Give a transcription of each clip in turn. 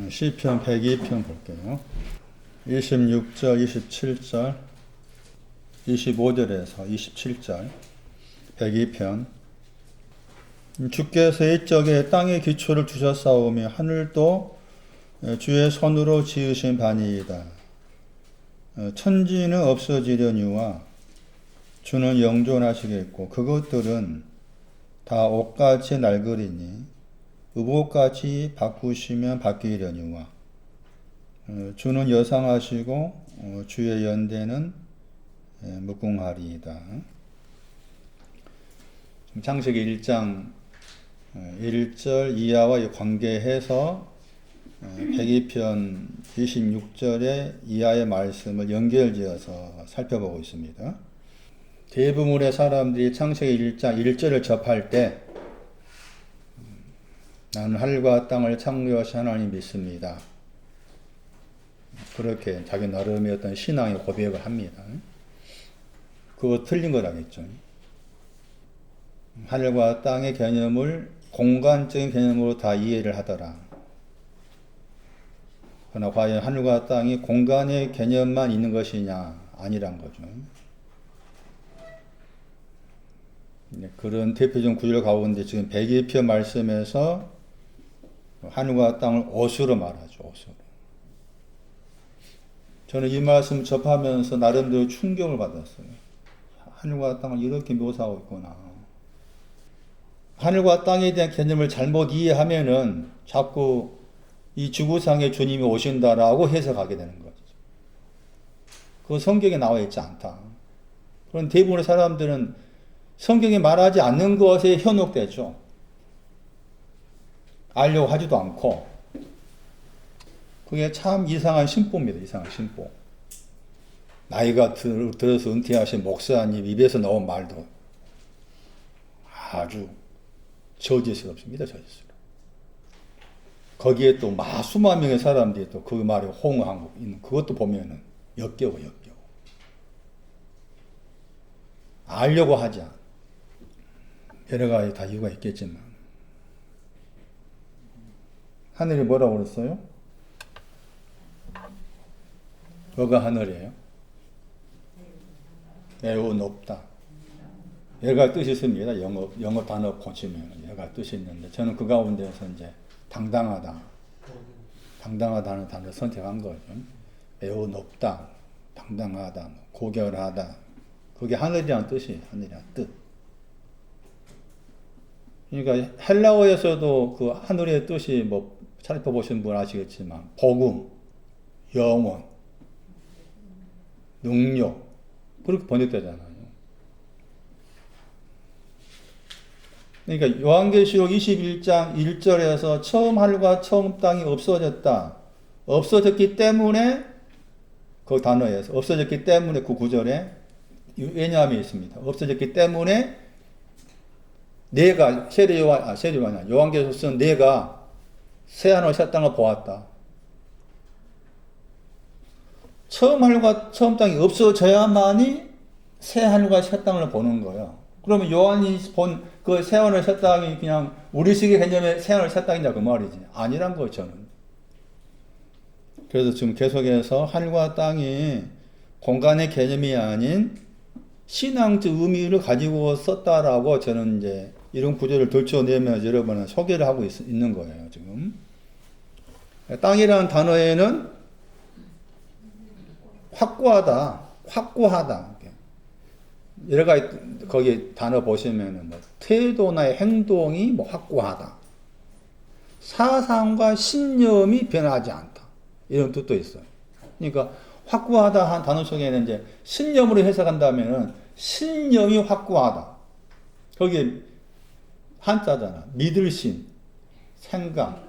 시편 102편 볼게요. 26절, 27절, 25절에서 27절 102편. 주께서 이적에 땅의 기초를 두셨사오며 하늘도 주의 손으로 지으신 바니이다. 천지는 없어지려니와 주는 영존하시겠고 그것들은 다 옷같이 낡으리니 의복같이 바꾸시면 바뀌려니와 주는 여상하시고 주의 연대는 무궁하리이다. 창세기 1장 1절 이하와 관계해서 102편 26절의 이하의 말씀을 연결지어서 살펴보고 있습니다. 대부분의 사람들이 창세기 1장 1절을 접할 때 나는 하늘과 땅을 창조하신 하나님 믿습니다. 그렇게 자기 나름의 어떤 신앙의 고백을 합니다. 그거 틀린 거라겠죠. 하늘과 땅의 개념을 공간적인 개념으로 다 이해를 하더라. 그러나 과연 하늘과 땅이 공간의 개념만 있는 것이냐? 아니란 거죠. 그런 대표적인 구절 가운데 지금 102편 말씀에서 하늘과 땅을 옷으로 말하죠. 옷으로. 저는 이 말씀 접하면서 나름대로 충격을 받았어요. 하늘과 땅을 이렇게 묘사하고 있구나. 하늘과 땅에 대한 개념을 잘못 이해하면은 자꾸 이 지구상에 주님이 오신다라고 해석하게 되는 거죠. 그거 성경에 나와 있지 않다. 그런 대부분의 사람들은 성경에 말하지 않는 것에 현혹되죠. 알려고 하지도 않고. 그게 참 이상한 신보입니다. 이상한 신보. 나이가 들어서 은퇴하신 목사님 입에서 나온 말도 아주 저질스럽습니다. 저질스러워. 거기에 또 수만 명의 사람들이 또 그 말에 호응하고 있는 그것도 보면은 역겨워. 알려고 하지 않아. 여러 가지 다 이유가 있겠지만. 하늘이 뭐라고 그랬어요? 뭐가 하늘이에요? 매우 높다. 여러 가지 뜻이 있습니다. 영어 단어 고치면 여러 가지 뜻이 있는데 저는 그 가운데서 이제 당당하다는 단어를 선택한 거죠. 매우 높다, 당당하다, 고결하다. 그게 하늘이라는 뜻이에요. 하늘이라는 뜻. 그러니까 헬라어에서도 그 하늘의 뜻이 살펴보신 분 아시겠지만 복음, 영원, 능력 그렇게 번역되잖아요. 그러니까 요한계시록 21장 1절에서 처음 하늘과 처음 땅이 없어졌다. 없어졌기 때문에 그 단어에서 없어졌기 때문에 그 구절에 왜냐함이 있습니다. 없어졌기 때문에 내가 요한계시록 쓴 내가 새 하늘 새 땅을 보았다. 처음 하늘과 처음 땅이 없어져야만이 새 하늘과 새 땅을 보는 거예요. 그러면 요한이 본 그 새 하늘 새 땅이 그냥 우리식의 개념의 새 하늘 새 땅이냐 그 말이지. 아니란 거예요, 저는. 그래서 지금 계속해서 하늘과 땅이 공간의 개념이 아닌 신앙적 의미를 가지고 썼다라고 저는 이제 이런 구절을 들춰내면서 여러분은 소개를 하고 있는 거예요, 지금. 땅이라는 단어에는 확고하다. 여러 가지 거기 단어 보시면은 태도나 행동이 확고하다. 사상과 신념이 변하지 않다. 이런 뜻도 있어요. 그러니까 확고하다 한 단어 속에는 이제 신념으로 해석한다면은 신념이 확고하다. 거기에 한자잖아. 믿을 신, 생각.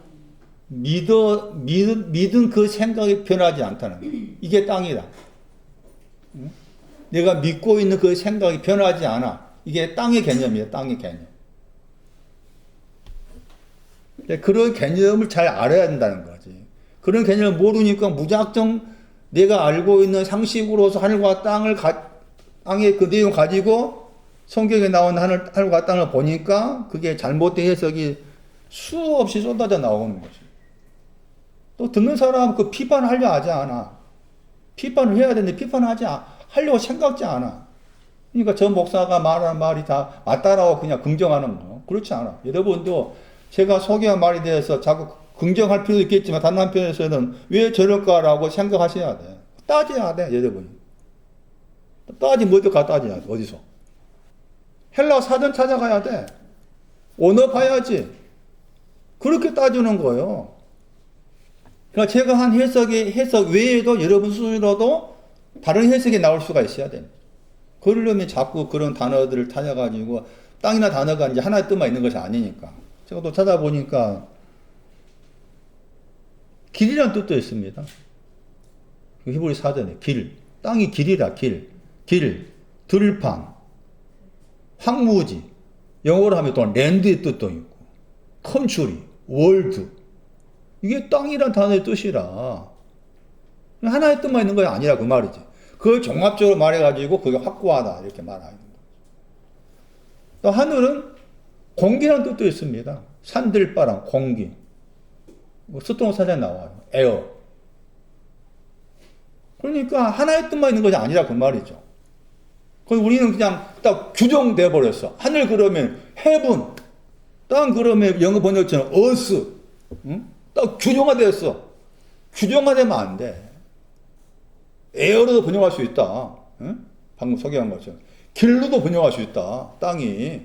믿은 그 생각이 변하지 않다는 거예요. 이게 땅이다. 내가 믿고 있는 그 생각이 변하지 않아. 이게 땅의 개념이에요. 땅의 개념. 그런 개념을 잘 알아야 된다는 거지. 그런 개념을 모르니까 무작정 내가 알고 있는 상식으로서 하늘과 땅의 그 내용 가지고 성경에 나온 하늘과 땅을 보니까 그게 잘못된 해석이 수없이 쏟아져 나오는 거지. 또 듣는 사람 그 비판하려 하지 않아. 비판을 해야 되는데 하려고 생각지 않아. 그러니까 저 목사가 말하는 말이 다 맞다라고 그냥 긍정하는 거. 그렇지 않아. 여러분도 제가 소개한 말에 대해서 자꾸 긍정할 필요도 있겠지만 다른 한편에서는 왜 저럴까라고 생각하셔야 돼. 따져야 돼, 여러분. 따지면 어디 가 따져야 돼, 어디서. 헬라 사전 찾아가야 돼. 언어 봐야지. 그렇게 따지는 거예요. 그러니까 제가 한 해석 외에도 여러분 스스로도 다른 해석이 나올 수가 있어야 돼. 그러려면 자꾸 그런 단어들을 찾아가지고 땅이나 단어가 이제 하나의 뜻만 있는 것이 아니니까. 제가 또 찾아보니까 길이라는 뜻도 있습니다. 히브리 사전에 길, 땅이 길이라 길, 들판, 황무지, 영어로 하면 또 랜드의 뜻도 있고, 컨츄리, 월드. 이게 땅이란 단어의 뜻이라 하나의 뜻만 있는 거 아니라 그 말이지. 그걸 종합적으로 말해가지고 그게 확고하다 이렇게 말하는 거예요. 또 하늘은 공기라는 뜻도 있습니다. 산들바람, 공기. 수동사전에 나와요. 에어. 그러니까 하나의 뜻만 있는 것이 아니라 그 말이죠. 그래서 우리는 그냥 딱 규정돼 버렸어. 하늘 그러면 heaven, 땅 그러면 영어 번역처럼 earth, 응? 딱 규정화됐어. 규정화되면 안 돼. 에어로도 번역할 수 있다. 응? 방금 소개한 것처럼 길로도 번역할 수 있다. 땅이,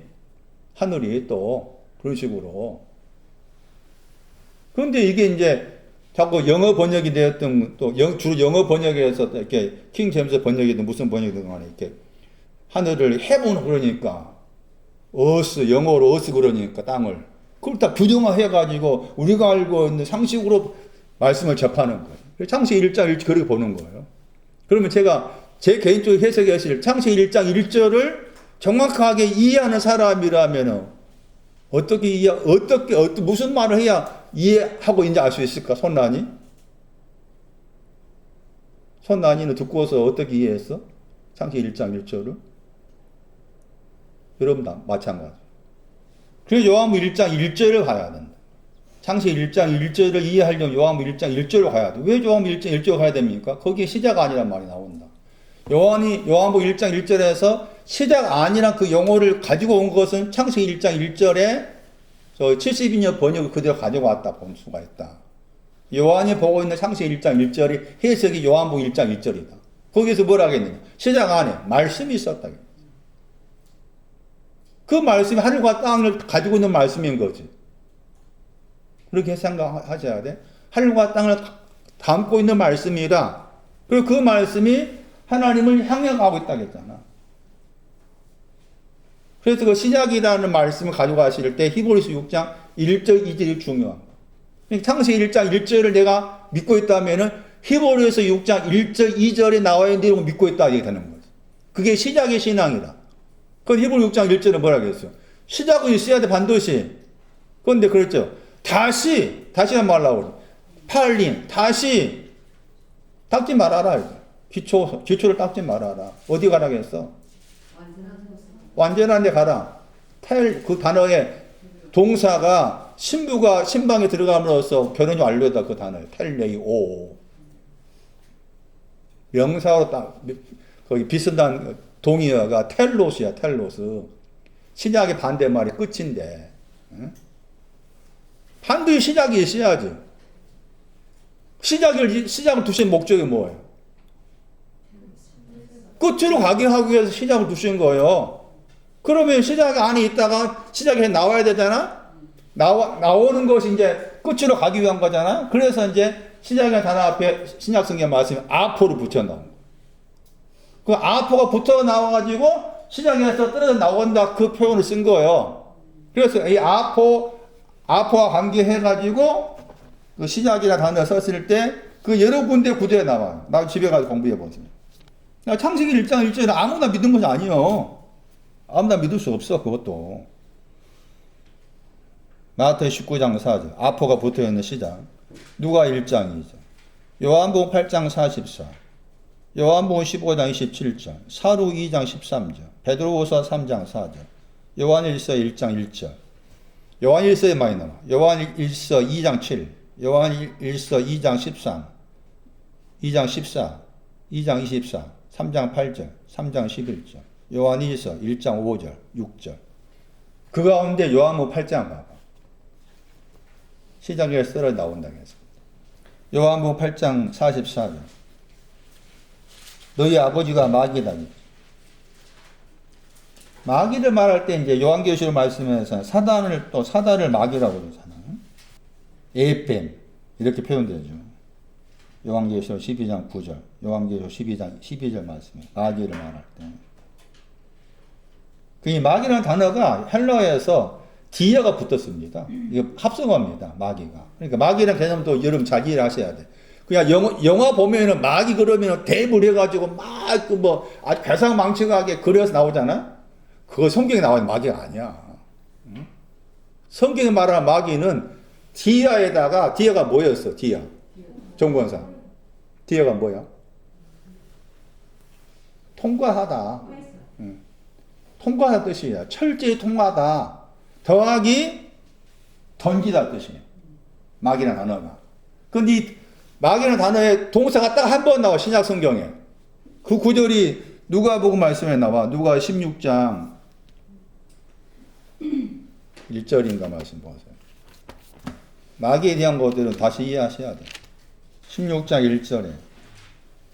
하늘이 또 그런 식으로. 그런데 이게 이제 자꾸 영어 번역이 되었던 또 주로 영어 번역에서 이렇게 킹 제임스 번역이든 무슨 번역이든 간에 이렇게 하늘을 heaven 그러니까 earth, 영어로 earth 그러니까 땅을 그걸 다 규정화해가지고 우리가 알고 있는 상식으로 말씀을 접하는 거예요. 창세기 1장 1절 그렇게 보는 거예요. 그러면 제가 제 개인적인 해석이 창세기 1장 1절을 정확하게 이해하는 사람이라면 무슨 말을 해야 이해하고 이제 알 수 있을까? 손난이는 듣고서 어떻게 이해했어? 창세기 1장 1절을? 여러분도 마찬가지. 그래서 요한복음 1장 1절을 가야 된다. 창세기 1장 1절을 이해하려면 요한복음 1장 1절로 가야 돼. 왜 요한복음 1장 1절로 가야 됩니까? 거기에 시작 아니란 말이 나온다. 요한복음 1장 1절에서 시작 아니란 그 용어를 가지고 온 것은 창세기 1장 1절에 72년 번역을 그대로 가지고 왔다 볼 수가 있다. 요한이 보고 있는 창세기 1장 1절이 해석이 요한복음 1장 1절이다. 거기서 뭐라 하겠느냐? 시작 안에 말씀이 있었다. 그 말씀이 하늘과 땅을 가지고 있는 말씀인 거지. 그렇게 생각하셔야 돼. 하늘과 땅을 담고 있는 말씀이다. 그리고 그 말씀이 하나님을 향해 가고 있다고 했잖아. 그래서 그 시작이라는 말씀을 가지고 가실 때 히브리서 6장 1절 2절이 중요한 거야. 창세기 1장 1절을 내가 믿고 있다면은 히브리서 6장 1절 2절에 나와 있는 내용을 믿고 있다 이렇게 되는 거지. 그게 시작의 신앙이다. 그건 히브리 6장 1절은 뭐라고 했어요? 시작은 있어야 돼 반드시. 그런데 그랬죠. 다시란 말라고 그러죠. 팔린 다시 닦지 말아라. 기초를 닦지 말아라. 어디 가라고 했어? 완전한 데 가라. 그 단어의 동사가 신부가 신방에 들어감으로써 결혼이 완료다. 그 단어 텔레이오. 명사로 딱 거기 비슷한 동의어가 텔로스야. 텔로스. 시작의 반대말이 끝인데 응? 반드시 시작이 있어야지. 시작을 두신 목적이 뭐예요? 끝으로 가게 하기 위해서 시작을 두신 거예요. 그러면 시작 안에 있다가 시작에 나와야 되잖아? 나오는 것이 이제 끝으로 가기 위한 거잖아? 그래서 이제 시작의 단어 앞에 신약성경 말씀에 아포를 붙여 나온 거예요. 그 아포가 붙어 나와가지고 시작에서 떨어져 나온다 그 표현을 쓴 거예요. 그래서 이 아포와 관계해가지고 그 시작이라 단어 썼을 때 그 여러 군데 구절에 나와요. 나 집에 가서 공부해보세요. 창세기 1장 1절은 아무나 믿는 것이 아니에요. 아무나 믿을 수 없어 그것도. 마태복음 19장 4절 아포가 붙어있는 시작. 누가 1장 2절 요한복음 8장 44 요한복음 15장 27절 사록 2장 13절 베드로후서 3장 4절 요한일서 1장 1절 요한일서에 많이 나와. 요한일서 2장 7 요한 1서 2장 13, 2장 14, 2장 24, 3장 8절, 3장 11절, 요한 2서 1장 5절, 6절. 그 가운데 요한복음 8장 봐봐. 시작에 썰어 나온다고 했습니다. 요한복음 8장 44절. 너희 아버지가 마귀다. 마귀를 말할 때 이제 요한계시록 말씀에서 사단을 마귀라고 그러잖아요. 에뱀 이렇게 표현되죠. 요한계시록 12장 9절, 요한계시록 12절 말씀에 마귀를 말할 때. 그 마귀라는 단어가 헬라어에서 디어가 붙었습니다. 이게 합성어입니다. 마귀가. 그러니까 마귀라는 개념도 여러분 잘 이해하셔야 돼. 그냥 영화 보면은 마귀 그러면은 대물 해가지고 막 아주 배상망측하게 그려서 나오잖아. 그거 성경에 나오는 마귀가 아니야. 응? 성경에 말하는 마귀는 디어가 뭐였어? 디어. 정권사. 디어가 뭐야? 통과하다. 응. 통과하다 뜻이야. 철저히 통과하다. 더하기 던지다 뜻이에요. 마귀라는 단어가. 근데 이 마귀라는 단어에 동사가 딱 한 번 나와. 신약 성경에. 그 구절이 누가복음 말씀에 나와. 누가 16장 1절인가 말씀 보세요. 마귀에 대한 것들은 다시 이해하셔야 돼. 16장 1절에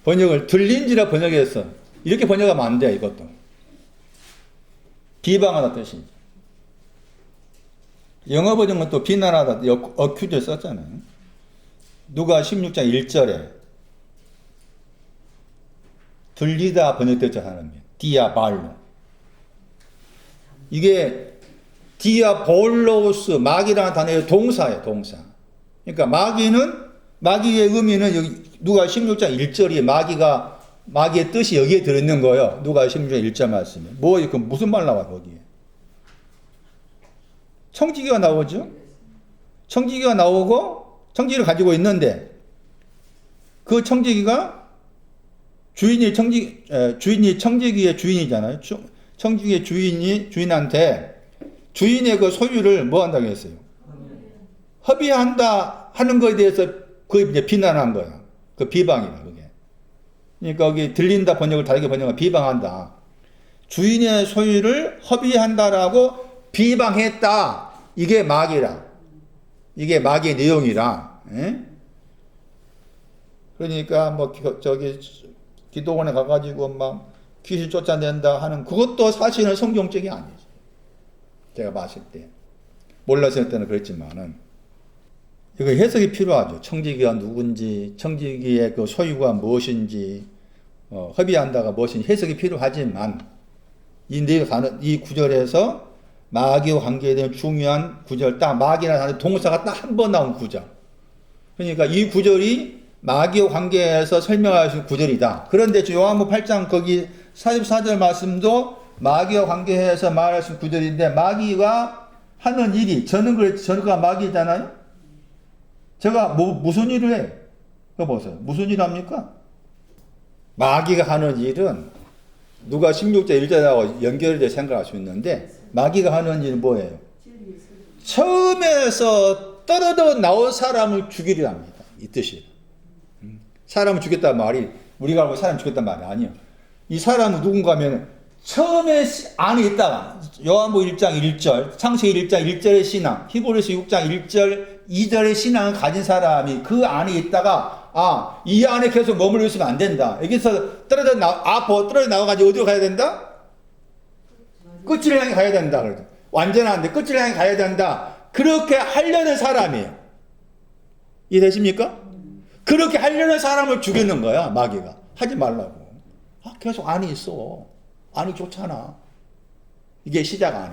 번역을 들린지라 번역했어. 이렇게 번역하면 안 돼. 이것도 비방하다 뜻이지. 영어 번역은 또 비난하다 어큐즈 썼잖아요. 누가 16장 1절에 들리다 번역됐죠. 사람이 디아발로. 이게 디아볼로스 마귀라는 단어의 동사예요. 동사. 그러니까 마귀의 의미는 여기 누가 16장 1절이 마귀의 뜻이 여기에 들어있는 거예요. 누가 16장 1절 말씀에. 그 무슨 말 나와 거기에. 청지기가 나오죠. 청지기가 나오고 청지기를 가지고 있는데 그 청지기가 주인이 청지기의 주인이잖아요. 청지기의 주인한테 주인의 그 소유를 뭐 한다고 했어요? 허비한다 하는 거에 대해서 그게 이제 비난한 거야. 그 비방이다, 그게. 그러니까 여기 들린다 번역을 다르게 번역하면 비방한다. 주인의 소유를 허비한다라고 비방했다. 이게 마귀라. 이게 마귀의 내용이라. 에? 그러니까 기도원에 가가지고 막 귀신 쫓아낸다 하는 그것도 사실은 성경적이 아니지. 제가 봤을 때. 몰라서 할 때는 그랬지만은 이거 해석이 필요하죠. 청지기가 누군지, 청지기의 그 소유가 무엇인지, 허비한다가 무엇인지 해석이 필요하지만 이 구절에서 마귀와 관계에 중요한 구절, 딱 마귀라는 단어 동사가 딱 한 번 나온 구절. 그러니까 이 구절이 마귀와 관계에서 설명할 수 있는 구절이다. 그런데 요한복음 8장 거기 44절 말씀도 마귀와 관계해서 말할 수 있는 구절인데 마귀가 하는 일이 저가 마귀잖아요. 제가 무슨 일을 해? 그거 보세요. 무슨 일 합니까? 마귀가 하는 일은 누가 16절 1절하고 연결돼 생각할 수 있는데 마귀가 하는 일은 뭐예요? 처음에서 떨어져 나온 사람을 죽이려 합니다. 이 뜻이에요. 사람을 죽였단 말이 우리가 알고 사람 죽였단 말이 아니에요. 이 사람은 누군가 하면 처음에 안에 있다가 요한복음 1장 1절, 창세기 1장 1절의 신앙, 히브리서 6장 1절 2절의 신앙을 가진 사람이 그 안에 있다가 이 안에 계속 머물러 있으면 안 된다. 여기서 떨어져 나와가지고 어디로 가야 된다? 끝을 향해 가야 된다. 완전한데 끝을 향해 가야 된다. 그렇게 하려는 사람이에요. 이해되십니까? 그렇게 하려는 사람을 죽이는 거야, 마귀가. 하지 말라고. 계속 안에 있어. 안이 좋잖아. 이게 시작 안에.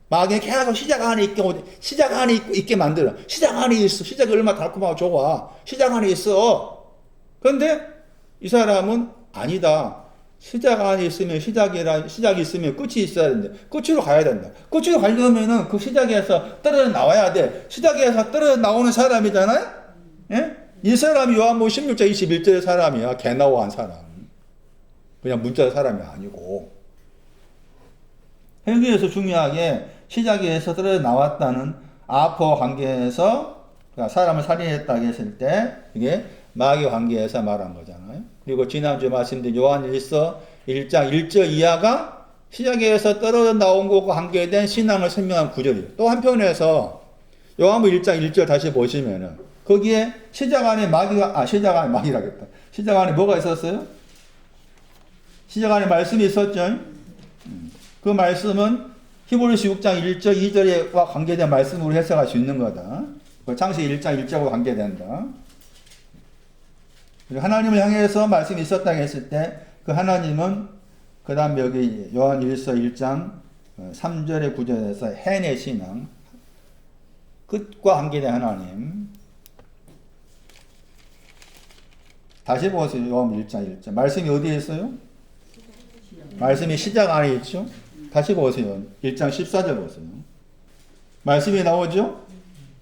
마귀는 계속 시작 안에 있게 만들어. 시작 안에 있어. 시작이 얼마나 달콤하고 좋아. 시작 안에 있어. 그런데 이 사람은 아니다. 시작 안에 있으면 시작이 있으면 끝이 있어야 된다. 끝으로 가야 된다. 끝으로 가려면은 그 시작에서 떨어져 나와야 돼. 시작에서 떨어져 나오는 사람이잖아요? 예? 이 사람이 요한복음 16장 21절의 사람이야. 개나오한 사람. 그냥 문자 사람이 아니고. 여기에서 중요하게 시작에서 떨어져 나왔다는 아포 관계에서 그러니까 사람을 살인했다 했을 때 이게 마귀 관계에서 말한 거잖아요. 그리고 지난주 말씀드린 요한일서 1장 1절 이하가 시작에서 떨어져 나온 것과 관계된 신앙을 설명한 구절이에요. 또 한편에서 요한복음 1장 1절 다시 보시면은 거기에 시작 안에 마귀가 시작 안에 마귀라겠다. 시작 안에 뭐가 있었어요? 시작 안에 말씀이 있었죠. 그 말씀은 히브리서 6장 1절 2절과 관계된 말씀으로 해석할 수 있는 거다. 창세기 1장 1절과 관계된다. 하나님을 향해서 말씀이 있었다고 했을 때 그 하나님은 그 다음 여기 요한 1서 1장 3절의 9절에서 해내 신앙 끝과 관계된 하나님. 다시 보세요. 요한 1장 1절 말씀이 어디에 있어요? 말씀이 시작 안에 있죠. 다시 보세요. 1장 14절 보세요. 말씀이 나오죠?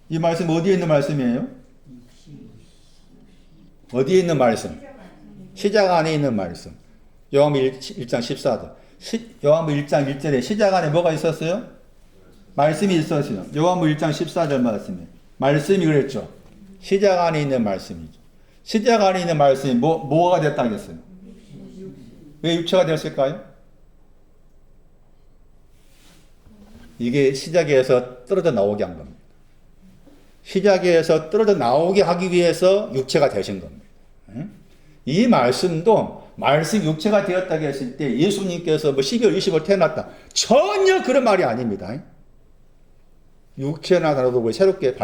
이 말씀 어디에 있는 말씀이에요? 어디에 있는 말씀? 시작 안에 있는 말씀. 요한복음 1장 14절. 요한복음 1장 1절에 시작 안에 뭐가 있었어요? 말씀이 있었어요. 요한복음 1장 14절 말씀이에요. 말씀이 그랬죠. 시작 안에 있는 말씀이죠. 시작 안에 있는 말씀이 뭐가 됐다 그랬어요? 왜 육체가 되었을까요? 이게 시작에서 떨어져 나오게 한 겁니다. 시작에서 떨어져 나오게 하기 위해서 육체가 되신 겁니다. 이 말씀도 말씀 육체가 되었다고 했을 때 예수님께서 12월 20일 태어났다. 전혀 그런 말이 아닙니다. 육체나 단어도 새롭게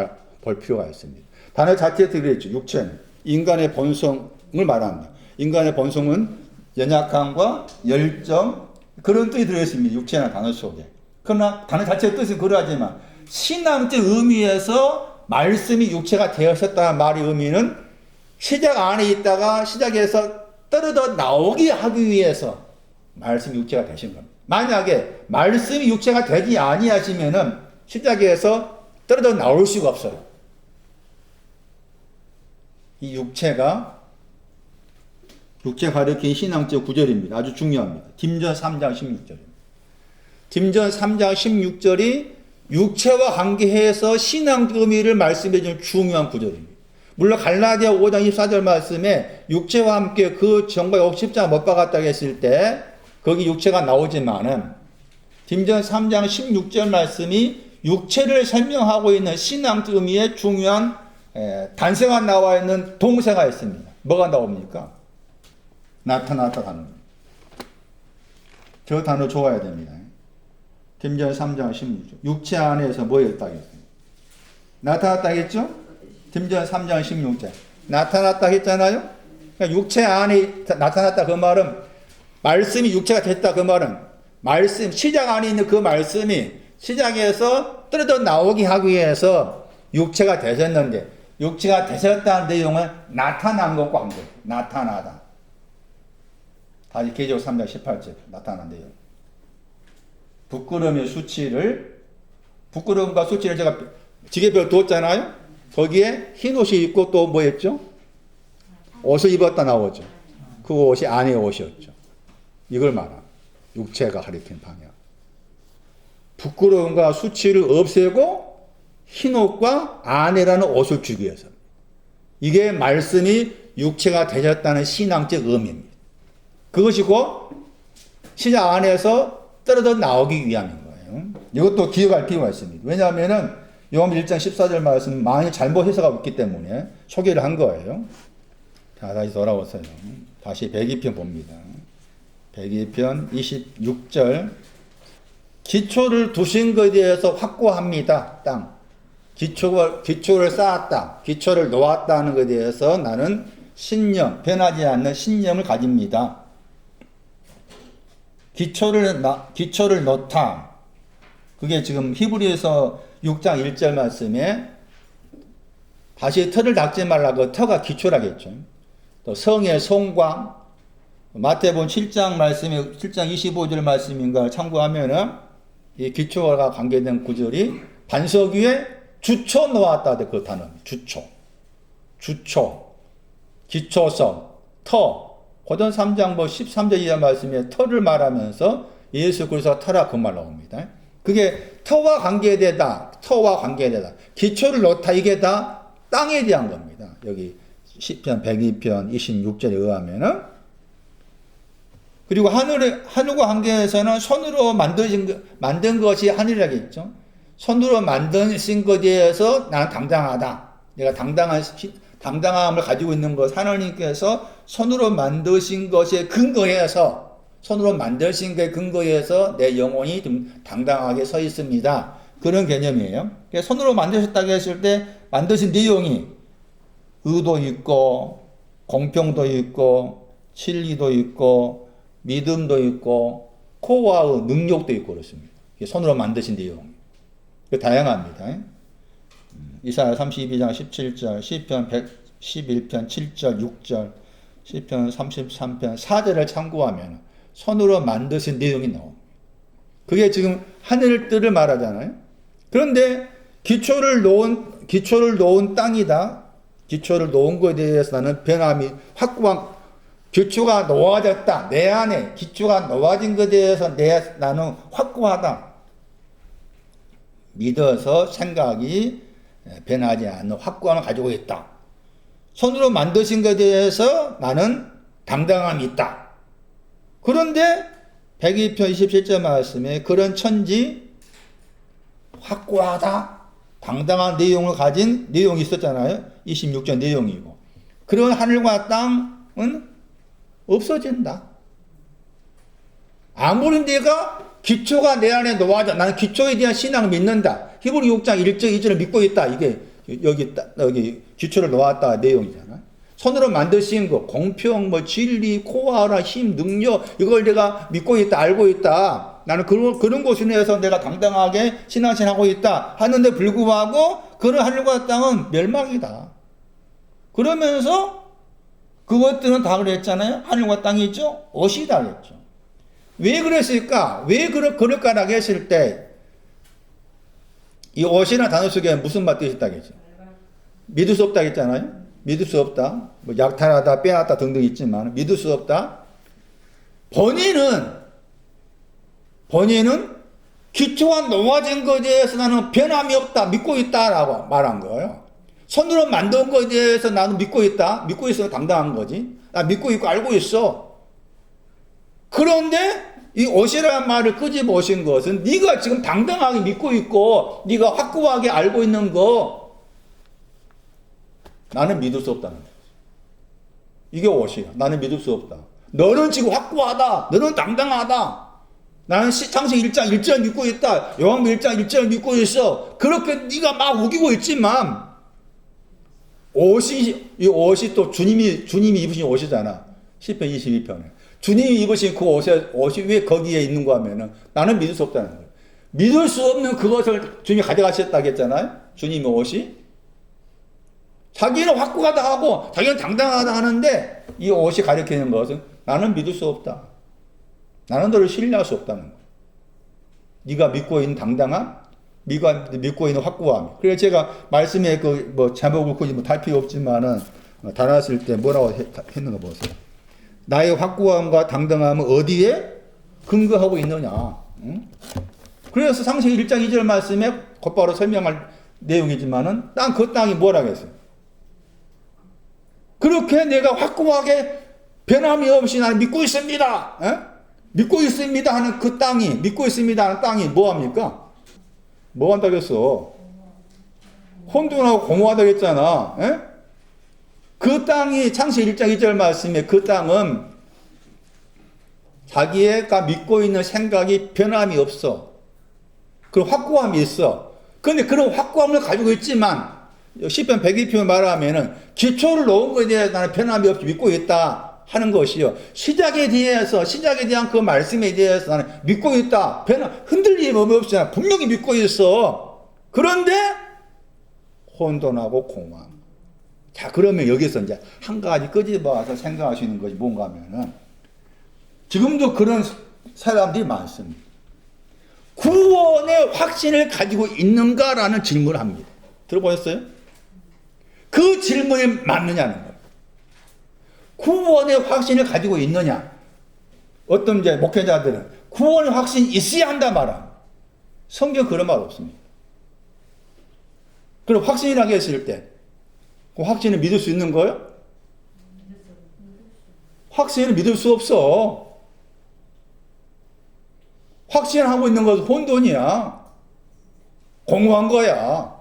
볼 필요가 있습니다. 단어 자체에 들어있죠. 육체는 인간의 본성을 말합니다. 인간의 본성은 연약함과 열정 그런 뜻이 들어있습니다. 육체나 단어 속에. 그러나 단어 자체의 뜻은 그러하지만 신앙적 의미에서 말씀이 육체가 되었었다는 말의 의미는 시작 안에 있다가 시작에서 떨어져 나오게 하기 위해서 말씀이 육체가 되신 겁니다. 만약에 말씀이 육체가 되지 아니하시면은 시작에서 떨어져 나올 수가 없어요. 이 육체가 가리킨 신앙적 구절입니다. 아주 중요합니다. 딤전 3장 16절입니다. 딤전 3장 16절이 육체와 관계해서 신앙 의미를 말씀해 주는 중요한 구절입니다. 물론 갈라디아 5장 24절 말씀에 육체와 함께 그 정과 십자가 못 박았다고 했을 때 거기 육체가 나오지만은 딤전 3장 16절 말씀이 육체를 설명하고 있는 신앙 의미의 중요한 단서가 나와 있는 동사가 있습니다. 뭐가 나옵니까? 나타났다 단어입니다. 저 단어 좋아야 됩니다. 딤전 3장 16절. 육체 안에서 뭐였다 했어요? 나타났다 했죠? 딤전 3장 16절. 나타났다 했잖아요? 그러니까 육체 안에 나타났다 그 말은 말씀이 육체가 됐다 그 말은 말씀 시작 안에 있는 그 말씀이 시작에서 떨어져 나오게 하기 위해서 육체가 되셨는데 육체가 되셨다는 내용은 나타난 것과 관계. 나타나다. 다시 계시록 3장 18절 나타난 내용. 부끄러움과 수치를 제가 지게별 두었잖아요. 거기에 흰 옷이 입고 또 뭐였죠? 옷을 입었다 나오죠. 그 옷이 아내의 옷이었죠. 이걸 말합니다. 육체가 가리킨 방향. 부끄러움과 수치를 없애고 흰 옷과 아내라는 옷을 주기 위해서. 이게 말씀이 육체가 되셨다는 신앙적 의미입니다. 그것이고 시작 안에서 떨어져 나오기 위함인 거예요. 이것도 기억할 필요가 있습니다. 왜냐하면은 요한복음 1장 14절 말씀 많이 잘못 해석하고 있기 때문에 소개를 한 거예요. 자, 다시 돌아오세요. 다시 102편 봅니다. 102편 26절. 기초를 두신 것에 대해서 확고합니다. 땅. 기초를 쌓았다. 기초를 놓았다는 것에 대해서 나는 신념, 변하지 않는 신념을 가집니다. 기초를 놓다. 그게 지금 히브리서 6장 1절 말씀에 다시 터를 닦지 말라고 터가 기초라겠죠. 또 성의 송광, 마태복음 7장 말씀에 7장 25절 말씀인가 참고하면은 이 기초가 관계된 구절이 반석 위에 주초 놓았다 그 단어. 주초, 기초성, 터. 고전 3장 13절 이하 말씀에 터를 말하면서 예수 그리스도가 터라 그 말 나옵니다. 그게 터와 관계되다. 기초를 놓다. 이게 다 땅에 대한 겁니다. 여기 시편 102편 26절에 의하면은. 그리고 하늘과 함께에서는 손으로 만든 것이 하늘이라겠죠. 손으로 만드신 것에 대해서 나는 당당하다. 내가 당당함을 가지고 있는 것, 하나님께서 손으로 만드신 것에 근거해서, 손으로 만드신 것에 근거해서 내 영혼이 좀 당당하게 서 있습니다. 그런 개념이에요. 손으로 만드셨다고 했을 때 만드신 내용이 의도 있고, 공평도 있고, 진리도 있고, 믿음도 있고, 코어의 능력도 있고 그렇습니다. 손으로 만드신 내용. 다양합니다. 이사야 32장 17절, 시편 111편 7절, 6절, 시편 33편 4절을 참고하면 손으로 만드신 내용이 나옵니다. 그게 지금 하늘들을 말하잖아요. 그런데 기초를 놓은 땅이다. 기초를 놓은 것에 대해서 나는 변함이 확고한, 기초가 놓아졌다. 내 안에 기초가 놓아진 것에 대해서 나는 확고하다. 믿어서 생각이 변하지 않는 확고함을 가지고 있다. 손으로 만드신 것에 대해서 나는 당당함이 있다. 그런데 102편 27절 말씀에 그런 천지 확고하다. 당당한 내용을 가진 내용이 있었잖아요. 26절 내용이고. 그런 하늘과 땅은 없어진다. 아무리 내가 기초가 내 안에 놓아져, 나는 기초에 대한 신앙을 믿는다. 히브리 6장 1절 2절을 믿고 있다. 이게 여기 기초를 놓았다 내용이잖아. 손으로 만드신 거, 공평, 진리, 코어라, 힘, 능력, 이걸 내가 믿고 있다, 알고 있다. 나는 그런 곳에 대해서 내가 당당하게 신앙생활하고 있다. 하는데 불구하고 그런 하늘과 땅은 멸망이다. 그러면서 그것들은 다 그랬잖아요. 하늘과 땅이죠. 옷이다 그랬죠. 왜 그랬을까? 왜 그럴까라고 했을 때 이 옷이라는 단어 속에 무슨 뜻이 있다겠죠? 믿을 수 없다 했잖아요. 믿을 수 없다. 약탈하다, 빼앗다 등등 있지만 믿을 수 없다. 번외는 기초가 놓아진 것에 대해서 나는 변함이 없다. 믿고 있다라고 말한 거예요. 손으로 만든 것에 대해서 나는 믿고 있다. 믿고 있어서 당당한 거지. 나 믿고 있고 알고 있어. 그런데 이 옷이라는 말을 끄집어오신 것은 네가 지금 당당하게 믿고 있고 네가 확고하게 알고 있는 거 나는 믿을 수 없다는 거예요. 이게 옷이야. 나는 믿을 수 없다. 너는 지금 확고하다. 너는 당당하다. 나는 창세기 1장 1절 믿고 있다. 요한복음 1장 1절 믿고 있어. 그렇게 네가 막 우기고 있지만 이 옷이 또 주님이 입으신 옷이잖아. 시편 22편에. 주님이 입으신 그 옷이 왜 거기에 있는가 하면은 나는 믿을 수 없다는 거예요. 믿을 수 없는 그것을 주님이 가져가셨다고 했잖아요. 주님의 옷이. 자기는 확고하다 하고 자기는 당당하다 하는데 이 옷이 가리키는 것은 나는 믿을 수 없다. 나는 너를 신뢰할 수 없다는 거예요. 네가 믿고 있는 당당함, 네가 믿고 있는 확고함. 그래서 제가 말씀에 제목을 굳이 달 필요 없지만은 달았을 때 뭐라고 했는가 보세요. 나의 확고함과 당당함은 어디에 근거하고 있느냐. 응? 그래서 창세기 1장 2절 말씀에 곧바로 설명할 내용이지만은 그 땅이 뭐라고 했어요? 그렇게 내가 확고하게 변함이 없이 나는 믿고 있습니다. 에? 믿고 있습니다 하는 그 땅이, 믿고 있습니다 하는 땅이 뭐합니까? 뭐 한다고 했어? 혼돈하고 공허하다고 했잖아. 에? 그 땅이 창세기 1장 2절 말씀에 그 땅은 자기가 믿고 있는 생각이 변함이 없어. 그런 확고함이 있어. 그런데 그런 확고함을 가지고 있지만 시편 102편 말하면은 기초를 놓은 것에 대해서 나는 변함이 없이 믿고 있다 하는 것이요. 시작에 대한 그 말씀에 대해서 나는 믿고 있다. 흔들림이 없이 나는 분명히 믿고 있어. 그런데 혼돈하고 공허함. 자, 그러면 여기서 이제 한 가지 끄집어와서 생각할 수 있는 것이 뭔가 하면은 지금도 그런 사람들이 많습니다. 구원의 확신을 가지고 있는가라는 질문을 합니다. 들어보셨어요? 그 질문이 맞느냐는 거예요. 구원의 확신을 가지고 있느냐. 어떤 이제 목회자들은 구원의 확신이 있어야 한다 말합니다. 성경 그런 말 없습니다. 그럼 확신이라고 했을 때 그 확신을 믿을 수 있는 거예요? 확신을 믿을 수 없어. 확신하고 있는 것은 혼돈이야. 공허한 거야.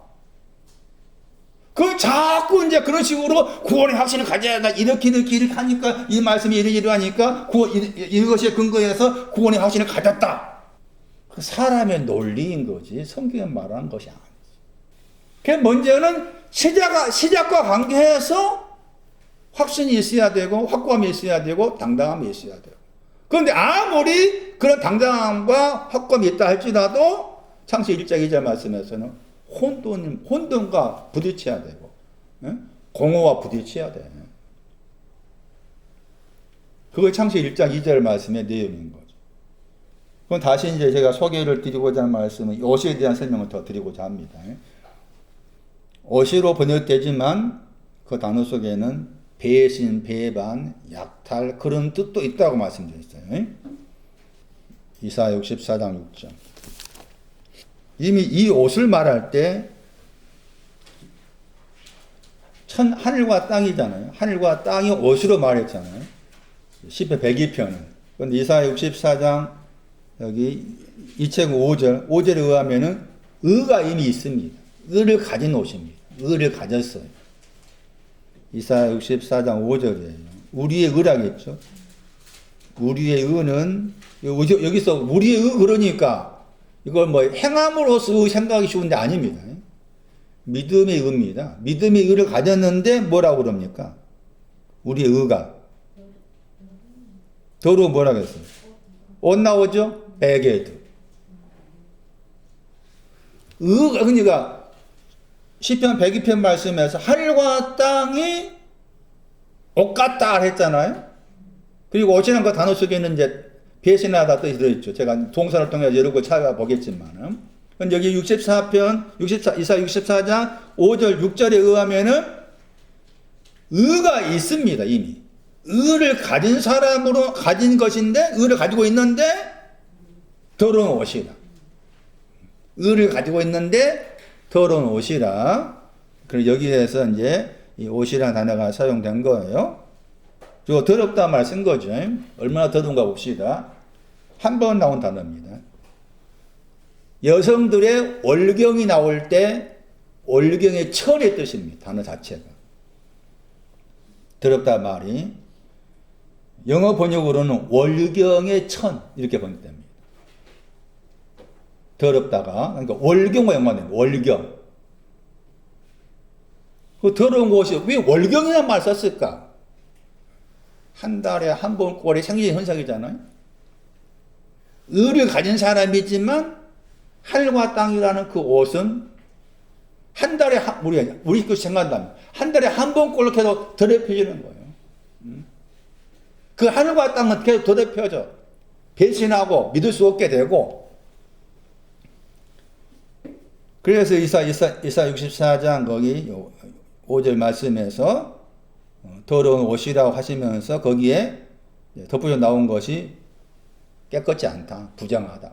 그 자꾸 이제 그런 식으로 구원의 확신을 가져야 한다. 이렇게 하니까 이 말씀이 이렇게 하니까 이것에 근거해서 구원의 확신을 가졌다. 그 사람의 논리인 거지 성경에 말하는 것이 아니지. 그 먼저는 시작과 관계해서 확신이 있어야 되고 확고함이 있어야 되고 당당함이 있어야 되고. 그런데 아무리 그런 당당함과 확고함이 있다 할지라도 창세기 1장 2절 말씀에서는 혼돈과 부딪혀야 되고 공허와 부딪혀야 돼. 그걸 창세기 1장 2절 말씀의 내용인 거죠. 그럼 다시 이제 제가 소개를 드리고자 하는 말씀은 오시에 대한 설명을 더 드리고자 합니다. 오시로 번역되지만 그 단어 속에는 배신, 배반, 약탈 그런 뜻도 있다고 말씀드렸어요. 이사야 64장 6절. 이미 이 옷을 말할 때 하늘과 땅이잖아요. 하늘과 땅이 옷으로 말했잖아요. 10편 102편은. 그런데 이사야 64장 여기 이책 5절에 의하면은 의가 이미 있습니다. 의를 가진 옷입니다. 의를 가졌어요. 이사야 64장 5절이에요. 우리의 의라겠죠. 우리의 의는 여기서 우리의 의 그러니까 이걸 뭐 행함으로써 생각이 쉬운데 아닙니다. 믿음의 의입니다. 믿음의 의를 가졌는데 뭐라고 그럽니까? 우리의 의가 더러워 뭐라고 했어요? 옷 나오죠? 베게드. 의가 그러니까 시편 102편 말씀에서 하늘과 땅이 옷 같다 했잖아요. 그리고 옷이라는 그 단어 속에는 이제 배신하다 뜻이 들어있죠. 제가 동사를 통해 여러 걸 찾아보겠지만. 여기 64편, 이사 64장 5절, 6절에 의하면은 의가 있습니다, 이미. 의를 가진 사람으로 가진 것인데, 의를 가지고 있는데, 더러운 옷이라. 의를 가지고 있는데, 더러운 옷이라. 그래서 여기에서 이제 이 옷이라는 단어가 사용된 거예요. 저 더럽다 말 쓴 거죠. 얼마나 더러운가 봅시다. 한 번 나온 단어입니다. 여성들의 월경이 나올 때 월경의 천의 뜻입니다. 단어 자체가. 더럽다 말이 영어 번역으로는 월경의 천 이렇게 번역됩니다. 더럽다가 그러니까 월경과 연관됩니다. 월경. 그 더러운 곳이 왜 월경이라는 말 썼을까? 한 달에 한 번 꼴이 생기는 현상이잖아요. 의를 가진 사람이지만 하늘과 땅이라는 그 옷은 한 달에 우리 그 생각한다면 한 달에 한 번 꼴로 계속 더럽혀지는 거예요. 그 하늘과 땅은 계속 더럽혀져. 배신하고 믿을 수 없게 되고. 그래서 이사 64장 거기 5절 말씀에서 더러운 옷이라고 하시면서 거기에 덧붙여 나온 것이 깨끗지 않다, 부정하다.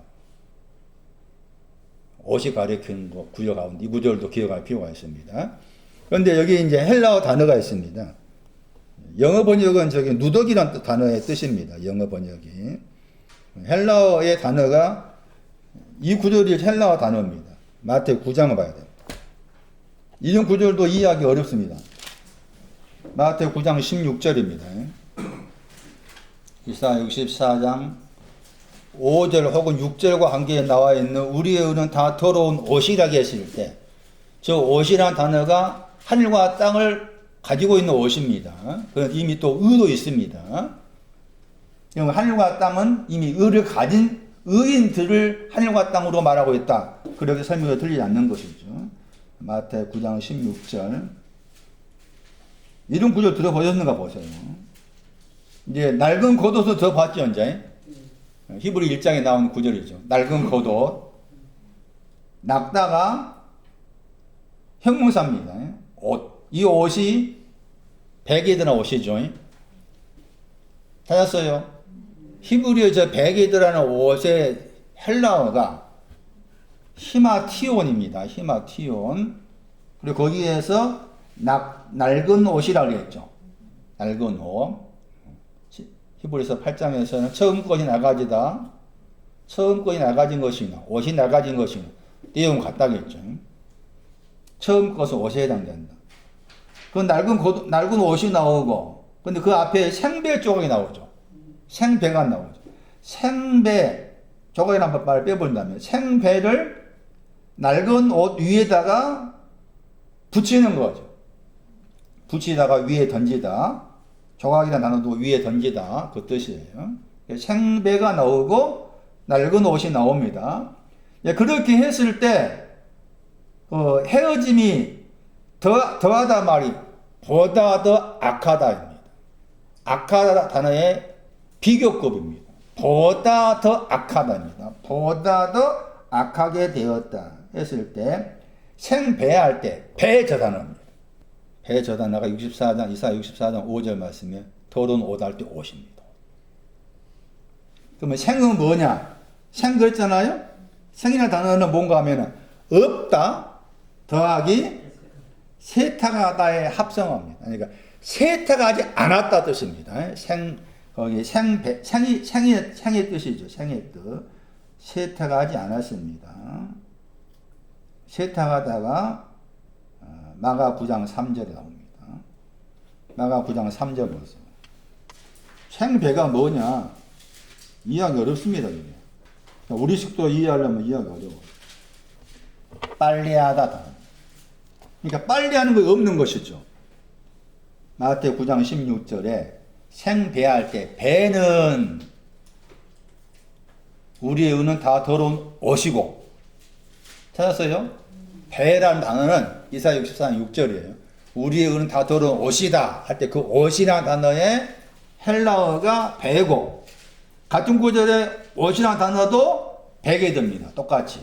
옷이 가리키는 거 구절 가운데 이 구절도 기억할 필요가 있습니다. 그런데 여기 이제 헬라어 단어가 있습니다. 영어 번역은 저기 누더기란 단어의 뜻입니다. 영어 번역이. 헬라어의 단어가 이 구절이 헬라어 단어입니다. 마태복음 9장을 봐야 돼요. 이런 구절도 이해하기 어렵습니다. 마태복음 9장 16절입니다. 이사야 64장 5절 혹은 6절과 관계에 나와 있는 우리의 의는 다 더러운 옷이라고 했을 때, 저 옷이라는 단어가 하늘과 땅을 가지고 있는 옷입니다. 이미 또 의도 있습니다. 하늘과 땅은 이미 의를 가진 의인들을 하늘과 땅으로 말하고 있다. 그렇게 설명이 틀리지 않는 것이죠. 마태 9장 16절. 이런 구절 들어보셨는가 보세요. 이제 낡은 겉옷을 더 봤죠, 이제. 히브리 1장에 나온 구절이죠. 낡은 겉옷. 낙다가 형용사입니다. 옷. 이 옷이 백에 들어간 옷이죠. 찾았어요? 히브리어 저 백에 들어가는 옷의 헬라어가 히마티온입니다. 히마티온. 그리고 거기에서 낡은 옷이라고 그랬죠. 낡은 옷. 히브리서 8장에서는 처음 것이 낡아지다. 처음 것이 낡아진 것이나 옷이 낡아진 것이나 내용 같다겠죠. 처음 것은 옷에 해당된다. 그 낡은 옷이 나오고, 근데 그 앞에 생배 조각이 나오죠. 생배가 나오죠. 생배 조각이나 한번 말 빼본다면 생배를 낡은 옷 위에다가 붙이는 거죠. 붙이다가 위에 던지다. 조각이나 단어도 위에 던지다. 그 뜻이에요. 생배가 나오고 낡은 옷이 나옵니다. 그렇게 했을 때 헤어짐이 더하다 말이 보다 더 악하다입니다. 악하다 단어의 비교급입니다. 보다 더 악하다입니다. 보다 더 악하게 되었다 했을 때 생배할 때 배 저 단어입니다. 배 저 단어가 64장 이사야 64장 5절 말씀에 더러운 옷 할 때 옷입니다. 그러면 생은 뭐냐? 생 그랬잖아요. 생이라는 단어는 뭔가 하면은 없다 더하기 세탁하다의 합성어입니다. 그러니까 세탁하지 않았다 뜻입니다. 거기 생의 뜻이죠. 생의 뜻. 세탁하지 않았습니다. 세탁하다가 마가 9장 3절에 나옵니다. 마가 9장 3절 보세요. 생배가 뭐냐? 이해하기 어렵습니다. 이게. 우리 식도 이해하려면 이해하기 어려워. 빨래하다. 그러니까 빨래하는 거 없는 것이죠. 마태 9장 16절에 생배할 때 배는 우리의 의는 다 더러운 옷이고 찾았어요? 배라는 단어는 이사야 64장 6절이에요. 우리의 의는 다 더러운 옷이다 할 때 그 옷이라는 단어의 헬라어가 배고 같은 구절에 옷이라는 단어도 배게 됩니다. 똑같이.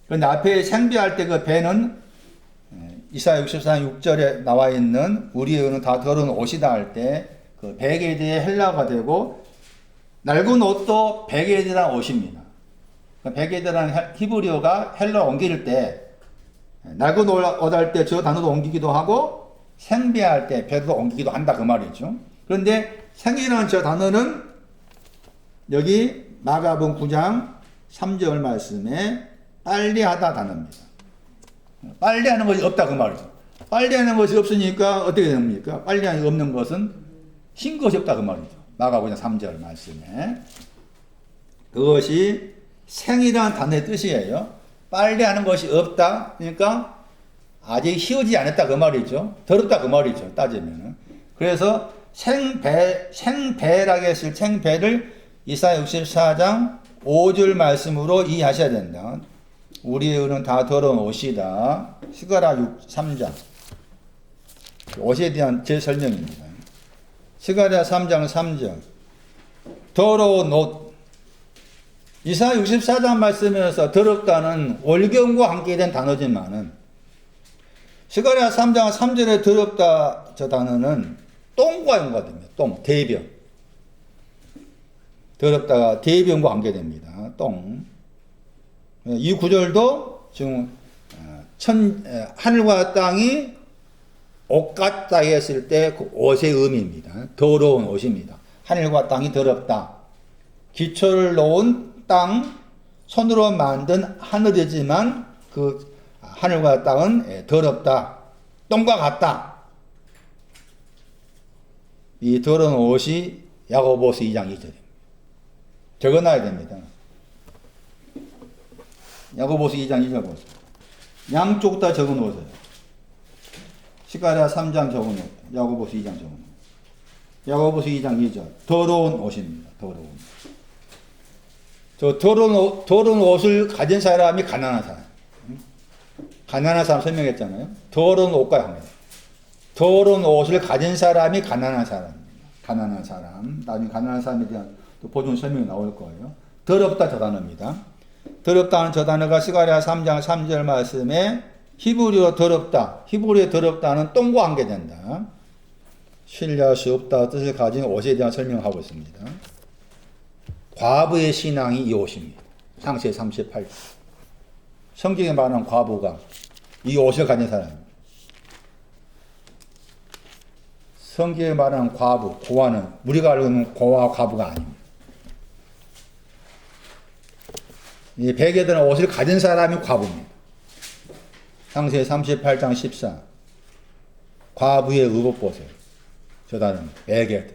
그런데 앞에 생배할 때 그 배는 이사야 64장 6절에 나와 있는 우리의 의는 다 더러운 옷이다 할 때 그 백에 대해 헬라어가 되고 낡은 옷도 백에 대한 옷입니다. 백에 대한 히브리어가 헬라어 옮길 때 낡은 옷 할 때 저 단어도 옮기기도 하고 생배할 때 배도 옮기기도 한다 그 말이죠. 그런데 생이라는 저 단어는 여기 마가복음 9장 3절 말씀에 빨래하다 단어입니다. 빨래하는 것이 없다 그 말이죠. 빨래하는 것이 없으니까 어떻게 됩니까? 빨래하는 것이 없는 것은 흰 것이 없다 그 말이죠. 마가복음 3절 말씀에 그것이 생이라는 단어의 뜻이에요. 빨래하는 것이 없다. 그러니까 아직 희우지 않았다 그 말이죠. 더럽다 그 말이죠. 따지면은. 그래서 생배라고 했을 생배를 이사야 64장 5절 말씀으로 이해하셔야 된다. 우리의 의는 다 더러운 옷이다. 스가랴 3장. 옷에 대한 제 설명입니다. 스가랴 3장 3절. 더러운 옷. 이사야 64장 말씀에서 더럽다는 월경과 함께 된 단어지만은 스가랴 3장 3절에 더럽다 저 단어는 똥과 연관됩니다. 똥, 대변. 더럽다가 대변과 관계됩니다. 똥. 이 구절도 지금 하늘과 땅이 옷 같다 했을 때 그 옷의 의미입니다. 더러운 옷입니다. 하늘과 땅이 더럽다. 기초를 놓은 땅, 손으로 만든 하늘이지만 그 하늘과 땅은 더럽다. 똥과 같다. 이 더러운 옷이 야고보서 2장 2절입니다. 적어놔야 됩니다. 야고보서 2장 2절 보세요. 양쪽 다 적어놓으세요. 스가랴 3장 적어놓고 야고보서 2장 적어놓고 야고보서 2장 2절 더러운 옷입니다. 더러운 저 더러운 옷을 가진 사람이 가난한 사람. 가난한 사람 설명했잖아요. 더러운 옷과 합니다. 더러운 옷을 가진 사람이 가난한 사람입니다. 가난한 사람. 나중에 가난한 사람에 대한 또 보존 설명이 나올 거예요. 더럽다 저 단어입니다. 더럽다는 저 단어가 스가랴 3장 3절 말씀에 히브리어 더럽다. 히브리어 더럽다는 똥과 관계된다. 신뢰할 수 없다 뜻을 가진 옷에 대한 설명을 하고 있습니다. 과부의 신앙이 이 옷입니다. 상세 38절. 성경에 말하는 과부가 이 옷을 가진 사람입니다. 성경에 말하는 과부, 고아는 우리가 알고 있는 고아와 과부가 아닙니다. 이 베개 드는 옷을 가진 사람이 과부입니다. 창세기 38장 14. 과부의 의복 보세요. 저 단어 베개.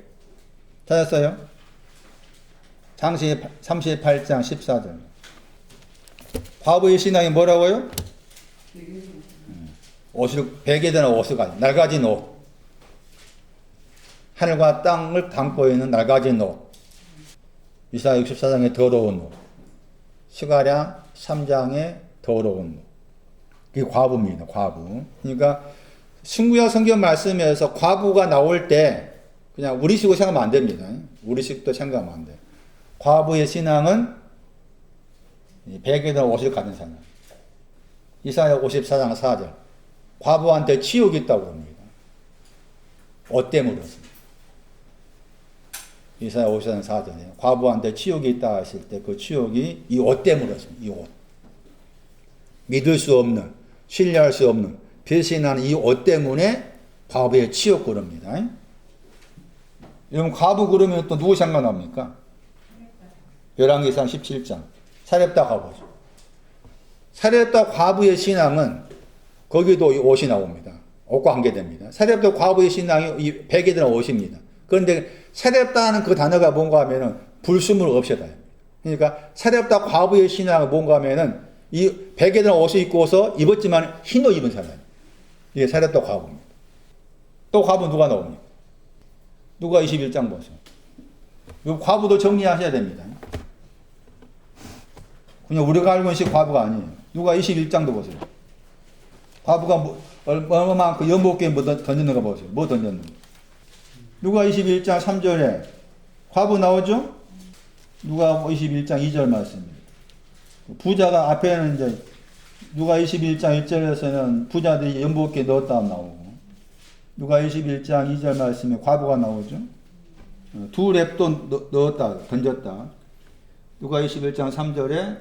찾았어요? 창세기 38장 14절. 과부의 신앙이 뭐라고요? 옷을, 베개 드는 옷을 가진, 낡아진 옷. 하늘과 땅을 담고 있는 낡아진 옷. 이사야 64장의 더러운 옷. 스가랴 3장의 더러운 옷. 그게 과부입니다. 과부. 그러니까 신구약 성경 말씀에서 과부가 나올 때 그냥 우리식으로 생각하면 안 됩니다. 우리식도 생각하면 안 돼요. 과부의 신앙은 베개 드는 옷을 가진 사람. 이사야 54장 4절. 과부한테 치욕이 있다고 합니다. 옷 때문이었습니다. 이사야 54장 4절에 과부한테 치욕이 있다 했을 때 그 치욕이 이 옷 때문이었습니다. 이 옷. 믿을 수 없는, 신뢰할 수 없는, 배신하는 이 옷 때문에 과부의 치욕 그럽니다. 여러분 과부 그러면 또 누구 생각납니까? 열왕기상 17장. 사렙다 가보죠. 사렙다 과부의 신앙은 거기도 이 옷이 나옵니다. 옷과 관계됩니다. 사렙다 과부의 신앙이 이 베개 드는 옷입니다. 그런데 사렙다는 그 단어가 뭔가 하면은 불순물을 없애다. 그러니까 사렙다 과부의 신앙은 뭔가 하면은 이 베개 드는 옷을 입고서 입었지만 흰 옷 입은 사람. 이게 사렙다 과부입니다. 또 과부 누가 나옵니까? 누가 21장 보세요. 이 과부도 정리하셔야 됩니다. 그냥 우리가 알고 있는 과부가 아니에요. 누가 21장도 보세요. 과부가 얼마만큼 연복기에 뭐 던졌는가 보세요. 뭐 던졌는가. 누가 21장 3절에 과부 나오죠? 누가 21장 2절 말씀입니다. 부자가 앞에는 이제 누가 21장 1절에서는 부자들이 연복기에 넣었다 나오고 누가 21장 2절 말씀에 과부가 나오죠? 두 랩도 넣었다 던졌다. 누가 21장 3절에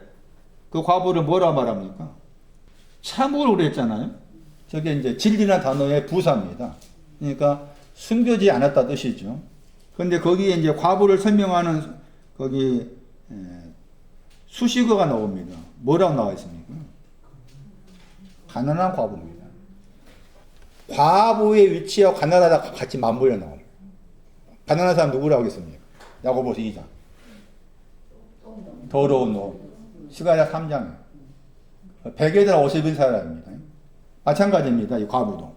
그 과부를 뭐라 말합니까? 참으로 그랬잖아요. 저게 이제 진리라는 단어의 부사입니다. 그러니까 숨겨지지 않았다 뜻이죠. 그런데 거기에 이제 과부를 설명하는 거기 수식어가 나옵니다. 뭐라고 나와 있습니까? 가난한 과부입니다. 과부의 위치와 가난하다 같이 맞물려 나옵니다. 가난한 사람 누구라고 하겠습니까? 야고보서 2장. 더러운 옷. 스가랴 3장. 베개 드는 옷을 입은 사람입니다. 마찬가지입니다. 이 과부도.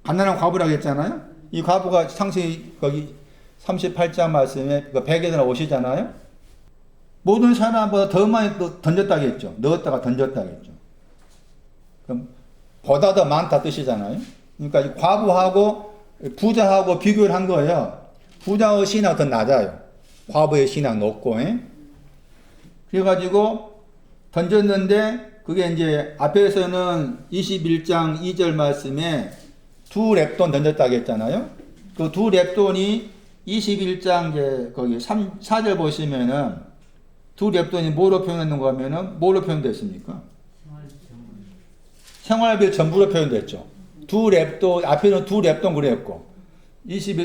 가난한 과부라고 했잖아요. 이 과부가 창세기 거기 38장 말씀에 베개 드는 옷이잖아요. 모든 사람보다 더 많이 던졌다고 했죠. 넣었다가 던졌다고 했죠. 그럼 보다 더 많다 뜻이잖아요. 그러니까 이 과부하고 부자하고 비교를 한 거예요. 부자의 신앙 더 낮아요. 과부의 신앙 높고. 그래가지고 던졌는데 그게 이제 앞에서는 21장 2절 말씀에 두 랩돈 던졌다고 했잖아요. 그 두 랩돈이 21장 이제 거기 4절 보시면은 두 랩돈이 뭐로 표현했는가 하면은 뭐로 표현됐습니까? 생활비 전부로 표현됐죠. 두 랩돈, 앞에는 두 랩돈 그랬고,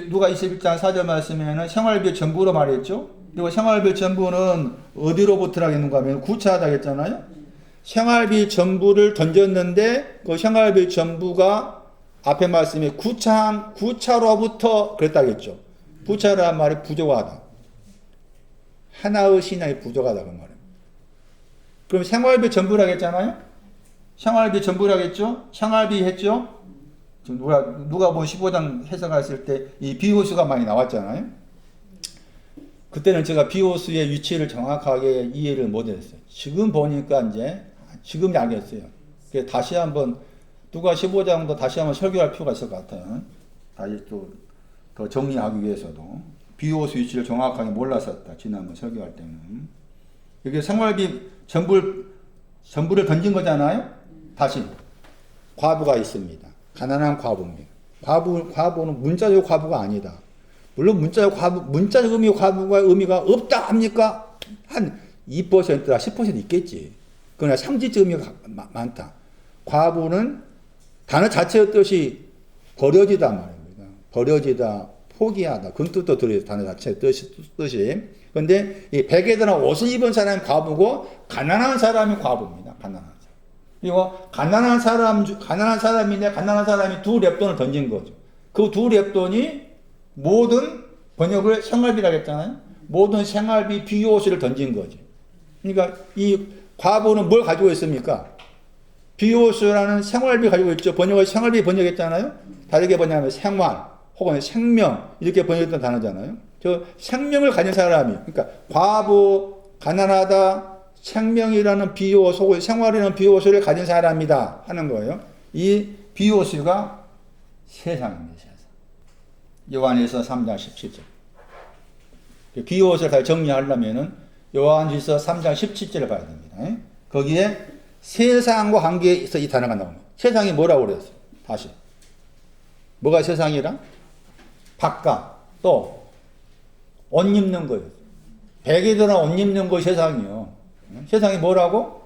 누가 21장 4절 말씀에는 생활비 전부로 말했죠. 그리고 생활비 전부는 어디로부터라고 했는가 하면 구차하다 했잖아요. 생활비 전부를 던졌는데 그 생활비 전부가 앞에 말씀에 구차로부터 그랬다겠죠. 구차라는 말이 부족하다. 하나의 신앙이 부족하다 그 말입니다. 그럼 생활비 전부라고 했잖아요. 생활비 전부라고 했죠. 생활비 했죠. 누가 본 15장 해석했을 때 이 비호수가 많이 나왔잖아요. 그때는 제가 비호수의 위치를 정확하게 이해를 못했어요. 지금 보니까 지금 알겠어요. 다시 한번 누가 15장도 다시 한번 설교할 필요가 있을 것 같아요. 다시 또 더 정리하기 위해서도 비호수 위치를 정확하게 몰랐었다. 지난번 설교할 때는 이게 생활비 전부를 던진 거잖아요. 다시 과부가 있습니다. 가난한 과부입니다. 과부는 문자적 과부가 아니다. 물론 문자적 의미의 과부가 의미가 없다 합니까? 한 2%나 10% 있겠지. 그러나 상징적 의미가 많다. 과부는 단어 자체의 뜻이 버려지다 말입니다. 버려지다, 포기하다. 그런 뜻도 들어요. 단어 자체 뜻이. 근데 이 베개들은 옷을 입은 사람이 과부고 가난한 사람이 과부입니다. 가난한 사람. 그리고 가난한 사람인데 가난한 사람이 두 렙돈을 던진 거죠. 그 두 렙돈이 모든 번역을 생활비라고 했잖아요. 모든 생활비 비옷을 던진 거죠. 그러니까 이 과부는 뭘 가지고 있습니까? 비옷이라는 생활비 가지고 있죠. 번역을 생활비 번역했잖아요. 다르게 번역하면 생활 혹은 생명 이렇게 번역했던 단어잖아요. 저 생명을 가진 사람이, 그러니까 과부, 가난하다, 생명이라는 비옷 혹은 생활이라는 비옷을 가진 사람이다 하는 거예요. 이 비옷이가 세상입니다. 세상. 요한일서 3장 17절. 비옷을 잘 정리하려면은 요한일서 3장 17절을 봐야 됩니다. 거기에 세상과 관계에서 이 단어가 나옵니다. 세상이 뭐라고 그랬어요? 다시. 뭐가 세상이라? 바깥, 또, 옷 입는 거예요. 베개들은 옷 입는 거 세상이요. 세상이 뭐라고?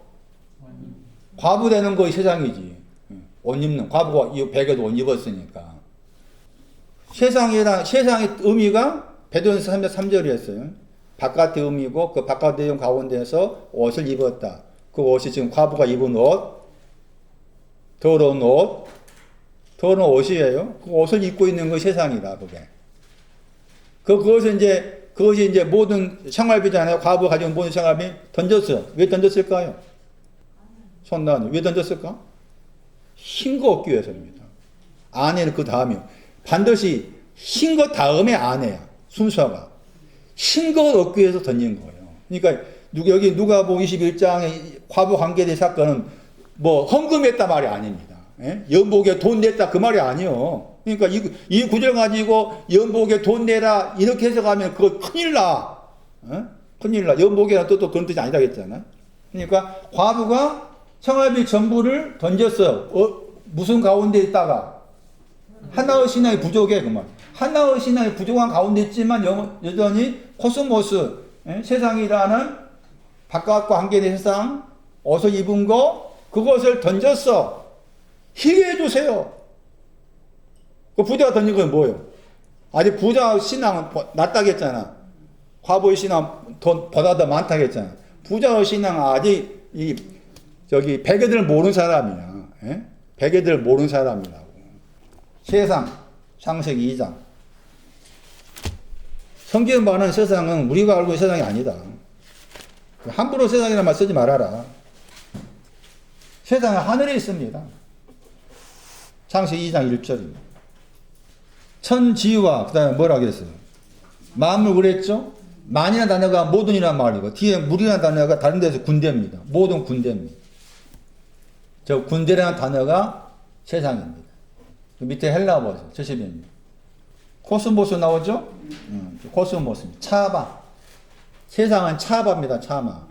과부 되는 거이 세상이지. 옷 입는, 과부가 베개도 옷 입었으니까. 세상의 의미가 베드로전서 3절이었어요. 바깥의 의미고 그 바깥의 의미 가운데서 옷을 입었다. 그 옷이 지금 과부가 입은 옷, 더러운 옷이에요. 그 옷을 입고 있는 거 세상이다, 그게. 그것이 이제 모든 생활비잖아요. 과부가 가지고 모든 생활비 던졌어요. 왜 던졌을까요? 손나니 왜 던졌을까? 흰 거 얻기 위해서입니다. 아내는 그 다음이요. 반드시 흰 거 다음에 아내야. 순서가. 흰 거 얻기 위해서 던진 거예요. 그러니까 여기 누가복음 21장의 과부 관계된 사건은 뭐 헌금했다 말이 아닙니다. 예? 연복에 돈 냈다 그 말이 아니요. 그러니까 이 구절 가지고 연복에 돈 내라 이렇게 해석하면 그거 큰일 나. 예? 큰일 나. 연복이라는 뜻도 그런 뜻이 아니라고 했잖아요. 그러니까 과부가 생활비 전부를 던졌어요. 무슨 가운데 있다가 하나의 신앙이 부족해 그 말. 하나의 신앙이 부족한 가운데 있지만 여전히 코스모스 세상이라는 바깥과 관계된 세상 옷을 입은 거 그것을 던졌어. 희게 해주세요. 그 부자가 던진 건 뭐예요? 아직 부자 신앙은 낫다겠잖아. 과부의 신앙 돈보다 더 많다겠잖아. 부자의 신앙은 아직 베개들을 모르는 사람이야. 예? 베개들을 모르는 사람이라고. 세상 창세기 2장. 성경 말하는 세상은 우리가 알고 있는 세상이 아니다. 함부로 세상이라는 말 쓰지 말아라. 세상은 하늘에 있습니다. 창세기 2장 1절입니다. 천지와 그 다음에 뭐라고 했어요? 만물 그랬죠? 만이라는 단어가 모든이라는 말이고 뒤에 물이라는 단어가 다른 데서 군대입니다. 모든 군대입니다. 저 군대라는 단어가 세상입니다. 밑에 헬라어 보세요. 70입니다. 코스모스 나오죠? 코스모스입니다. 차바. 세상은 차바입니다. 차마.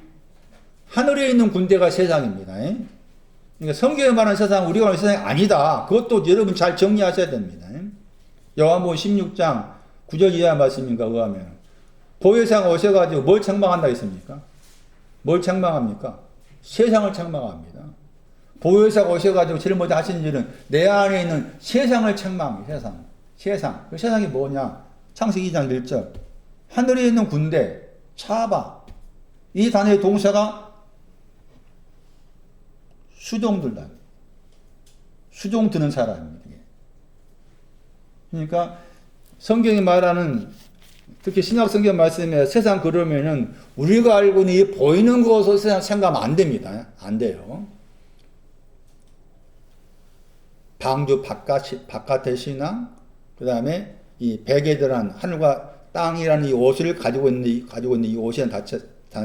하늘에 있는 군대가 세상입니다. 그러니까 성경에 말하는 세상은 우리가 말하는 세상이 아니다. 그것도 여러분 잘 정리하셔야 됩니다. 요한복음 16장 9절 이하 말씀인가 의하면 보혜사가 오셔가지고 뭘 책망한다 했습니까? 뭘 책망합니까? 세상을 책망합니다. 보혜사가 오셔가지고 제일 먼저 하시는 일은 내 안에 있는 세상을 책망합니다. 세상. 그 세상이 뭐냐? 창세기 2장 1절. 하늘에 있는 군대, 차바. 이 단어의 동사가 수종들다. 수종 드는 사람입니다. 그러니까 성경이 말하는 특히 신약 성경 말씀에 세상 그러면은 우리가 알고 있는 이 보이는 것으로 세상 생각하면 안 됩니다. 안 돼요. 방주 바깥의 신앙, 그 다음에 이 베개들한 하늘과 땅이라는 이 옷을 가지고 있는 이 옷이라는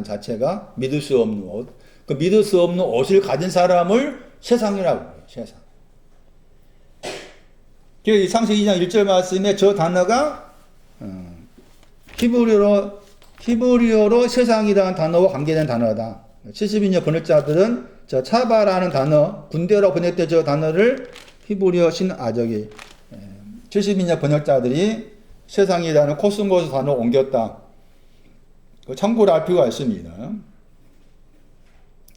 자체가 믿을 수 없는 옷. 그 믿을 수 없는 옷을 가진 사람을 세상이라고 해요. 세상. 창세기 2장 1절 말씀에 저 단어가 히브리어로 세상이라는 단어와 관계된 단어다. 70인여 번역자들은 저 차바라는 단어, 군대라고 번역된 저 단어를 히브리어 70인여 번역자들이 세상이라는 코스모스 단어로 옮겼다. 참고로 알 필요가 있습니다.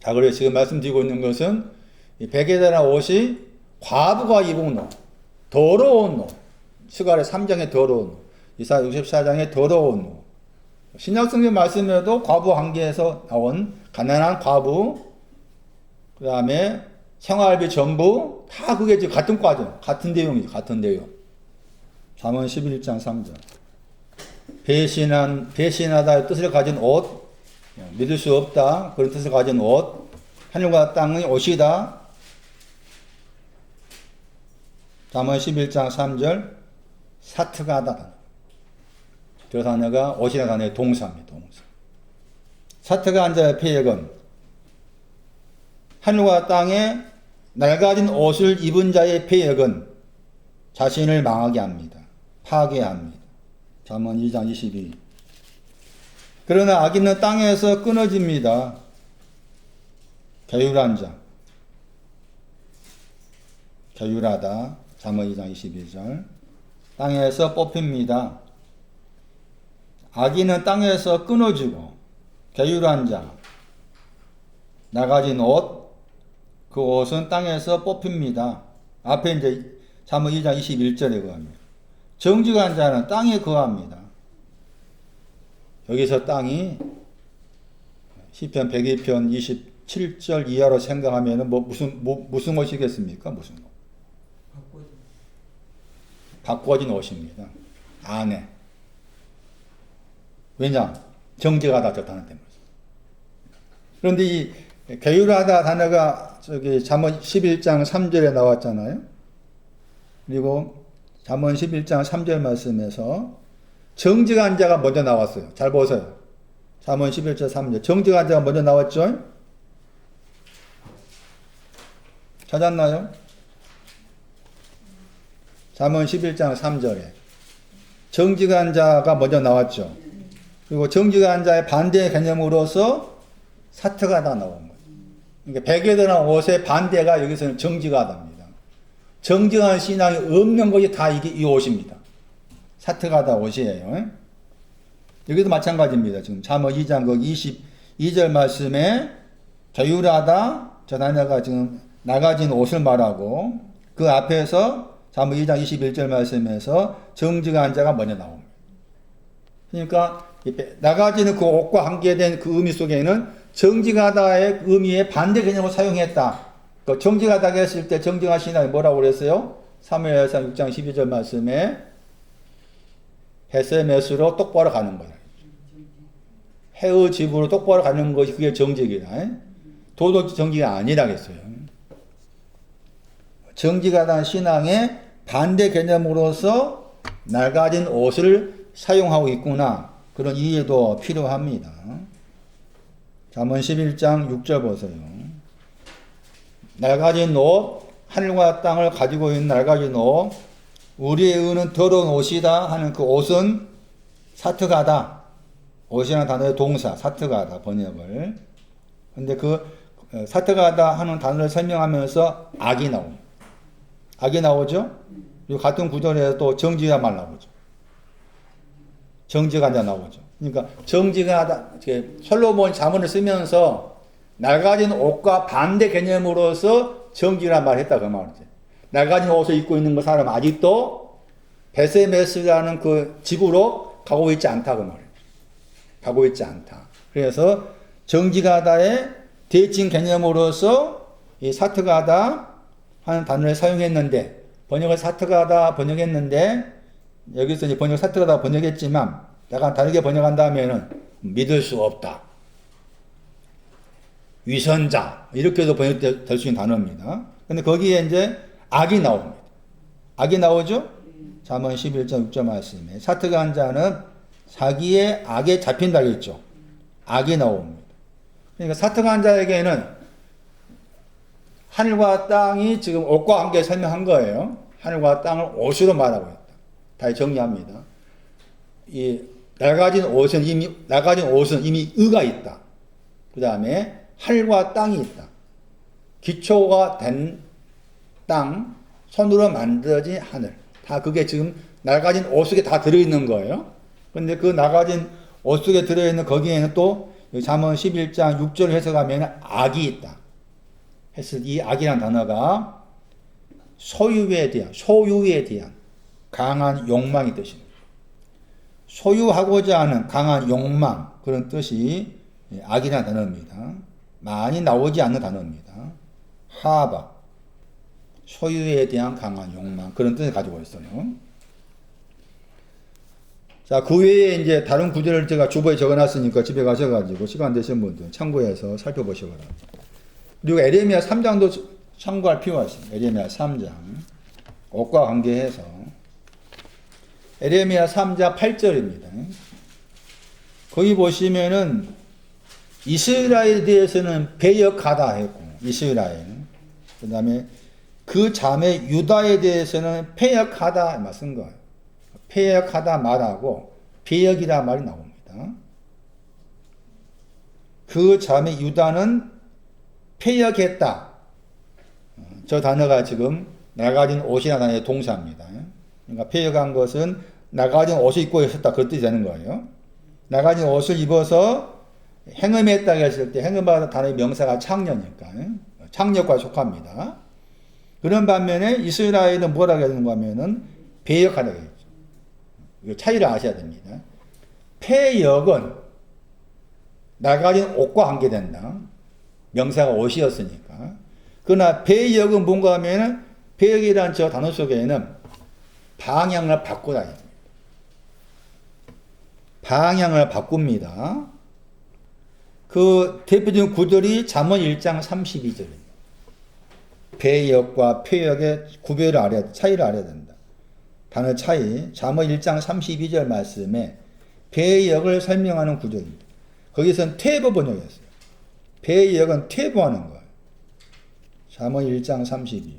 자, 그래서 지금 말씀드리고 있는 것은 이 베개다라는 옷이 과부가 입은 옷, 더러운 옷, 스가랴 3장의 더러운 옷. 이사야 64장의 더러운 노. 신약성경 말씀에도 과부 관계에서 나온 가난한 과부, 그 다음에 생활비 전부 다 그게 지금 같은 과정, 같은 내용이죠. 같은 내용. 잠언 11장 3절. 배신하다의 뜻을 가진 옷, 믿을 수 없다. 그런 뜻을 가진 옷, 하늘과 땅의 옷이다. 잠언 11장 3절. 사트가다. 저 단어가 옷이라는 단어의 동사입니다. 동사. 사트가 한자의 폐역은 하늘과 땅에 낡아진 옷을 입은 자의 폐역은 자신을 망하게 합니다. 파괴합니다. 잠언 2장 22. 그러나 악인은 땅에서 끊어집니다. 게으르한 자. 게으르하다. 잠언 2장 22절. 땅에서 뽑힙니다. 악인은 땅에서 끊어지고 게으르한 자. 나가진 옷. 그 옷은 땅에서 뽑힙니다. 앞에 이제 잠언 2장 21절에 거합니다. 정직한 자는 땅에 거합니다. 여기서 땅이 시편 102편 27절 이하로 생각하면 무슨 옷이겠습니까? 무슨 옷? 바꿔진 옷입니다. 안에. 왜냐? 정직하다 저 단어 때문에. 그런데 이 게으르하다 단어가 저기 잠언 11장 3절에 나왔잖아요. 그리고 잠언 11장 3절 말씀에서 정직한 자가 먼저 나왔어요. 잘 보세요. 잠언 11장 3절. 정직한 자가 먼저 나왔죠? 찾았나요? 잠언 11장 3절에 정직한 자가 먼저 나왔죠. 그리고 정직한 자의 반대 개념으로서 사트가다 나온 거예요. 그러니까 베개 드는 옷의 반대가 여기서는 정직하다입니다. 정직한 신앙이 없는 것이 다 이게 이 옷입니다. 사트가다 옷이에요. 여기도 마찬가지입니다. 지금 잠언 2장 22절 말씀에 게으르하다 저 단어가 지금 나가진 옷을 말하고 그 앞에서 잠언 2장 21절 말씀에서 정직한 자가 먼저 나옵니다. 그러니까 나가지는 그 옷과 관계된 그 의미 속에는 정직하다의 의미의 반대 개념을 사용했다. 그 정직하다고 했을 때 정직한 신앙이 뭐라고 그랬어요? 사무엘상 6장 12절 말씀에 헤세메스로 똑바로 가는 거야. 해의 집으로 똑바로 가는 것이 그게 정직이다. 도덕 정직이 아니라겠어요. 정직하다는 신앙의 반대 개념으로서 낡아진 옷을 사용하고 있구나. 그런 이해도 필요합니다. 잠언 11장 6절 보세요. 낡아진 옷, 하늘과 땅을 가지고 있는 낡아진 옷, 우리의 의는 더러운 옷이다 하는 그 옷은 사트가다. 옷이라는 단어의 동사, 사트가다 번역을. 근데 그 사트가다 하는 단어를 설명하면서 악이 나옵니다. 악이 나오죠? 그리고 같은 구절에 또 정직한 말 나오죠. 정직한 자 나오죠. 그러니까 정직하다, 솔로몬 자문을 쓰면서 낡아진 옷과 반대 개념으로서 정직한 말을 했다 그 말이지. 낡아진 옷을 입고 있는 그 사람 아직도 베세메스라는 그 집으로 가고 있지 않다 그 말이지. 가고 있지 않다. 그래서 정직하다의 대칭 개념으로서 이 사트가다 하는 단어를 사용했는데 번역을 사트가다 번역했는데 여기서 이제 번역 사트가다 번역했지만 약간 다르게 번역한다면은 믿을 수 없다. 위선자 이렇게도 번역될 수 있는 단어입니다. 근데 거기에 이제 악이 나옵니다. 악이 나오죠? 잠언 11장 6절 말씀에 사트가한 자는 자기의 악에 잡힌다고 했죠. 악이 나옵니다. 그러니까 사트가한 자에게는 하늘과 땅이 지금 옷과 함께 설명한 거예요. 하늘과 땅을 옷으로 말하고 있다. 다시 정리합니다. 이 낡아진 옷은 이미 의가 있다. 그 다음에 하늘과 땅이 있다. 기초가 된 땅, 손으로 만들어진 하늘. 다 그게 지금 낡아진 옷 속에 다 들어있는 거예요. 그런데 그 낡아진 옷 속에 들어있는 거기에는 또 잠언 11장 6절 해석하면 악이 있다. 했을 이 악이라는 단어가 소유에 대한 강한 욕망이 뜻입니다. 소유하고자 하는 강한 욕망, 그런 뜻이 악이라는 단어입니다. 많이 나오지 않는 단어입니다. 하바, 소유에 대한 강한 욕망, 그런 뜻을 가지고 있어요. 자, 그 외에 이제 다른 구절을 제가 주보에 적어놨으니까 집에 가셔가지고 시간 되신 분들 참고해서 살펴보시기 바랍니다. 그리고 에레미야 3장도 참고할 필요가 있습니다. 에레미야 3장. 옷과 관계해서. 에레미야 3장 8절입니다. 거기 보시면은 이스라엘에 대해서는 배역하다 했고, 이스라엘. 그 다음에 그 자매 유다에 대해서는 패역하다 쓴 거예요. 패역하다 말하고 배역이라 말이 나옵니다. 그 자매 유다는 패역했다. 저 단어가 지금 나가진 옷이라는 단어의 동사입니다. 그러니까 패역한 것은 나가진 옷을 입고 있었다. 그 뜻이 되는 거예요. 나가진 옷을 입어서 행음했다고 했을 때 행음하다 단어의 명사가 창녀니까 창녀과에 속합니다. 그런 반면에 이스라엘은 뭐라고 하는가 하면은 배역하다고 했죠. 이 차이를 아셔야 됩니다. 패역은 나가진 옷과 관계된다. 명사가 옷이었으니까. 그러나 배역은 뭔가 하면은 배역이라는 저 단어 속에는 방향을 바꾸다. 방향을 바꿉니다. 그 대표적인 구절이 잠언 1장 32절입니다. 배역과 폐역의 구별을 알아야, 차이를 알아야 된다. 단어 차이, 잠언 1장 32절 말씀에 배역을 설명하는 구절입니다. 거기서는 퇴보 번역했어요. 배역은 퇴보하는 거예요. 잠언 1장 32.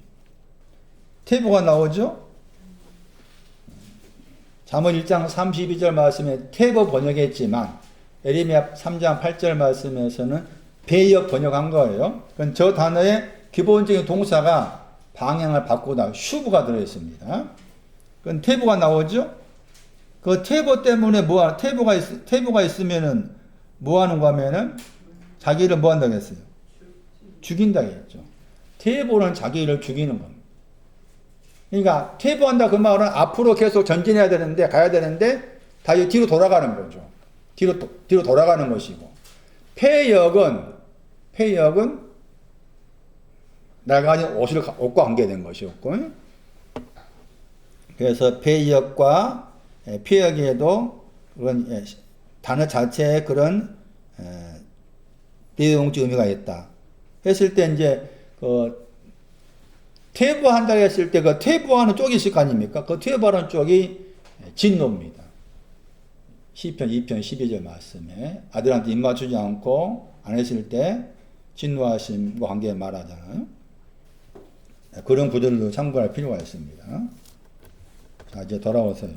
퇴보가 나오죠? 잠언 1장 32절 말씀에 퇴보 번역했지만 에레미야 3장 8절 말씀에서는 배역 번역한 거예요. 그건 저 단어의 기본적인 동사가 방향을 바꾸다, 슈브가 들어있습니다. 그건 퇴보가 나오죠? 그 퇴보 때문에 퇴보가 있으면은 뭐 하는가 하면은 자기를 뭐 한다고 했어요? 죽인다고 했죠. 퇴보는 자기를 죽이는 겁니다. 그러니까 퇴보한다 그 말은 앞으로 계속 전진해야 되는데, 가야 되는데 다시 뒤로 돌아가는 거죠. 뒤로 돌아가는 것이고, 폐역은 나가진 옷과 관계된 것이었고, 그래서 폐역과 폐역에도 그런 단어 자체에 그런 내용적 의미가 있다. 했을 때 이제 그 퇴보한다 했을 때 그 퇴보하는 쪽이 있을 거 아닙니까? 그 퇴보하는 쪽이 진노입니다. 시편 2편 12절 말씀에 아들한테 입 맞추지 않고 안 했을 때 진노하심과 관계에 말하잖아요. 그런 구절로 참고할 필요가 있습니다. 자, 이제 돌아오세요.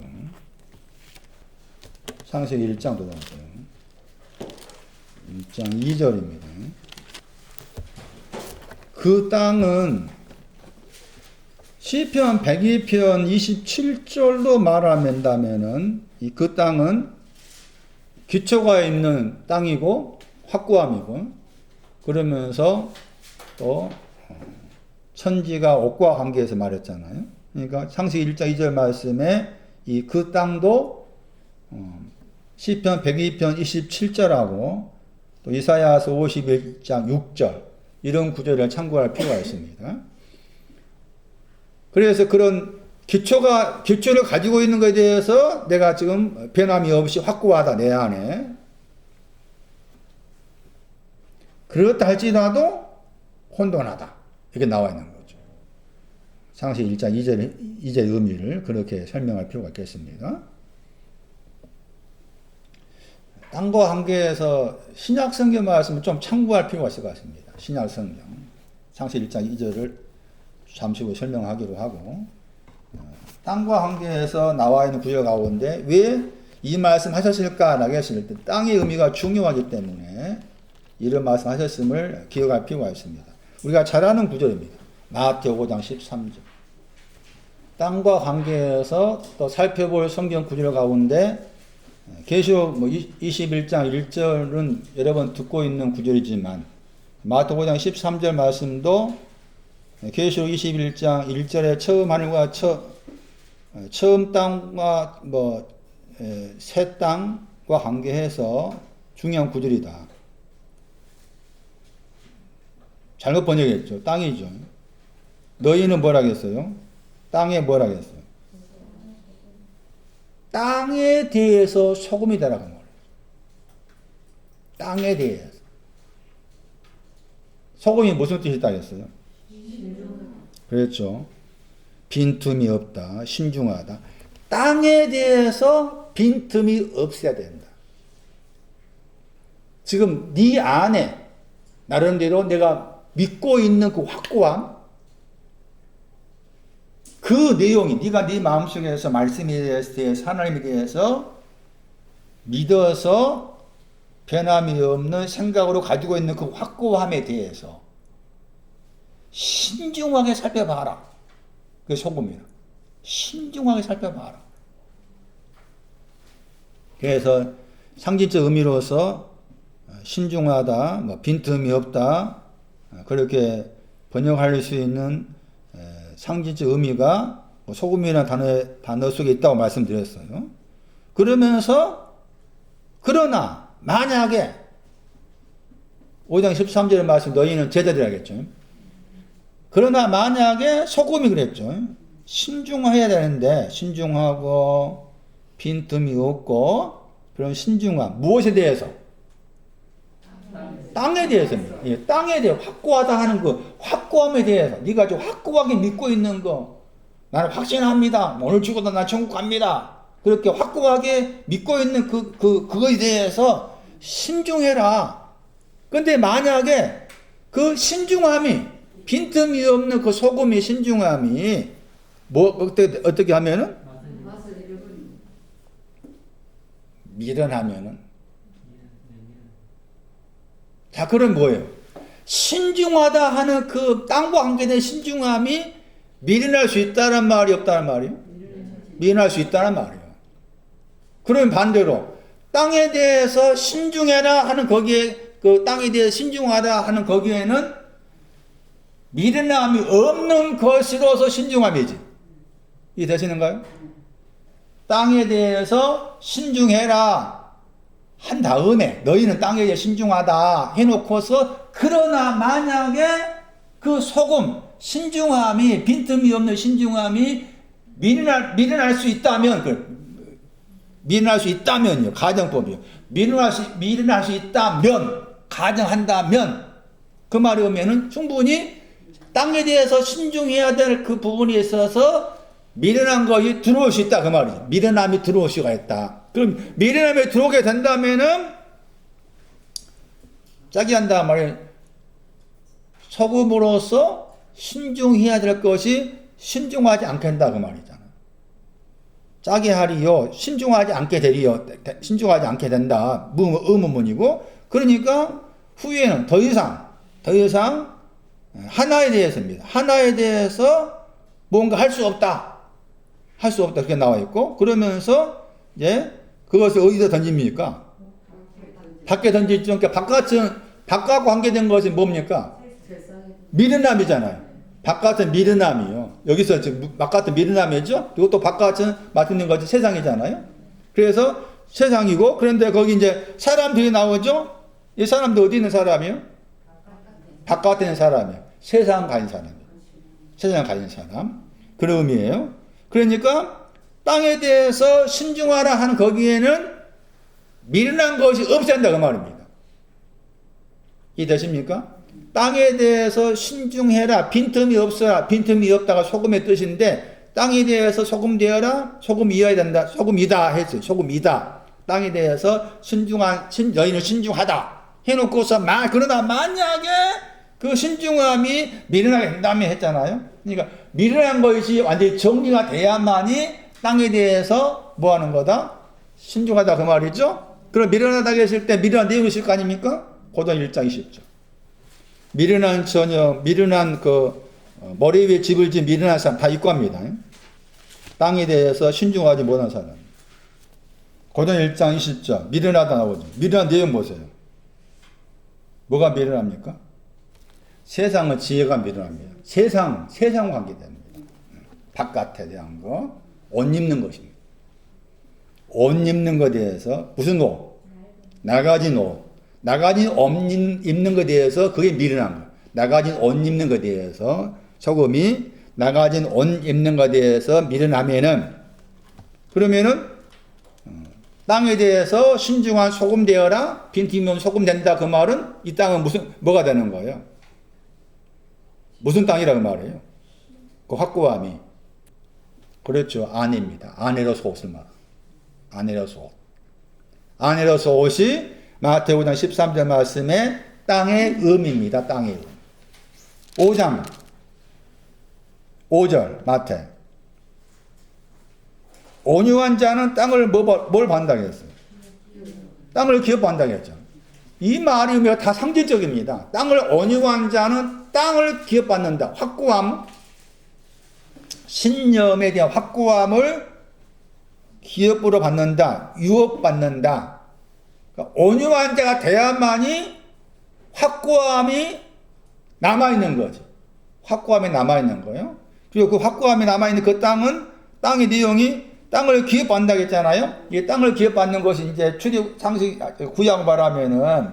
창세기 1장 돌아오세요. 1장 2절입니다. 그 땅은 시편 102편 27절로 말하면은 그 땅은 기초가 있는 땅이고 확고함이고, 그러면서 또 천지가 옷과 관계해서 말했잖아요. 그러니까 창세기 1장 2절 말씀에 그 땅도 시편 102편 27절하고 또 이사야서 51장 6절 이런 구절을 참고할 필요가 있습니다. 그래서 그런 기초를 가지고 있는 것에 대해서 내가 지금 변함이 없이 확고하다, 내 안에. 그렇다 할지라도 혼돈하다. 이렇게 나와 있는 거죠. 창세기 1장 2절의 의미를 그렇게 설명할 필요가 있겠습니다. 땅과 관계에서 신약 성경 말씀을 좀 참고할 필요가 있을 것 같습니다. 신약 성경. 창세기 1장 2절을 잠시 후에 설명하기로 하고, 땅과 관계에서 나와 있는 구절 가운데 왜 이 말씀 하셨을까라고 했을 때 땅의 의미가 중요하기 때문에 이런 말씀 하셨음을 기억할 필요가 있습니다. 우리가 잘 아는 구절입니다. 마태오 5장 13절. 땅과 관계에서 또 살펴볼 성경 구절 가운데 계시록 21장 1절은 여러 번 듣고 있는 구절이지만 마태오 5장 13절 말씀도 계시록 21장 1절에 처음 하늘과 처음 땅과 새 땅과 관계해서 중요한 구절이다. 잘못 번역했죠. 땅이죠. 너희는 뭐라 했어요? 땅에 뭐라 했어요? 땅에 대해서 소금이 되라고 말해요. 땅에 대해서. 소금이 무슨 뜻이 있다 했어요? 그렇죠. 빈틈이 없다. 신중하다. 땅에 대해서 빈틈이 없어야 된다. 지금 네 안에 나름대로 내가 믿고 있는 그 확고함, 그 내용이 네가 네 마음속에서 말씀에 대해서 하나님에 대해서 믿어서 변함이 없는 생각으로 가지고 있는 그 확고함에 대해서 신중하게 살펴봐라. 그게 소금이야. 신중하게 살펴봐라. 그래서 상징적 의미로서 신중하다, 뭐 빈틈이 없다, 그렇게 번역할 수 있는 상징적 의미가 소금이라는 단어 속에 있다고 말씀드렸어요. 그러면서 그러나 만약에 5장 13절의 말씀 너희는 제자들 하겠죠. 그러나 만약에 소금이 그랬죠. 신중해야 되는데 신중하고 빈틈이 없고 그런 신중함 무엇에 대해서? 땅에 대해서입니다. 예, 땅에 대해 확고하다 하는 그 확고함에 대해서 네가 좀 확고하게 믿고 있는 거 나는 확신합니다. 오늘 죽어도 난 천국 갑니다. 그렇게 확고하게 믿고 있는 그거에 대해서 신중해라. 근데 만약에 그 신중함이 빈틈이 없는 그 소금의 신중함이 어떻게 하면은 미련하면은 자 그럼 뭐예요? 신중하다 하는 그 땅과 관계된 신중함이 미련할 수 있다는 말이 없다는 말이에요? 미련할 수 있다는 말이에요. 그러면 반대로 땅에 대해서 신중해라 하는 거기에 그 땅에 대해서 신중하다 하는 거기에는 미련함이 없는 것으로서 신중함이지. 이해되시는가요? 땅에 대해서 신중해라 한 다음에 너희는 땅에 대해 신중하다 해놓고서 그러나 만약에 그 소금 신중함이 빈틈이 없는 신중함이 미련할 수 있다면 미련할 수 있다면요. 가정법이요. 미련할 수 있다면 가정한다면 그 말이 오면은 충분히 땅에 대해서 신중해야 될 그 부분에 있어서 미련한 것이 들어올 수 있다 그 말이죠. 미련함이 들어올 수가 있다. 그럼 미련함이 들어오게 된다면은 짜기 한다 말이에요. 소금으로서 신중해야 될 것이 신중하지 않겠다 그 말이잖아. 짜게 하리요. 신중하지 않게 되리요. 신중하지 않게 된다. 의문문이고 그러니까 후에는 더 이상 하나에 대해서입니다. 하나에 대해서 뭔가 할 수 없다. 할 수 없다. 그렇게 나와 있고 그러면서 이제 그것을 어디다 던집니까? 밖에 던지죠. 그러니까 바깥과 관계된 것이 뭡니까? 미련함이잖아요. 바깥은 미련함이요. 여기서 지금 바깥은 미련함이죠. 그리고 또 바깥은 맞는 것이 세상이잖아요. 그래서 세상이고 그런데 거기 이제 사람들이 나오죠. 이 사람들 어디 있는 사람이요? 바깥에 있는 사람이에요. 세상 가진 사람이에요. 세상 가진 사람. 그런 의미예요. 그러니까 땅에 대해서 신중하라 하는 거기에는 미련한 것이 없어야 한다 그 말입니다. 이해되십니까? 땅에 대해서 신중해라. 빈틈이 없어라. 빈틈이 없다가 소금의 뜻인데 땅에 대해서 소금되어라. 소금이어야 된다. 소금이다 했어요. 소금이다. 땅에 대해서 너희는 신중하다 해놓고서 그러나 만약에 그 신중함이 미련하게 된다며 했잖아요. 그러니까 미련한 것이 완전히 정리가 돼야만이 땅에 대해서 뭐 하는 거다? 신중하다 그 말이죠. 그럼 미련하다 했을 때 미련한 내용이 있을 거 아닙니까? 고전 1장 20절. 미련한 머리 위에 집을 지은 미련한 사람 다 있고 합니다. 땅에 대해서 신중하지 못한 사람. 고전 1장 20절. 미련하다 나오죠. 미련한 내용 보세요. 뭐가 미련합니까? 세상은 지혜가 미련합니다. 세상 관계됩니다. 바깥에 대한 거, 옷 입는 것입니다. 옷 입는 것에 대해서 무슨 옷? 나가진 옷. 나가진 옷 입는 것에 대해서 그게 미련한 거예요. 나가진 옷 입는 것에 대해서 소금이 나가진 옷 입는 것에 대해서 미련하면은 그러면은 땅에 대해서 신중한 소금 되어라. 빈틈이면 소금 된다. 그 말은 이 땅은 뭐가 되는 거예요? 무슨 땅이라고 말해요? 그 확고함이. 그렇죠. 아내입니다. 아내로서 옷을 말. 아내로서 옷. 아내로서 옷이 마태복음 13절 말씀에 땅의 음입니다. 땅의 음. 5장 5절 마태. 온유한 자는 땅을 뭘 받는다고 했어요? 땅을 기업한다고 했죠. 이 말이 다 상징적입니다. 땅을 온유한 자는 땅을 기업받는다. 확고함, 신념에 대한 확고함을 기업으로 받는다. 유업받는다. 그러니까 온유한 자가 돼야만이 확고함이 남아있는 거죠. 확고함이 남아있는 거예요. 그리고 그 확고함이 남아있는 그 땅은 땅의 내용이 땅을 기업받는다고 했잖아요. 이 땅을 기업받는 것이 이제 출입 상식 구약 말하면은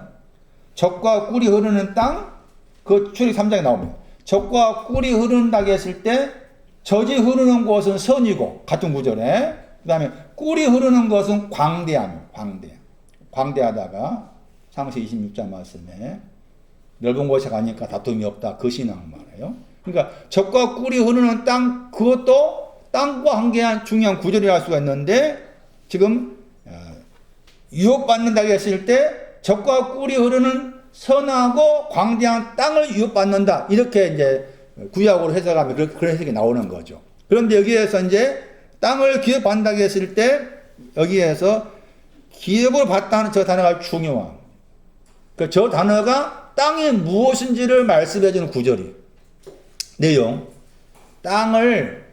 젖과 꿀이 흐르는 땅, 그 출입 3장에 나옵니다. 젖과 꿀이 흐른다고 했을 때 젖이 흐르는 곳은 선이고 같은 구절에 그 다음에 꿀이 흐르는 것은 광대함, 광대하다가 상식 26장 말씀에 넓은 곳에 가니까 다툼이 없다. 그 신앙 말이에요. 그러니까 젖과 꿀이 흐르는 땅, 그것도 땅과 관계한 중요한 구절이라 할 수가 있는데 지금 유업받는다고 했을 때 젖과 꿀이 흐르는 선하고 광대한 땅을 유업받는다. 이렇게 이제 구약으로 해석하면 그런 해석이 나오는 거죠. 그런데 여기에서 이제 땅을 기업받는다고 했을 때 여기에서 기업을 받다는 저 단어가 중요한. 저 단어가 땅이 무엇인지를 말씀해 주는 구절이에요. 내용. 땅을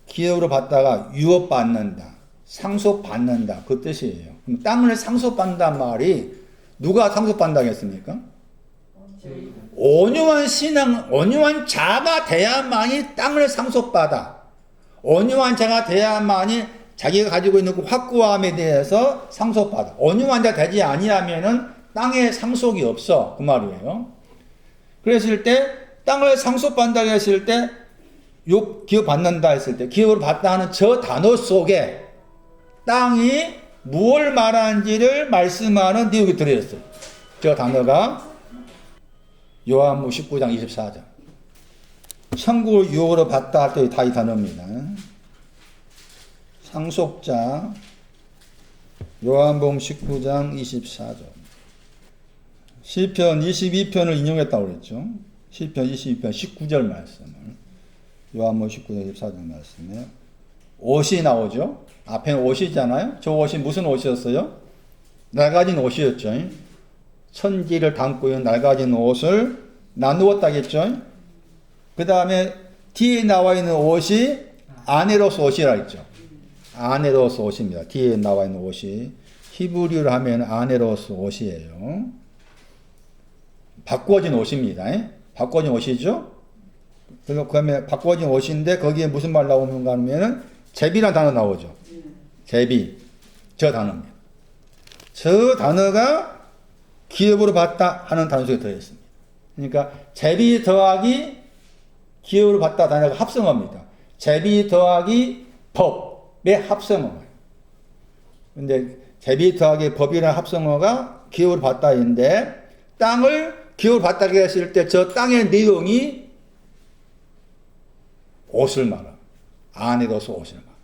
기업으로 받다가 유업받는다. 상속받는다. 그 뜻이에요. 그럼 땅을 상속받는다는 말이 누가 상속받는다고 했습니까? 온유한 신앙, 온유한 자가 돼야만이 땅을 상속받아. 온유한 자가 돼야만이 자기가 가지고 있는 그 확고함에 대해서 상속받아. 온유한 자 되지 아니하면은 땅에 상속이 없어. 그 말이에요. 그랬을 때 땅을 상속받는다고 했을 때 기업 받는다 했을 때 기업을 받다 하는 저 단어 속에 땅이 무엇을 말하는지를 말씀하는 내용이 들어있어요. 저 단어가 요한복음 19장 24절. 천국을 유업으로 받다 할 때 다 이 단어입니다. 상속자 요한복음 19장 24절. 시편 22편을 인용했다고 그랬죠. 시편 22편 19절 말씀을 요한복음 19장 24절 말씀에 옷이 나오죠. 앞에는 옷이잖아요. 저 옷이 무슨 옷이었어요? 낡아진 옷이었죠. 천지를 담고 있는 낡아진 옷을 나누었다겠죠. 그 다음에 뒤에 나와 있는 옷이 아내로서 옷이라 했죠. 아내로서 옷입니다. 뒤에 나와 있는 옷이 히브리어로 하면 아내로서 옷이에요. 바꿔진 옷입니다. 바꿔진 옷이죠. 그래서 그다음에 바꿔진 옷인데 거기에 무슨 말 나오는가 하면은 제비라는 단어 나오죠. 제비. 저 단어입니다. 저 단어가 기업으로 받다 하는 단어 속에 들어있습니다. 그러니까 제비 더하기 기업으로 받다 단어가 합성어입니다. 제비 더하기 법의 합성어예요. 근데 제비 더하기 법이라는 합성어가 기업으로 받다인데 땅을 기업으로 받다고 했을 때 저 땅의 내용이 옷을 말합니다. 안에도서 옷을 말합니다.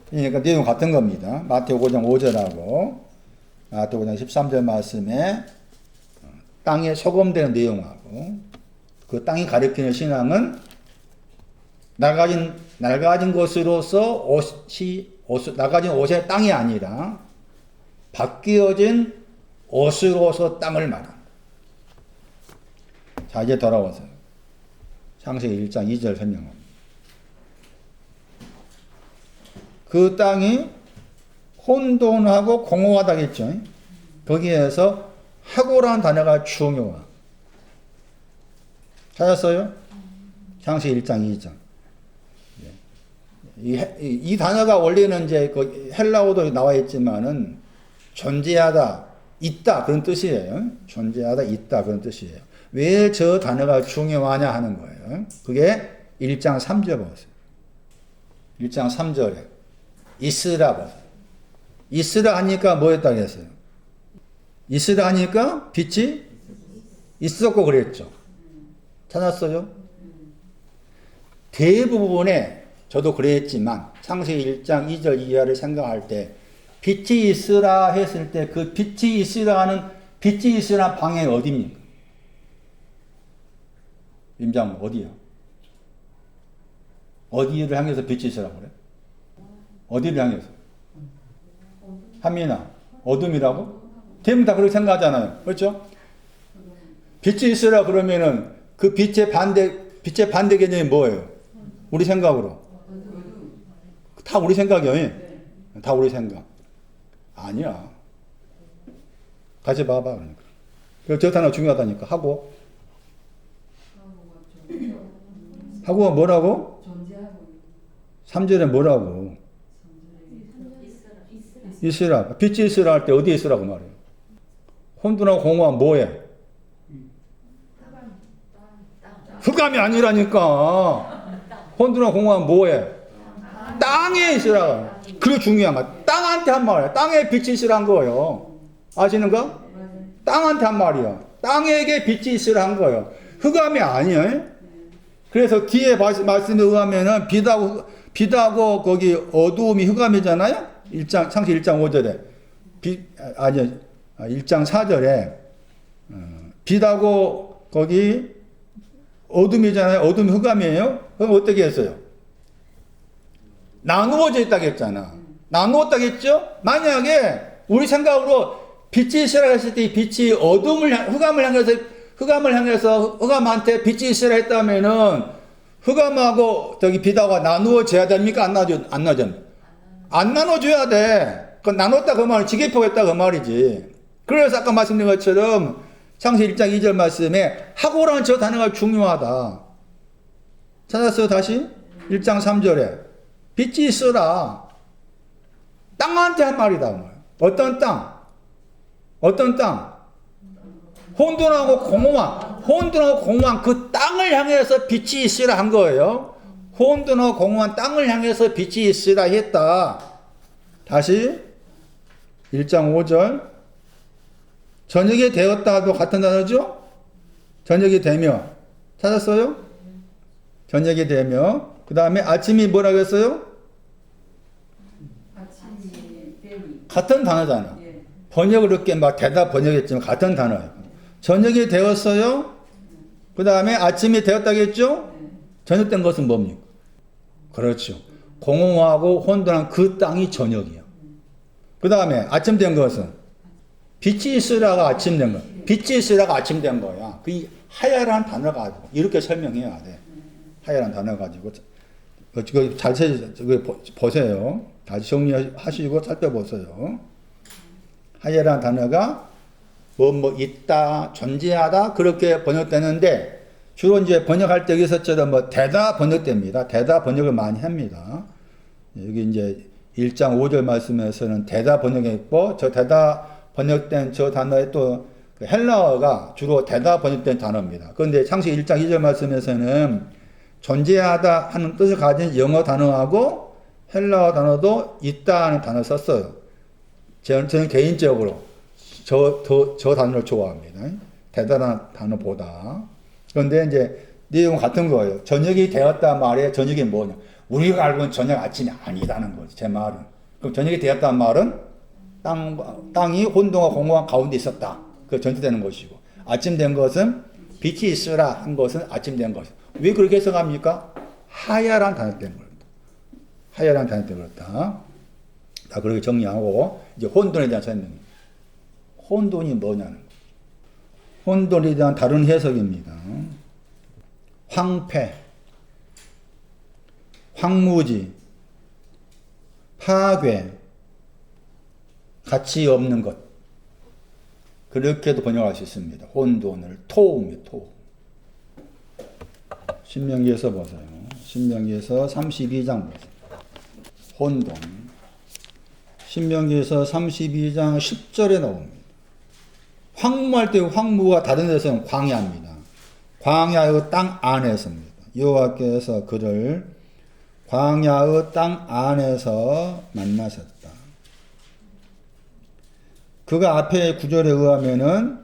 그러니까 내용 같은 겁니다. 마태복음 5장 5절하고 마태복음 13절 말씀에 땅에 소금되는 내용하고 그 땅이 가리키는 신앙은 낡아진 것으로서 낡아진 옷의 땅이 아니라 바뀌어진 옷으로서 땅을 말한다. 자, 이제 돌아와서 창세기 1장 2절 설명합니다. 그 땅이 혼돈하고 공허하다겠죠. 거기에서 하고라는 단어가 중요한. 찾았어요? 창세기 1장 2절. 이 단어가 원래는 이제 그 헬라어도 나와 있지만은 존재하다, 있다 그런 뜻이에요. 존재하다, 있다 그런 뜻이에요. 왜 저 단어가 중요하냐 하는 거예요. 그게 1장 3절 보세요. 1장 3절에 있으라 보세요. 있으라 하니까 뭐였다고 했어요? 있으라 하니까 빛이 있었고 그랬죠. 찾았어요? 대부분의 저도 그랬지만 창세기 1장 2절 이하를 생각할 때 빛이 있으라 했을 때 그 빛이 있으라 하는 빛이 있으라 방향이 어디입니까? 임장 어디요? 어디를 향해서 빛이 있으라고 그래? 어디를 향해서? 한민아 어둠이라고? 대부분 다 그렇게 생각하잖아요. 그렇죠? 빛이 있으라 그러면은 그 빛의 반대 개념이 뭐예요? 우리 생각으로. 다 우리 생각이에요. 다 우리 생각. 아니야. 같이 봐봐. 그러니까. 저 단어 중요하다니까. 하고가 뭐라고? 3절에 뭐라고? 있으라. 빛이 있으라 할 때 어디에 있으라고 말해요? 혼돈하고 공허한 뭐에? 흑암이 아니라니까. 혼돈하고 공허한 뭐에? 땅에 있으라. 그게 중요한 거야. 땅한테 한 말이야. 땅에 빛이 있으라 한 거예요. 아시는 거? 땅한테 한 말이야. 땅에게 빛이 있으라 한 거예요. 흑암이 아니에요. 그래서 뒤에 말씀에 의하면은 빛하고 거기 어두움이 흑암이잖아요. 창세기 1장 5절에. 1장 4절에 빛하고 거기 어둠이잖아요. 어둠이 흑암이에요. 그럼 어떻게 했어요? 나누어져 있다고 했잖아. 나누었다고 했죠? 만약에 우리 생각으로 빛이 있으라 했을 때 이 빛이 흑암을 향해서 흑암한테 빛이 있으라 했다면은 흑암하고 저기 빛하고 나누어져야 됩니까? 안 나눠져? 안 나눠줘야 돼. 그 나눴다 그 말은 지게포겠다 그 말이지. 그래서 아까 말씀드린 것처럼 창세기 1장 2절 말씀에 하고라는 저 단어가 중요하다. 찾았어요 다시? 1장 3절에 빛이 있으라. 땅한테 한 말이다. 어떤 땅? 어떤 땅? 혼돈하고 공허한 그 땅을 향해서 빛이 있으라 한 거예요. 혼돈하고 공허한 땅을 향해서 빛이 있으라 했다. 다시 1장 5절 저녁이 되었다도 같은 단어죠? 저녁이 되며 찾았어요? 저녁이 되며 그 다음에 아침이 뭐라고 했어요? 같은 단어잖아. 번역을 이렇게 막 대답 번역했지만 같은 단어예요. 저녁이 되었어요. 그 다음에 아침이 되었다고 했죠? 저녁된 것은 뭡니까? 그렇죠. 공허하고 혼돈한 그 땅이 저녁이야. 그 다음에 아침된 것은 빛이 있으라가 아침된 거야. 빛이 있으라가 아침된 거야. 그 하야라는 단어 가지고 이렇게 설명해야 돼. 하야라는 단어 가지고 잘 보세요. 다시 정리하시고 살펴보세요. 하야라는 단어가 뭐 있다, 존재하다 그렇게 번역되는데 주로 이제 번역할 때 여기서처럼 뭐 대다 번역됩니다. 대다 번역을 많이 합니다. 여기 이제 1장 5절 말씀에서는 대다 번역했고 저 대다 번역된 저 단어에 또 헬라어가 주로 대다 번역된 단어입니다. 그런데 창세기 1장 2절 말씀에서는 존재하다 하는 뜻을 가진 영어 단어하고 헬라어 단어도 있다 하는 단어 썼어요. 저는 개인적으로 저 단어를 좋아합니다. 대단한 단어보다. 그런데 이제 내용은 같은 거예요. 저녁이 되었다 말에 저녁이 뭐냐? 우리가 알고 있는 저녁 아침이 아니라는 거지. 제 말은. 그럼 저녁이 되었다는 말은 땅이 혼돈과 공허한 가운데 있었다. 그 전제되는 것이고 아침 된 것은 빛이 있으라 한 것은 아침 된 것. 왜 그렇게 해석합니까? 하야란 단어 때문에 그렇다. 하야란 단어 때문에 그렇다. 다 그렇게 정리하고 이제 혼돈에 대한 설명입니다. 혼돈이 뭐냐는 거. 혼돈에 대한 다른 해석입니다. 황폐, 황무지, 파괴, 가치 없는 것. 그렇게도 번역할 수 있습니다. 혼돈을 토음이에요. 토음. 신명기에서 보세요. 신명기에서 32장 보세요. 혼돈. 신명기에서 32장 10절에 나옵니다. 황무할 때 황무가 다른 데서는 광야입니다. 광야의 땅 안에서입니다. 여호와께서 그를 광야의 땅 안에서 만나셨다. 그가 앞에 구절에 의하면은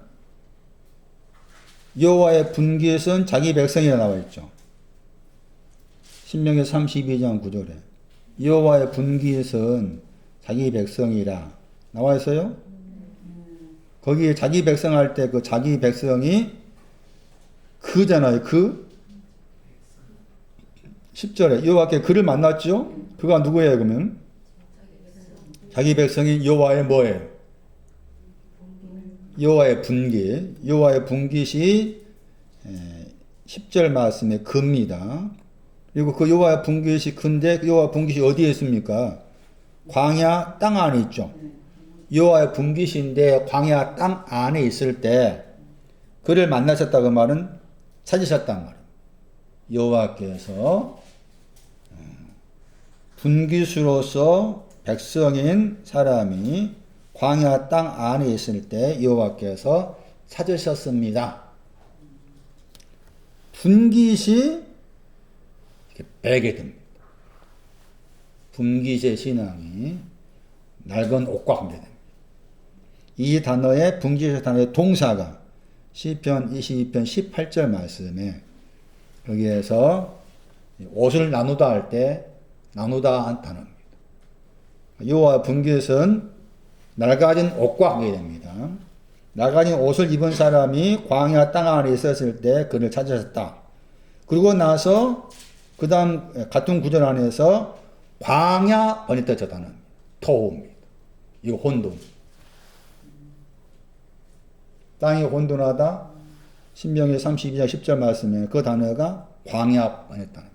여호와의 분깃은 자기 백성이라 나와 있죠. 신명기 32장 9절에 여호와의 분깃은 자기 백성이라 나와 있어요. 거기에 자기 백성 할 때 그 자기 백성이 그잖아요. 그 10절에 여호와께 그를 만났죠. 그가 누구예요? 그러면 자기 백성이 여호와의 뭐예요? 여호와의 분깃. 여호와의 분깃이 10절 말씀에 금입니다. 그리고 그 여호와의 분깃이 큰데 그 여호와 분깃이 어디에 있습니까? 광야 땅 안에 있죠. 여호와의 분깃인데 광야 땅 안에 있을 때 그를 만나셨다 그 말은 찾으셨단 말이에요. 여호와께서 분깃으로서 백성인 사람이 광야 땅 안에 있을 때 여호와께서 찾으셨습니다. 분깃이 이렇게 배게 됩니다. 분깃의 신앙이 낡은 옷과 관계됩니다. 이 단어의 분깃의 단어의 동사가 시편 22편 18절 말씀에 여기에서 옷을 나누다 할 때 나누다 한 단어입니다. 여호와 분깃은 낡아진 옷과 관계됩니다. 낡아진 옷을 입은 사람이 광야 땅 안에 있었을 때 그를 찾으셨다. 그리고 나서 그 다음 같은 구절 안에서 광야 번역된 저 단어입니다. 토호입니다. 이거 혼돈. 땅이 혼돈하다. 신명기 32장 10절 말씀에 그 단어가 광야 번역단어입니다.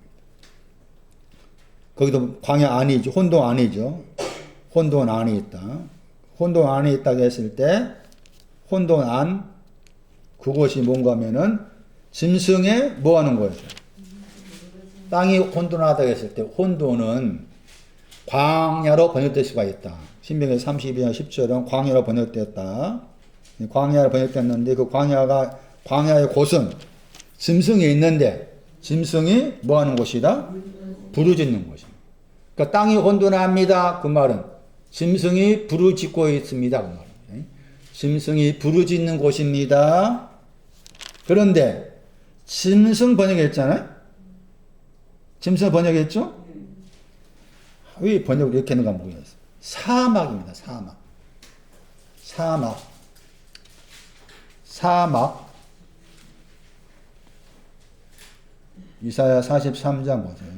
거기도 광야 아니죠. 혼돈 아니죠. 혼돈 안에 있다. 혼돈 안에 있다고 했을 때 혼돈 안 그것이 뭔가 하면은 짐승에 뭐 하는 거예요? 땅이 혼돈하다고 했을 때 혼돈은 광야로 번역될 수가 있다. 신명기 32장 10절은 광야로 번역됐다. 광야로 번역됐는데 그 광야의 곳은 짐승이 있는데 짐승이 뭐 하는 곳이다? 부르짖는 곳입니다. 그러니까 땅이 혼돈합니다. 그 말은 짐승이 부르짖고 있습니다. 그 말은. 짐승이 부르짖는 곳입니다. 그런데 짐승 번역했잖아요. 짐승 번역했죠? 왜 번역을 이렇게 했는가 모르겠어요. 사막입니다. 사막. 이사야 43장 보세요.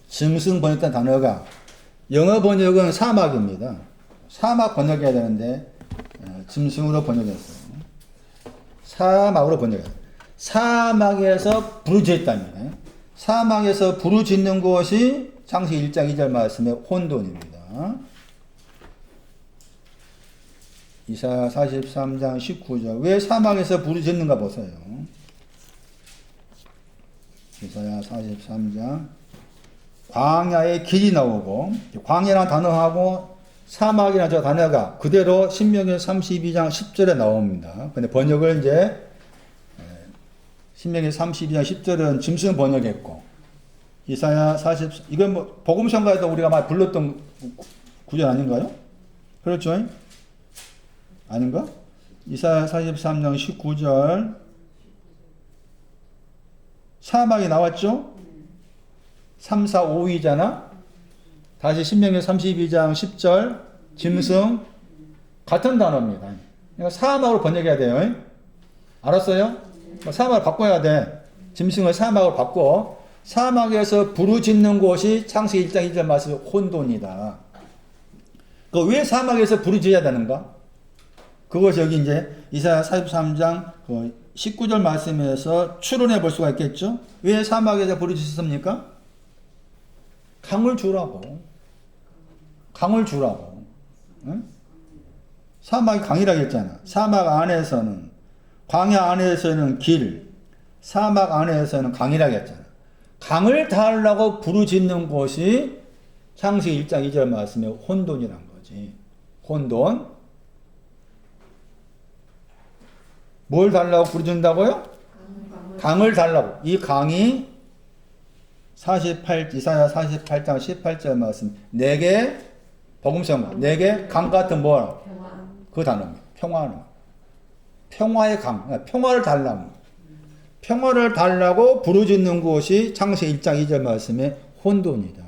짐승 번역된 단어가 영어 번역은 사막입니다. 사막 번역해야 되는데 짐승으로 번역했어요. 사막으로 번역했어요. 사막에서 부르짖다입니다. 사막에서 부르짖는 것이 창세기 1장 2절 말씀의 혼돈입니다. 이사야 43장 19절. 왜 사막에서 부르짖는가 보세요. 이사야 43장. 광야의 길이 나오고, 광야라는 단어하고 사막이라는 저 단어가 그대로 신명기 32장 10절에 나옵니다. 근데 번역을 이제, 신명기 32장 10절은 짐승 번역했고, 이사야 이건 뭐, 복음성가에도 우리가 많이 불렀던 구절 아닌가요? 그렇죠? 아닌가? 이사야 43장 19절 사막이 나왔죠? 3, 4, 5위잖아? 다시 신명기 32장 10절 짐승 같은 단어입니다. 그러니까 사막으로 번역해야 돼요. 알았어요? 사막을 바꿔야 돼. 짐승을 사막으로 바꿔. 사막에서 부르짖는 곳이 창세기 1장 2절 말씀 혼돈이다. 왜 사막에서 부르짖어야 되는가? 그것이 여기 이제 이사야 43장 19절 말씀에서 추론해 볼 수가 있겠죠? 왜 사막에서 부르짖습니까? 강을 주라고. 응? 사막이 강이라고 했잖아. 사막 안에서는, 광야 안에서는 길, 사막 안에서는 강이라고 했잖아. 강을 달라고 부르짖는 곳이 창세기 1장 2절 말씀에 혼돈이란 거지. 혼돈. 뭘 달라고 부르짖는다고요? 강을 달라고. 이 강이 이사야 48장 18절 말씀. 내게 복음성 내게 강 같은 뭐라? 그 단어입니다. 평화는. 평화의 강. 평화를 달라고. 평화를 달라고 부르짖는 곳이 창세기 1장 2절 말씀에 혼돈이다.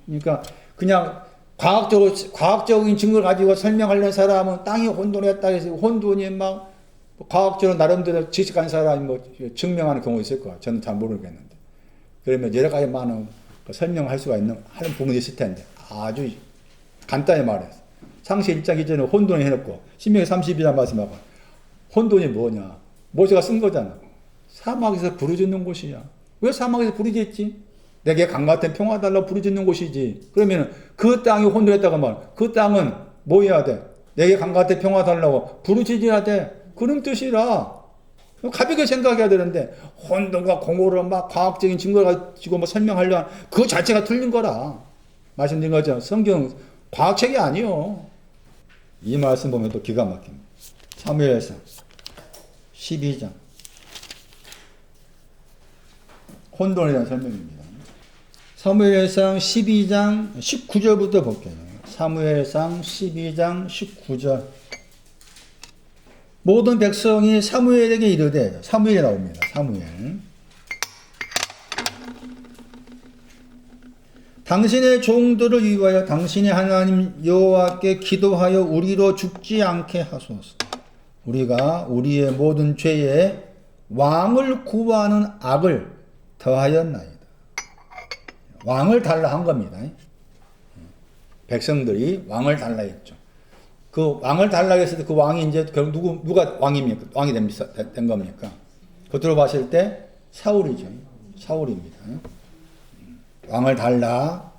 그러니까 그냥 과학적인 증거를 가지고 설명하려는 사람은 땅이 혼돈했다 해서 혼돈이 막 과학적으로 나름대로 지식한 사람이 뭐 증명하는 경우가 있을 거야. 저는 잘 모르겠는데. 그러면 여러 가지 많은 설명할 수가 하는 부분이 있을 텐데 아주 간단히 말해서 창세기 1장 2절은 혼돈을 해놓고 신명기 32장 말씀하고 혼돈이 뭐냐? 모세가 쓴 거잖아. 사막에서 부르짖는 곳이야. 왜 사막에서 부르짖지? 내게 강 같은 평화 달라고 부르짖는 곳이지. 그러면 그 땅이 혼돈했다고 말. 그 땅은 뭐 해야 돼? 내게 강 같은 평화 달라고 부르짖어야 돼. 그런 뜻이라. 가볍게 생각해야 되는데 혼돈과 공허를 막 과학적인 증거를 가지고 뭐 설명하려면 그 자체가 틀린 거라. 말씀드린 것처럼 성경 과학책이 아니요. 이 말씀 보면 또 기가 막힙니다. 사무엘상 12장. 혼돈에 대한 설명입니다. 사무엘상 12장 19절부터 볼게요. 사무엘상 12장 19절. 모든 백성이 사무엘에게 이르되, 사무엘이 나옵니다. 사무엘. 당신의 종들을 위하여 당신의 하나님 여호와께 기도하여 우리로 죽지 않게 하소서. 우리가 우리의 모든 죄에 왕을 구하는 악을 더하였나이다. 왕을 달라 한 겁니다. 백성들이 왕을 달라 했죠. 그 왕을 달라 했을 때 그 왕이 이제 결국 누가 왕입니까? 왕이 된 겁니까? 겉으로 봤을 때 사울이죠. 사울입니다. 왕을 달라.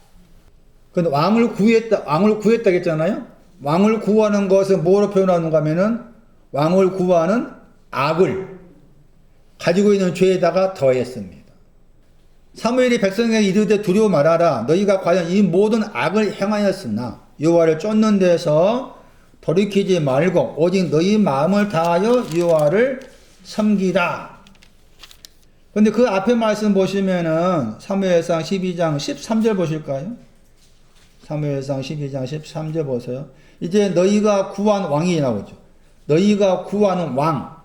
근데 왕을 구했다 했잖아요? 왕을 구하는 것은 뭐로 표현하는가 하면은 왕을 구하는 악을 가지고 있는 죄에다가 더했습니다. 사무엘이 백성에게 이르되 두려워 말하라. 너희가 과연 이 모든 악을 행하였으나 여호와를 쫓는 데서 돌이키지 말고 오직 너희 마음을 다하여 여호와를 섬기라. 근데 그 앞에 말씀 보시면은 사무엘상 12장 13절 보실까요? 사무엘상 12장 13절 보세요. 이제 너희가 구한 왕이 나오죠. 너희가 구하는 왕.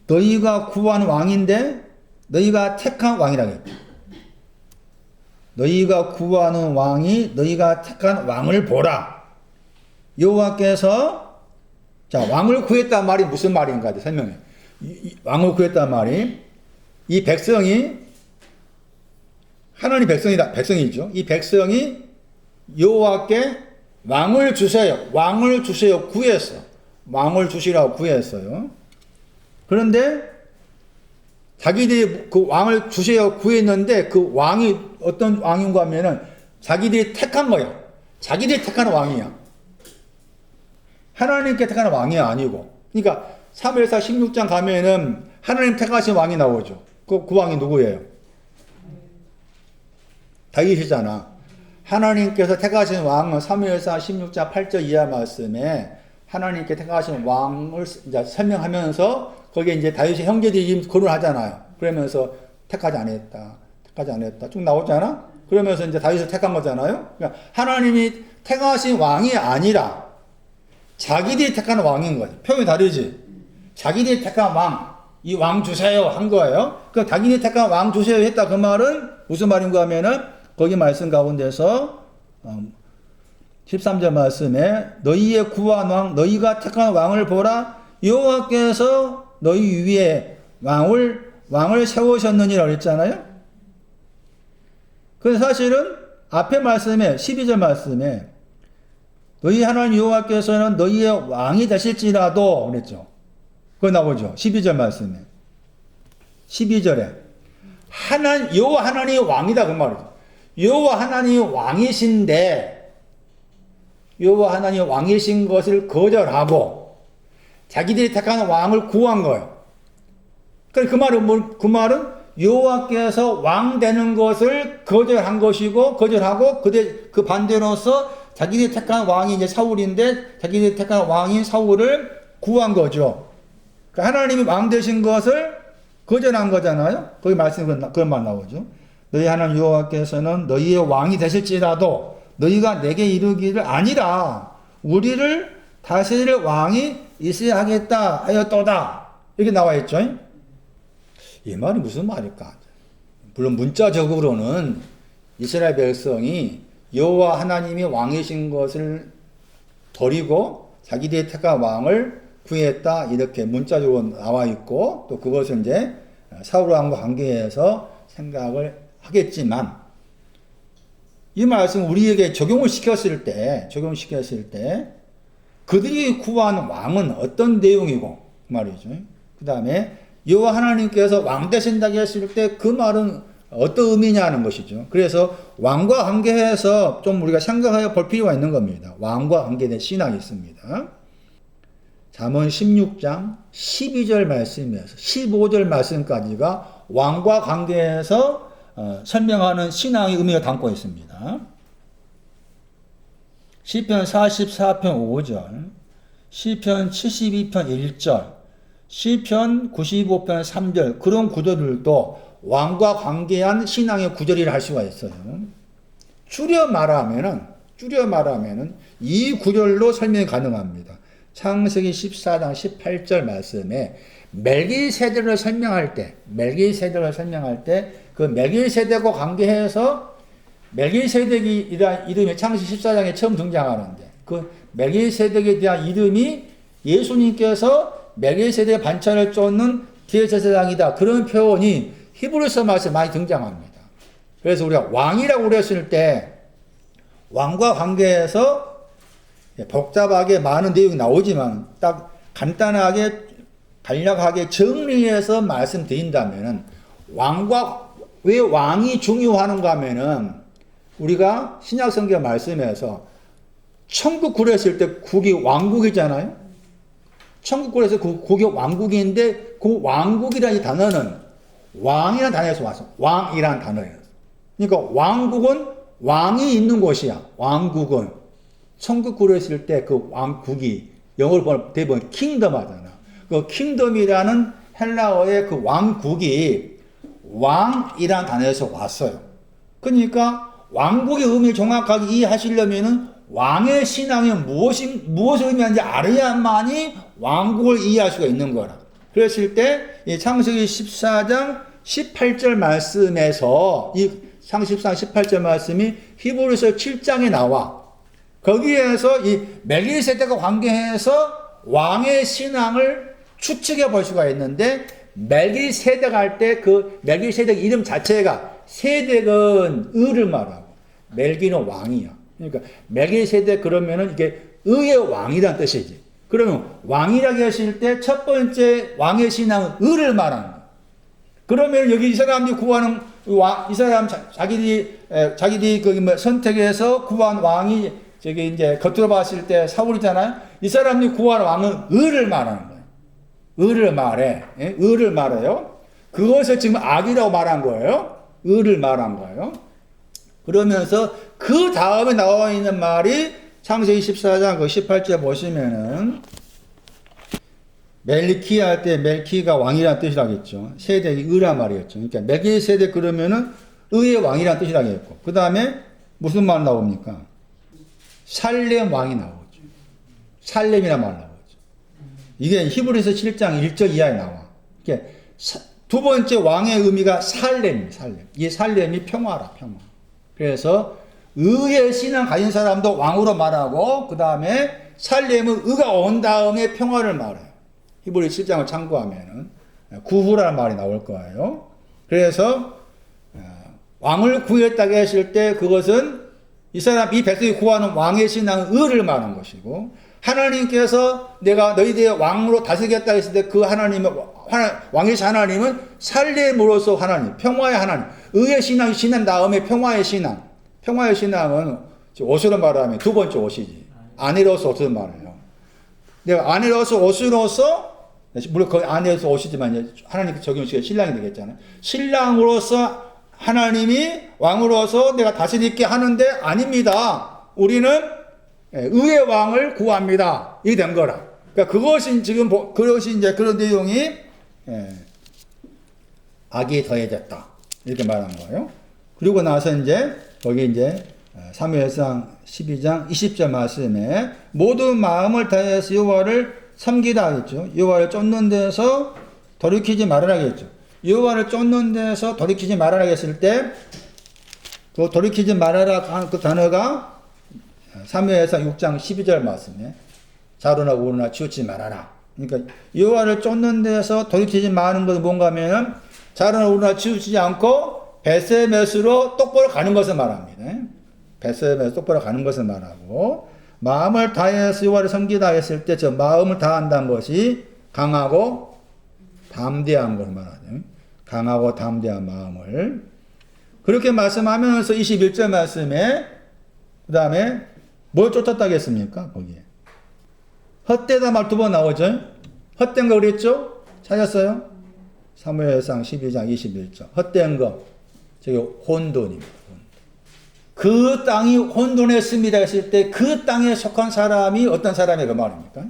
너희가 구하는 왕인데 너희가 택한 왕이라고 했죠. 너희가 구하는 왕이 너희가 택한 왕을 보라. 여호와께서 자 왕을 구했단 말이 무슨 말인가 설명해. 왕을 구했단 말이 이 백성이 하나님 백성이죠. 이 백성이 여호와께 왕을 주세요. 왕을 주세요. 구했어. 왕을 주시라고 구했어요. 그런데 자기들이 그 왕을 주세요 구했는데 그 왕이 어떤 왕인가 하면은 자기들이 택한 거야. 자기들이 택하는 왕이야. 하나님께 택하는 왕이 아니고. 그러니까 사무엘상 16장 가면은 하나님 택하신 왕이 나오죠. 그 왕이 누구예요? 다윗이잖아. 하나님께서 택하신 왕은 사무엘상 16장 8절 이하 말씀에 하나님께 택하신 왕을 이제 설명하면서 거기에 이제 다윗의 형제들이 거론하잖아요. 그러면서 택하지 않았다 쭉 나오잖아. 그러면서 이제 다윗을 택한 거잖아요. 그러니까 하나님이 택하신 왕이 아니라 자기들이 택하는 왕인 거지. 표현이 다르지. 자기들이 택한 왕, 이 왕 주세요 한 거예요. 그 자기들이 택한 왕 주세요 했다. 그 말은 무슨 말인가 하면은 거기 말씀 가운데서 13절 말씀에 너희의 구한 왕, 너희가 택한 왕을 보라. 여호와께서 너희 위에 왕을 세우셨느니라 그랬잖아요. 그 사실은 앞에 말씀에 12절 말씀에 너희 하나님 여호와께서는 너희의 왕이 되실지라도 그랬죠. 그거 나오죠. 12절 말씀에. 12절에 여호와 하나님이 왕이다 그 말이죠. 여호와 하나님이 왕이신데 여호와 하나님이 왕이신 것을 거절하고 자기들이 택한 왕을 구한 거예요. 그 말은 여호와께서 왕 되는 것을 거절한 것이고 거절하고 그 반대로서 자기들이 택한 왕이 이제 사울인데 자기들이 택한 왕인 사울을 구한 거죠. 그러니까 하나님이 왕 되신 것을 거절한 거잖아요. 거기 말씀에 그런 말 나오죠. 너희 하나님 여호와께서는 너희의 왕이 되실지라도 너희가 내게 이르기를 아니라 우리를 다스릴 왕이 있어야 하겠다 하였도다. 이렇게 나와 있죠. 이 말이 무슨 말일까? 물론 문자적으로는 이스라엘 백성이 여호와 하나님이 왕이신 것을 버리고 자기들이 택한 왕을 구했다 이렇게 문자적으로 나와 있고 또 그것을 이제 사울 왕과 관계해서 생각을 하겠지만 이 말씀 우리에게 적용을 시켰을 때 그들이 구한 왕은 어떤 내용이고 말이죠. 그 다음에 여호와 하나님께서 왕 되신다고 했을 때 그 말은 어떤 의미냐는 것이죠. 그래서 왕과 관계해서 좀 우리가 생각해 볼 필요가 있는 겁니다. 왕과 관계된 신학이 있습니다. 잠언 16장 12절 말씀에서 15절 말씀까지가 왕과 관계해서 설명하는 신앙의 의미를 담고 있습니다. 시편 44편 5절, 시편 72편 1절, 시편 95편 3절 그런 구절들도 왕과 관계한 신앙의 구절이라 할 수가 있어요. 줄여 말하면은 이 구절로 설명이 가능합니다. 창세기 14장 18절 말씀에 멜기세덱을 설명할 때 그 멜기세덱과 관계해서 멜기세덱이라는 이름이 창세기 14장에 처음 등장하는데 그 멜기세덱에 대한 이름이 예수님께서 멜기세덱의 반찬을 쫓는 대제사장이다. 그런 표현이 히브리서 말씀에 많이 등장합니다. 그래서 우리가 왕이라고 그랬을 때 왕과 관계해서 복잡하게 많은 내용이 나오지만 딱 간단하게 간략하게 정리해서 말씀드린다면은 왜 왕이 중요한가 하면은 우리가 신약 성경 말씀에서 천국 구했을 때 국이 왕국이잖아요. 천국 구에서 그 국이 왕국인데 그 왕국이라는 이 단어는 왕이라는 단어에서 왔어. 왕이라는 단어예요. 그러니까 왕국은 왕이 있는 곳이야. 왕국은 천국 구했을 때 그 왕국이 영어로 보면 대부분 킹덤 하잖아. 그 킹덤이라는 헬라어의 그 왕국이 왕이라는 단어에서 왔어요. 그러니까 왕국의 의미를 정확하게 이해하시려면은 왕의 신앙이 무엇을 의미하는지 알아야만이 왕국을 이해할 수가 있는 거라. 그랬을 때, 이 창세기 14장 18절 말씀에서, 이 창세기 14장 18절 말씀이 히브리서 7장에 나와. 거기에서 이 멜기세덱과 관계해서 왕의 신앙을 추측해 볼 수가 있는데, 멜기세덱 할 때 그 멜기세덱 이름 자체가 세덱은 의를 말하고, 멜기는 왕이야. 그러니까 멜기세덱 그러면은 이게 의의 왕이라는 뜻이지. 그러면 왕이라고 했을 때 첫 번째 왕의 신앙은 의를 말하는 거야. 그러면 여기 이 사람들이 구하는 왕, 이 사람 자기들이 그 선택해서 구한 왕이 저기 이제 겉으로 봤을 때 사울이잖아요. 이 사람들이 구하는 왕은 의를 말하는 거예요. 의를 말해. 예? 의를 말해요. 그것을 지금 악이라고 말한 거예요. 의를 말한 거예요. 그러면서 그 다음에 나와 있는 말이 창세기 14장 그 18절 보시면은 멜키 할 때 멜키가 왕이라는 뜻이라겠죠. 세덱이 의란 말이었죠. 그러니까 멜기세덱 그러면은 의의 왕이라는 뜻이라겠고. 그 다음에 무슨 말 나옵니까? 살렘 왕이 나오죠. 살렘이란 말 나오죠. 이게 히브리서 7장 1절 이하에 나와. 그러니까 두 번째 왕의 의미가 살렘. 이 살렘이 평화라, 평화. 그래서 의의 신앙 가진 사람도 왕으로 말하고 그 다음에 살렘은 의가 온 다음에 평화를 말해요. 히브리 7장을 참고하면은 구후라는 말이 나올 거예요. 그래서 왕을 구했다고 했을 때 그것은 이 백성이 구하는 왕의 신앙은 의를 말하는 것이고 하나님께서 내가 너희들의 왕으로 다스리겠다 했을 때 그 왕의 하나님은 살렘으로서 하나님, 평화의 하나님, 의의 신앙이 지난 다음에 평화의 신앙. 평화의 신앙은 옷으로 말하면 두 번째 옷이지. 아내로서 옷을 말해요. 내가 아내로서 옷으로서 물론 그 안에서 오시지만 이제 하나님께 적용시켜 신랑이 되겠잖아요. 신랑으로서 하나님이 왕으로서 내가 다스리게 하는데 아닙니다. 우리는 의의 왕을 구합니다. 이게 된 거라. 그러니까 그것이 지금 그것이 이제 그런 내용이 악이 더해졌다. 이렇게 말한 거예요. 그리고 나서 이제 거기 이제 사무엘상 12장 20절 말씀에 모든 마음을 다해서 여호와를 섬기다 하겠죠. 여호와를 쫓는 데서 돌이키지 말아라 하겠죠. 여호와를 쫓는 데서 돌이키지 말아라 했을 때 그 돌이키지 말아라 그 단어가 사무엘상 6장 12절 말씀에 좌로나 우로나 치우치지 말아라. 그러니까 여호와를 쫓는 데서 돌이키지 마는 것은 뭔가 하면은 좌로나 우로나 치우치지 않고 베세메스로 똑바로 가는 것을 말합니다. 베세메스 똑바로 가는 것을 말하고 마음을 다해서 여호와를 섬기다 했을 때 저 마음을 다한다는 것이 강하고 담대한 걸 말하죠. 강하고 담대한 마음을 그렇게 말씀하면서 21절 말씀에 그 다음에 뭘 쫓았다겠습니까? 거기에 헛되다 말 두 번 나오죠. 헛된 거 그랬죠? 찾았어요? 사무엘상 12장 21절 헛된 거 저기 혼돈입니다. 그 땅이 혼돈했습니다 했을 때 그 땅에 속한 사람이 어떤 사람이 그 말입니까?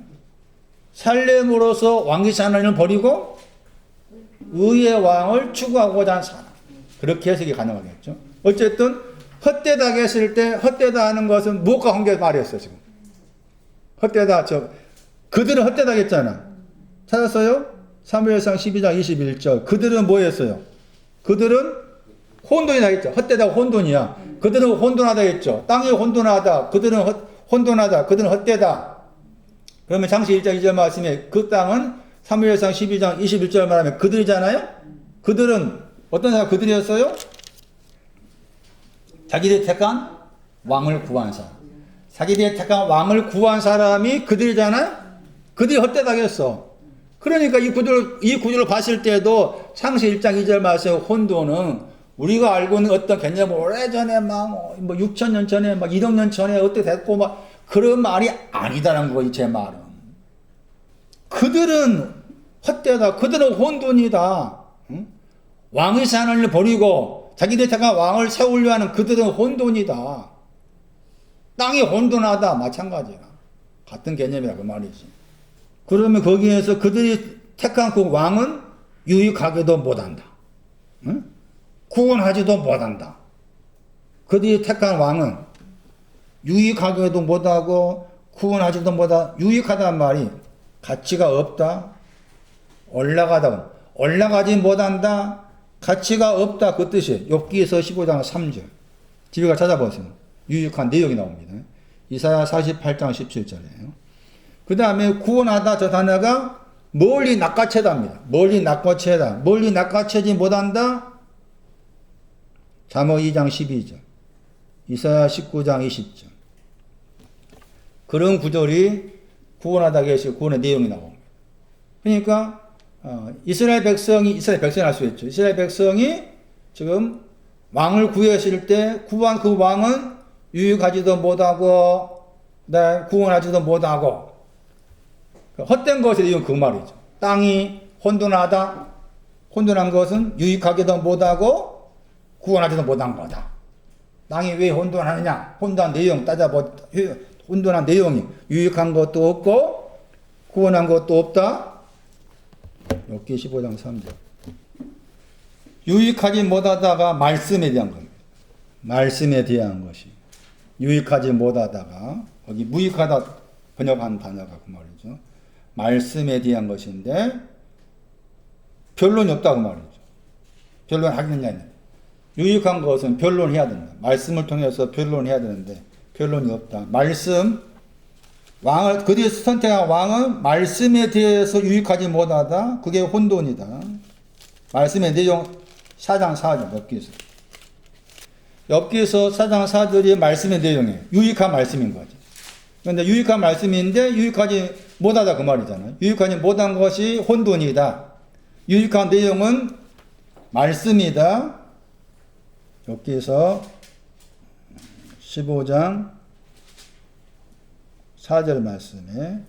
살렘으로서 왕기시 하나님을 버리고 의의 왕을 추구하고자 한 사람. 그렇게 해석이 가능하겠죠. 어쨌든 헛되다 했을 때 헛되다 하는 것은 무엇과 관계 말이었어요. 지금 헛되다 그들은 헛되다 했잖아. 찾았어요? 사무엘상 12장 21절 그들은 뭐였어요? 그들은 혼돈이다 했죠. 헛되다가 혼돈이야. 그들은 혼돈하다 했죠. 땅이 혼돈하다. 그들은 혼돈하다. 그들은 헛되다. 그러면 창세기 1장 2절 말씀에 그 땅은 사무엘상 12장 21절 말하면 그들이잖아요. 그들은 어떤 사람 그들이었어요? 자기들이 택한 왕을 구한 사람. 자기들이 택한 왕을 구한 사람이 그들이잖아요. 그들이 헛되다겠어. 그러니까 이 구조를 봤을 때도 창세기 1장 2절 말씀 혼돈은 우리가 알고 있는 어떤 개념 오래전에 막 6,000년 전에 막 1억 년 전에 어떻게 됐고 막 그런 말이 아니다라는 거지 제 말은. 그들은 헛되다. 그들은 혼돈이다. 응? 왕의 산을 버리고 자기들 택한 왕을 세우려 하는 그들은 혼돈이다. 땅이 혼돈하다. 마찬가지야. 같은 개념이라 그 말이지. 그러면 거기에서 그들이 택한 그 왕은 유익하게도 못한다. 응? 구원하지도 못한다. 그들이 택한 왕은 유익하게도 못하고 구원하지도 못하다. 유익하다는 말이 가치가 없다. 올라가지 못한다. 가치가 없다. 그 뜻이에요. 욥기서 15장 3절. 집에 가 찾아보세요. 유익한 내용이 나옵니다. 이사야 48장 17절이에요. 그 다음에 구원하다 저 단어가 멀리 낚아채다입니다. 멀리 낚아채다. 멀리 낚아채지 못한다. 잠언 2장 12절. 이사야 19장 20절. 그런 구절이 구원하다 계시고 구원의 내용이 나옵니다. 그러니까 이스라엘 백성이 할 수 있죠. 이스라엘 백성이 지금 왕을 구했을 때 구한 그 왕은 유익하지도 못하고 구원하지도 못하고 헛된 것에 이건 그 말이죠. 땅이 혼돈하다. 혼돈한 것은 유익하기도 못하고 구원하지도 못한 거다. 땅이 왜 혼돈하느냐? 혼돈한 내용 혼돈한 내용이 유익한 것도 없고 구원한 것도 없다. 욥기 15장 3절. 유익하지 못하다가 말씀에 대한 겁니다. 말씀에 대한 것이 유익하지 못하다가 거기 무익하다 번역한 단어가 그 말이죠. 말씀에 대한 것인데 변론이 없다고 말이죠. 변론하겠느냐. 유익한 것은 변론해야 된다. 말씀을 통해서 변론해야 되는데 변론이 없다. 말씀 그들이 선택한 왕은 말씀에 대해서 유익하지 못하다. 그게 혼돈이다. 말씀의 내용 4장 4절 엽기서 4장 4절이 말씀의 내용이에요. 유익한 말씀인 거죠. 그런데 유익한 말씀인데 유익하지 못하다 그 말이잖아요. 유익하지 못한 것이 혼돈이다. 유익한 내용은 말씀이다. 엽기서 15장 4절 말씀에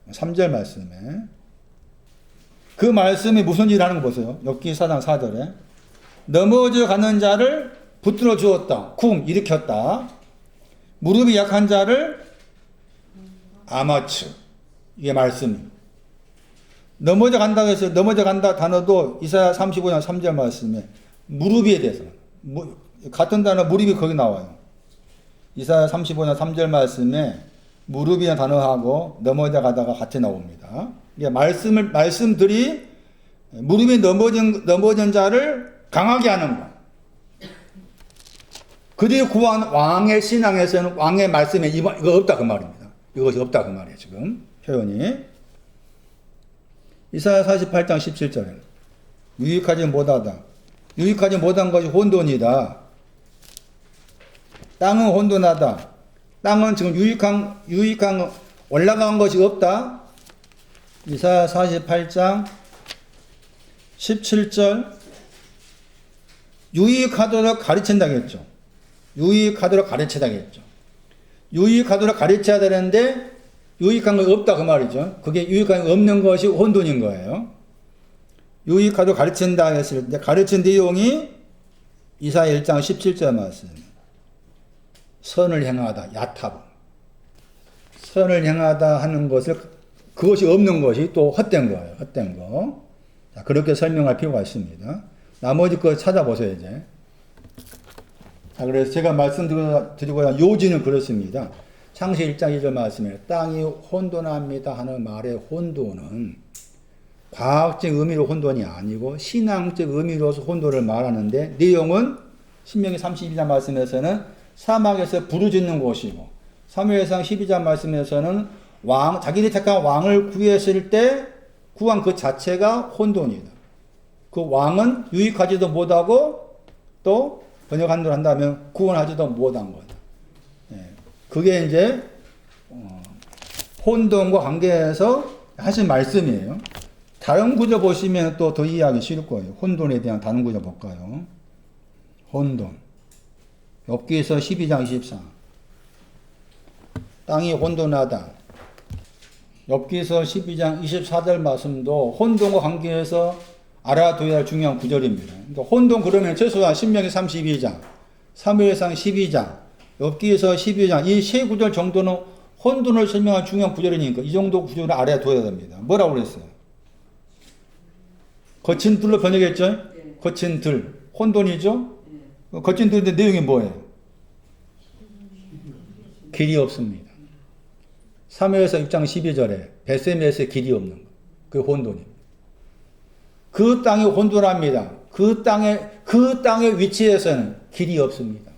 3절 말씀에 그 말씀이 무슨 일을 하는 거 보세요. 욥기 4장 4절에 넘어져 가는 자를 붙들어 주었다. 쿵 일으켰다. 무릎이 약한 자를 아마츠. 이게 말씀. 넘어져 간다고 해서 넘어져 간다 단어도 이사야 35장 3절 말씀에 무릎에 대해서 같은 단어 무릎이 거기 나와요. 이사야 35장 3절 말씀에 무릎이라는 단어하고 넘어져 가다가 같이 나옵니다. 이게 말씀들이 무릎이 넘어진 자를 강하게 하는 것. 그들이 구한 왕의 신앙에서는 왕의 말씀에 이거 없다 그 말입니다. 이것이 없다 그 말이에요. 지금 표현이. 이사야 48장 17절에 유익하지 못하다. 유익하지 못한 것이 혼돈이다. 땅은 혼돈하다. 땅은 지금 유익한 올라간 것이 없다. 이사야 48장 17절 유익하도록 가르친다겠죠. 유익하도록 가르치다겠죠. 유익하도록 가르쳐야 되는데 유익한 거 없다 그 말이죠. 그게 유익한 거 없는 것이 혼돈인 거예요. 유익하도록 가르친다 했을 때 가르친 내용이 이사야 1장 17절 말씀. 선을 행하다 야타부. 선을 행하다 하는 것을 그것이 없는 것이 또 헛된 거예요. 헛된 거. 자, 그렇게 설명할 필요가 있습니다. 나머지 거 찾아보세요 이제. 자, 그래서 제가 말씀드리고 요지는 그렇습니다. 창세기 1장 2절 말씀에 땅이 혼돈합니다 하는 말의 혼돈은 과학적 의미로 혼돈이 아니고 신앙적 의미로서 혼돈을 말하는데 내용은 신명기 32장 말씀에서는 사막에서 부르짖는 곳이고 사무엘상 12장 말씀에서는 자기들이 택한 왕을 구했을 때 구한 그 자체가 혼돈이다. 그 왕은 유익하지도 못하고 또 번역한 대로 한다면 구원하지도 못한 거다. 그게 이제 혼돈과 관계해서 하신 말씀이에요. 다른 구조 보시면 또 더 이해하기 쉬울 거예요. 혼돈에 대한 다른 구조 볼까요? 혼돈. 욥기서 12장 24. 땅이 혼돈하다. 욥기서 12장 24절 말씀도 혼돈과 관계해서 알아둬야 할 중요한 구절입니다. 그러니까 혼돈 그러면 최소한 신명기 32장, 사무엘상 12장, 욥기서 12장 이 세 구절 정도는 혼돈을 설명한 중요한 구절이니까 이 정도 구절을 알아둬야 됩니다. 뭐라고 그랬어요? 거친 들로 번역했죠? 네. 거친 들. 혼돈이죠? 네. 거친 들인데 내용이 뭐예요? 길이 없습니다. 사무엘서 6장 12절에 베세메스에 길이 없는 거. 그게 혼돈입니다. 그 땅이 혼돈합니다. 그 땅의 위치에서는 길이 없습니다.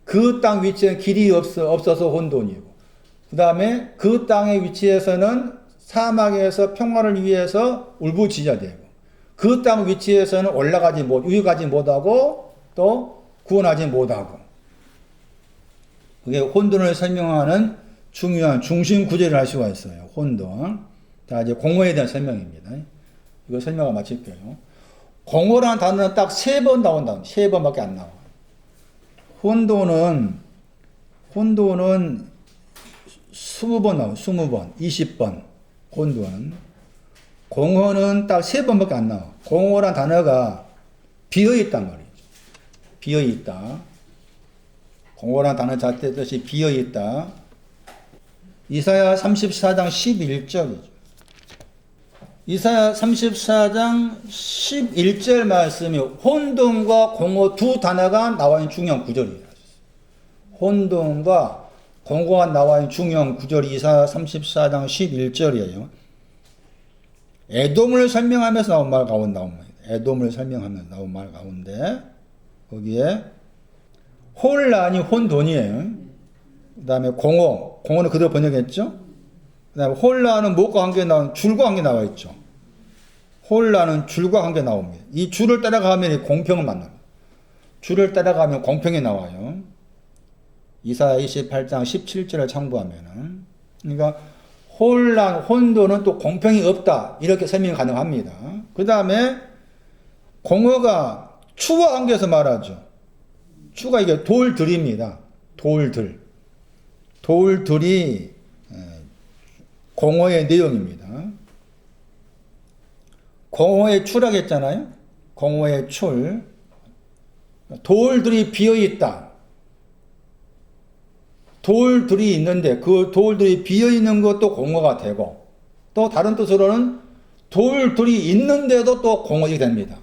그 땅 위치에는 길이 없어서 혼돈이고, 그 다음에 그 땅의 위치에서는 사막에서 평화를 위해서 울부짖어대고, 그 땅 위치에서는 유익하지 못하고, 또 구원하지 못하고. 그게 혼돈을 설명하는 중요한 중심 구절을 할 수가 있어요. 혼돈. 자, 이제 공허에 대한 설명입니다. 이거 설명을 마칠게요. 공허라는 단어는 딱 3번 나온다. 3번밖에 안 나와. 혼돈은 20번 나와. 20번, 20번. 혼돈. 공허는 딱 3번밖에 안 나와. 공허라는 단어가 비어있단 말이죠. 비어있다. 공허라는 단어 자체 뜻이 비어있다. 이사야 34장 11절이죠. 이사야 34장 11절 말씀이 혼돈과 공허 두 단어가 나와 있는 중요한 구절이에요. 혼돈과 공허가 나와 있는 중요한 구절이 이사야 34장 11절이에요. 에돔을 설명하면서 나온 말 가운데 나옵니다. 에돔을 설명하면서 나온 말 가운데 거기에 혼란이 혼돈이에요. 그 다음에 공허는 그대로 번역했죠. 그 다음에 혼란은 무엇과 관계 줄과 관계 나와 있죠. 혼란은 줄과 관계 나옵니다. 이 줄을 따라가면 공평을 만납니다. 줄을 따라가면 공평이 나와요. 이사야 28장 17절을 참고하면은. 그러니까 혼돈은 또 공평이 없다. 이렇게 설명이 가능합니다. 그 다음에 공허가 추와 관계에서 말하죠. 추가 이게 돌들입니다. 돌들이 공허의 내용입니다. 공허의 추락했잖아요. 공허의 출. 돌들이 비어있다. 돌들이 있는데 그 돌들이 비어있는 것도 공허가 되고, 또 다른 뜻으로는 돌들이 있는데도 또 공허가 됩니다.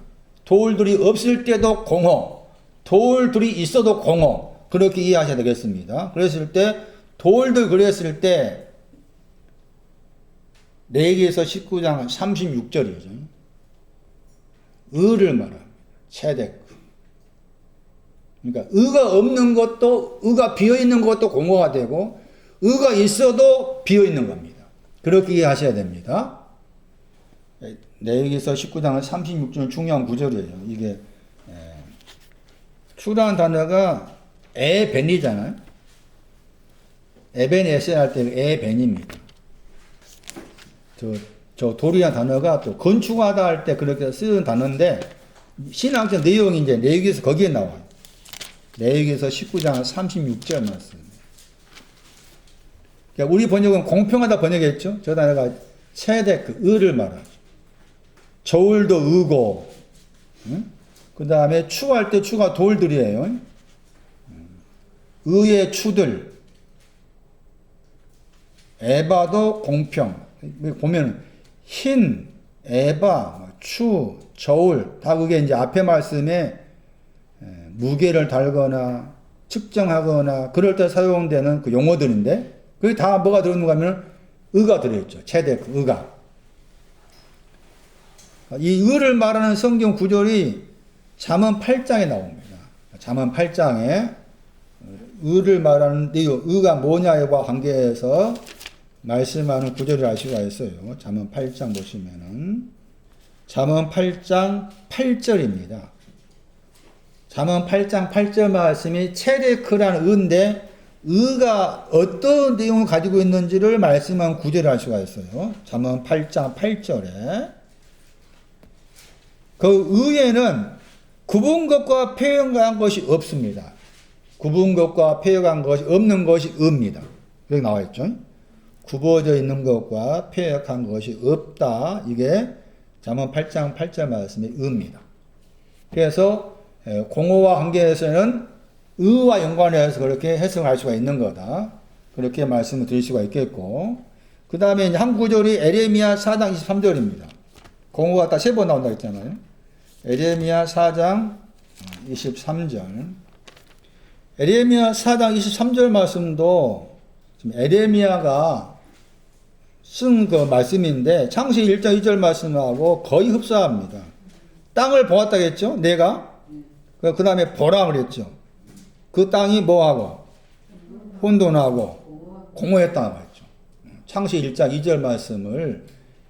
돌들이 없을 때도 공허, 돌들이 있어도 공허, 그렇게 이해하셔야 되겠습니다. 그랬을 때 돌들 그랬을 때 레위기에서 19장 36절이죠. 의를 말합니다. 체데크. 그러니까 의가 없는 것도, 의가 비어있는 것도 공허가 되고, 의가 있어도 비어있는 겁니다. 그렇게 이해하셔야 됩니다. 레위기에서 19장은 36절 중요한 구절이에요. 이게 추라는 단어가 에벤이잖아요. 에벤 에세 할 때 에벤입니다. 저 돌이라는 단어가 또 건축하다 할 때 그렇게 쓰는 단어인데, 신학적 내용이 이제 레위기에서 거기에 나와요. 레위기에서 19장 36절 말씀. 그러니까 우리 번역은 공평하다 번역했죠. 저 단어가 체데크, 의를 말하죠. 저울도 의고, 그 다음에 추할 때 추가 돌들이에요. 의의 추들. 에바도 공평. 보면 흰, 에바, 추, 저울 다 그게 이제 앞에 말씀에 무게를 달거나 측정하거나 그럴 때 사용되는 그 용어들인데, 그게 다 뭐가 들어있는가 하면 의가 들어있죠. 체데크, 의가. 이 의를 말하는 성경 구절이 잠언 8장에 나옵니다. 잠언 8장에 의를 말하는 내용, 의가 뭐냐와 관계해서 말씀하는 구절을 알 수가 있어요. 잠언 8장 보시면은 잠언 8장 8절입니다. 잠언 8장 8절 말씀이 체데크라는 의인데, 의가 어떤 내용을 가지고 있는지를 말씀한 구절을 알 수가 있어요. 잠언 8장 8절에 그 의에는 구분 것과 표현한 것이 없습니다. 구분 것과 표현한 것이 없는 것이 의입니다. 여기 나와 있죠. 굽어져 있는 것과 표현한 것이 없다. 이게 잠언 8장 8절 말씀의 의입니다. 그래서 공허와 관계에서는 의와 연관해서 그렇게 해석할 수가 있는 거다. 그렇게 말씀을 드릴 수가 있겠고, 그 다음에 한 구절이 에레미야 4장 23절입니다. 공허가 딱 세 번 나온다 했잖아요. 에레미야 4장 23절. 에레미야 4장 23절 말씀도 에레미야가 쓴 그 말씀인데, 창세기 1장 2절 말씀하고 거의 흡사합니다. 땅을 보았다겠죠? 내가. 그 다음에 보라 그랬죠. 그 땅이 뭐하고? 혼돈하고 공허했다고 했죠. 창세기 1장 2절 말씀을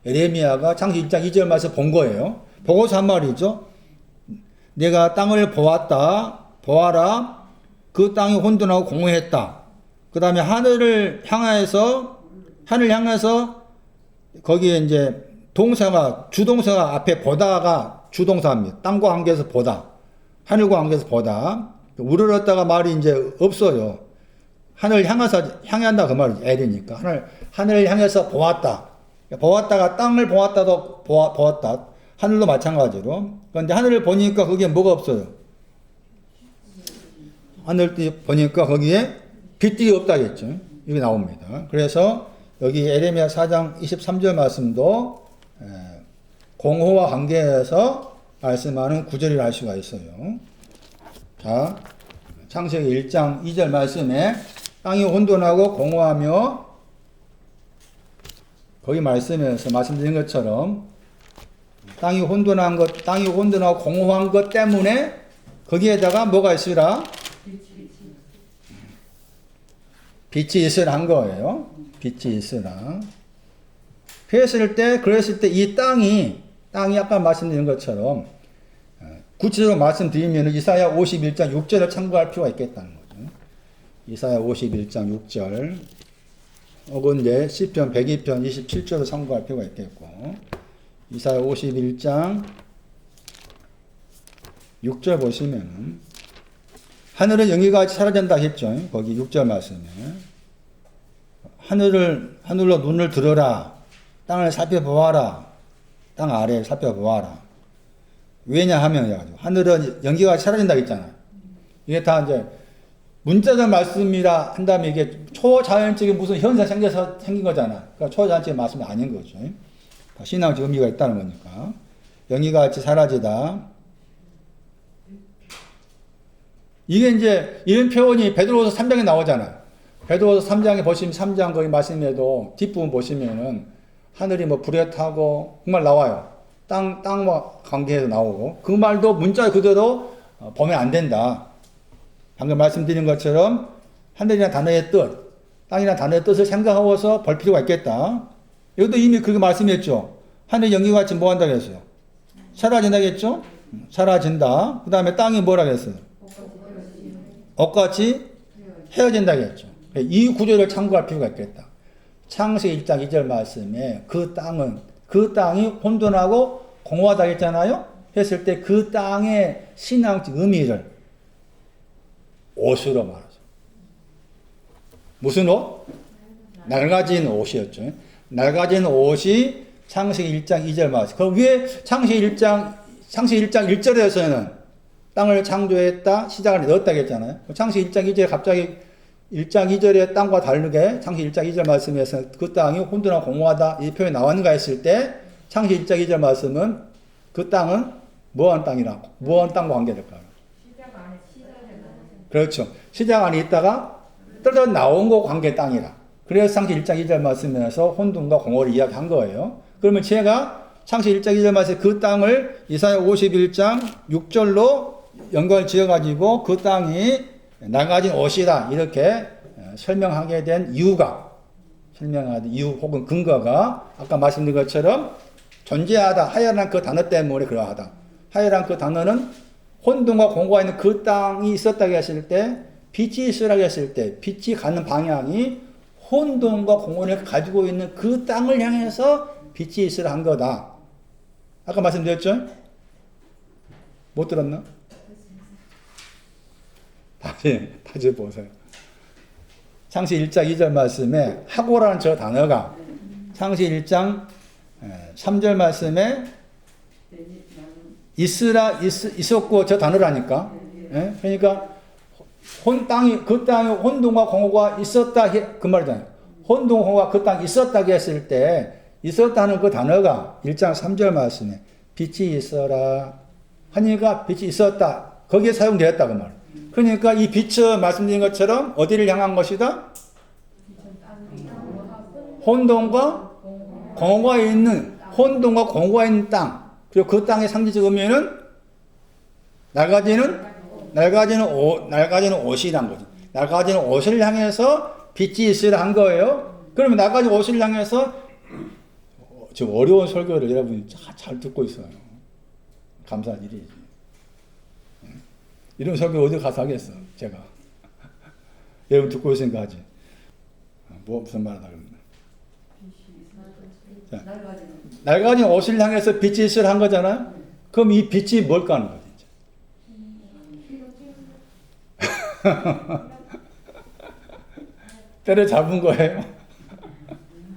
에레미야가 창세기 1장 2절 말씀 본 거예요. 보고서 한 말이죠. 내가 땅을 보아라. 그 땅이 혼돈하고 공허했다. 그 다음에 하늘을 향해서 거기에 이제 주동사가 앞에 보다가 주동사입니다. 땅과 관계에서 보다. 하늘과 관계에서 보다. 우러렀다가 말이 이제 없어요. 하늘 향한다 그 말이죠. L이니까. 하늘을 향해서 보았다. 보았다가 땅을 보았다도 보았다. 하늘도 마찬가지로. 그런데 하늘을 보니까 거기에 뭐가 없어요. 하늘 보니까 거기에 빛들이 없다겠죠. 이게 나옵니다. 그래서 여기 에레미야 4장 23절 말씀도 공허와 관계해서 말씀하는 구절이라 할 수가 있어요. 자, 창세기 1장 2절 말씀에 땅이 혼돈하고 공허하며, 거기 말씀에서 말씀드린 것처럼 땅이 혼돈하고 공허한 것 때문에 거기에다가 뭐가 있으라? 빛이 있으라 한 거예요. 빛이 있으라. 그랬을 때 이 땅이 아까 말씀드린 것처럼 구체적으로 말씀드리면 이사야 51장 6절을 참고할 필요가 있겠다는 거죠. 이사야 51장 6절 혹은 이제 시편 102편 27절을 참고할 필요가 있겠고, 이사야 51장 6절 보시면은 하늘은 영희같이 사라진다 했죠. 거기 6절 말씀에 하늘로 눈을 들어라, 땅을 살펴보아라. 땅 아래 살펴보아라. 왜냐하면 하늘은 연기가 사라진다고 했잖아요. 이게 다 이제 문자적 말씀이라 한다면 이게 초자연적인 무슨 현상 생겨서 생긴 거잖아. 그러니까 초자연적인 말씀이 아닌 거죠. 신앙적 의미가 있다는 거니까. 연기가 같이 사라지다. 이게 이제 이런 표현이 베드로후서 3장에 나오잖아요. 베드로후서 3장에 보시면 3장 거기 말씀에도 뒷부분 보시면은 하늘이 뭐 불에 타고 그 말 나와요. 땅과 관계해서 나오고 그 말도 문자 그대로 보면 안 된다. 방금 말씀드린 것처럼 하늘이라는 단어의 뜻, 땅이라는 단어의 뜻을 생각하고서 볼 필요가 있겠다. 이것도 이미 그렇게 말씀했죠. 하늘 연기가 같이 뭐 한다고 했어요? 사라진다겠죠? 사라진다. 그 다음에 땅이 뭐라고 했어요? 옷같이 헤어진다고 했죠. 이 구조를 참고할 필요가 있겠다. 창세기 1장 2절 말씀에 그 땅이 혼돈하고 공허하다 했잖아요. 했을 때 그 땅의 신앙적 의미를 옷으로 말하죠. 무슨 옷? 낡아진 옷이었죠. 낡아진 옷이 창세기 1장 2절 말씀. 그 위에 창세기 1장 1절에서는 땅을 창조했다, 시작을 넣었다고 했잖아요. 창세기 1장 2절에 갑자기 1장 2절의 땅과 다르게 창세기 1장 2절 말씀에서 그 땅이 혼돈하고 공허하다 이 표현이 나왔는가 했을 때 창세기 1장 2절 말씀은 그 땅은 무한 땅이라고 무한 땅과 관계될까요? 그렇죠. 시작 안에 있다가 떨어져 나온 거 관계 땅이라. 그래서 창세기 1장 2절 말씀에서 혼돈과 공허를 이야기한 거예요. 그러면 제가 창세기 1장 2절 말씀 그 땅을 이사야 51장 6절로 연관을 지어가지고 그 땅이 낡아진 옷이다 이렇게 설명하게 된 설명하는 이유 혹은 근거가 아까 말씀드린 것처럼 존재하다 하야란 그 단어 때문에 그러하다. 하야란 그 단어는 혼돈과 공고가 있는 그 땅이 있었다고 했을 때 빛이 있으라고 했을 때 빛이 가는 방향이 혼돈과 공고를 가지고 있는 그 땅을 향해서 빛이 있으라 한 거다. 아까 말씀드렸죠? 못 들었나? 다시 보세요. 창세기 1장 2절 말씀에 하고라는 저 단어가 창세기 1장 3절 말씀에 있었고 저 단어라니까. 예? 그러니까 그 땅에 혼돈과 공허가 있었다 그 말이잖아요. 혼돈 공허가 그 땅에 있었다고 했을 때 있었다는 그 단어가 1장 3절 말씀에 빛이 있어라 하니까 빛이 있었다. 거기에 사용되었다 그 말. 그러니까 이 빛은 말씀드린 것처럼 어디를 향한 것이다? 혼돈과 공허가 있는 땅. 그리고 그 땅의 상징적 의미는 낡아지는 옷이란 거죠. 낡아지는 옷을 향해서 빛이 있으라 한 거예요. 그러면 낡아진 옷을 향해서 지금 어려운 설교를 여러분이 잘 듣고 있어요. 감사한 일이지. 이런 설교 어디 가서 하겠어, 제가. 여러분 듣고 있으니까 하지. 무슨 말 하다 그러면. 낡아진 옷을 향해서 빛이 있으라 한 거잖아요? 그럼 이 빛이 뭘까 하는 거지, 이제. 때려 잡은 거예요?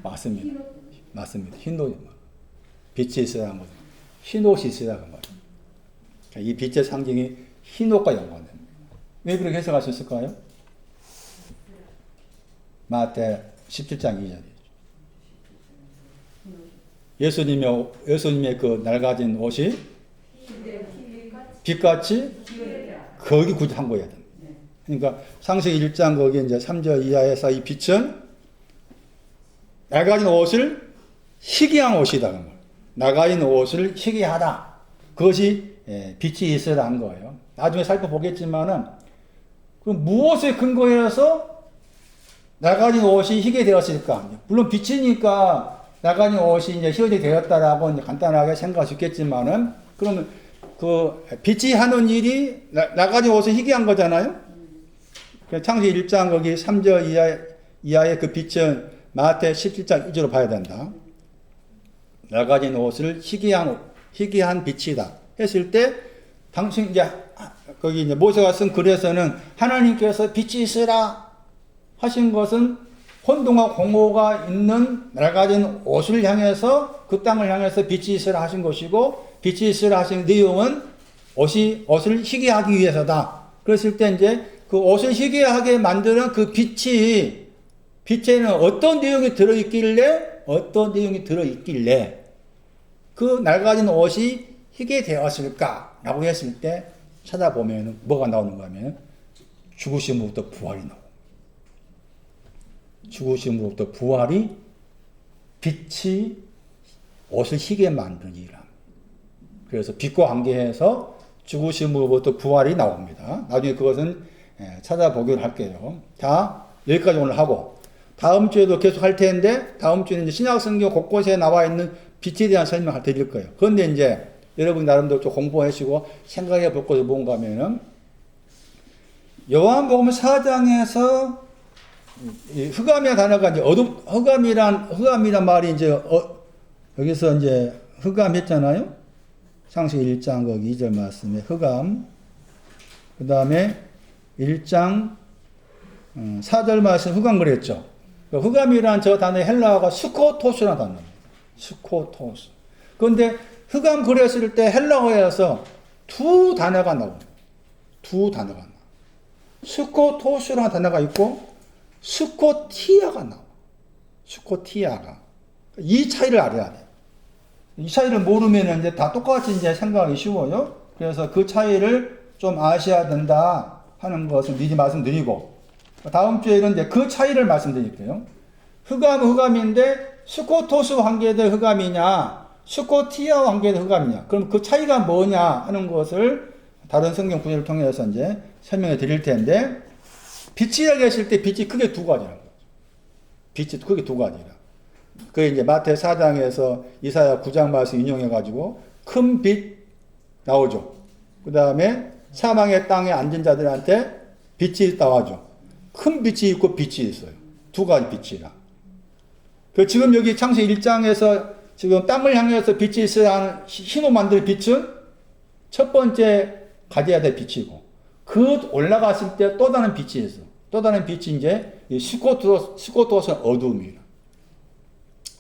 맞습니다. 흰 옷이 빛이 있어야 한 거죠. 흰 옷이 있어야 한 거예요. 이 빛의 상징이 흰 옷과 연관됩니다. 왜 그렇게 해석할 수 있을까요? 마태 17장 2절이죠. 예수님의 그 낡아진 옷이 빛같이 거기 굳이 한 거야. 그러니까 창세기 1장 거기 이제 3절 이하에서 이 빛은 낡아진 옷을 희귀한 옷이다. 낡아진 옷을 희귀하다. 그것이 빛이 있어야 한 거예요. 나중에 살펴보겠지만은 그 무엇에 근거해서 낡아진 옷이 희게 되었을까? 물론 빛이니까 낡아진 옷이 이제 희게 되었다라고 이제 간단하게 생각할 수 있겠지만은 그러면 그 빛이 하는 일이 낡아진 옷을 희귀한 거잖아요. 창세기 1장 거기 3절 이하의 그 빛은 마태 17장 2절로 봐야 된다. 낡아진 옷을 희귀한 빛이다. 했을 때 당신 이제 거기 이제 모세가 쓴 글에서는 하나님께서 빛이 있으라 하신 것은 혼돈과 공허가 있는 낡아진 옷을 향해서 그 땅을 향해서 빛이 있으라 하신 것이고 빛이 있으라 하신 내용은 옷을 희게 하기 위해서다. 그랬을 때 이제 그 옷을 희게 하게 만드는 그 빛에는 어떤 내용이 들어있길래 그 낡아진 옷이 희게 되었을까라고 했을 때 찾아보면 뭐가 나오는가 하면 죽으심으로부터 부활이 나옵니다. 죽으심으로부터 부활이 빛이 옷을 희게 만드는 일이랍니다. 그래서 빛과 관계해서 죽으심으로부터 부활이 나옵니다. 나중에 그것은 찾아보기로 할게요. 자, 여기까지 오늘 하고 다음 주에도 계속 할 텐데 다음 주에는 이제 신약 성경 곳곳에 나와 있는 빛에 대한 설명을 드릴 거예요. 그런데 이제 여러분 나름대로 좀 공부하시고 생각해 볼 것이 뭔가 하면은 요한복음 4장에서 흑암이라는 단어가 이제 흑암이란 말이 이제 여기서 이제 흑암 했잖아요. 창세기 1장 거기 2절 말씀에 흑암. 그 다음에 1장 4절 말씀 흑암 그랬죠. 흑암이란 저 단어의 헬라어가 스코토스라는 단어입니다. 스코토스. 그런데 흑암 그렸을 때 헬라어에서 두 단어가 나옵니다. 두 단어가 나와요. 스코토스라는 단어가 있고 스코티아가 나와. 스코티아가. 이 차이를 알아야 돼. 이 차이를 모르면 이제 다 똑같이 이제 생각하기 쉬워요. 그래서 그 차이를 좀 아셔야 된다 하는 것을 미리 말씀드리고, 다음 주에는 이제 그 차이를 말씀드릴게요. 흑암인데 스코토스 관계된 흑암이냐, 스코티아 관계된 흑암이냐, 그럼 그 차이가 뭐냐 하는 것을 다른 성경 구절을 통해서 이제 설명해 드릴 텐데, 빛이라고 했을 때 빛이 크게 두 가지라는 거죠. 빛이 크게 두 가지라. 그게 이제 마태 4장에서 이사야 9장 말씀 인용해가지고 큰 빛 나오죠. 그 다음에 사망의 땅에 앉은 자들한테 빛이 나와죠. 큰 빛이 있고 빛이 있어요. 두 가지 빛이라. 그 지금 여기 창세기 1장에서 지금 땅을 향해서 빛이 있어야 하는 흰옷 만드는 빛은 첫 번째 가져야 될 빛이고, 그 올라갔을 때 또 다른 빛이 있어. 또 다른 빛이 이제 스코토스는 어둠이라.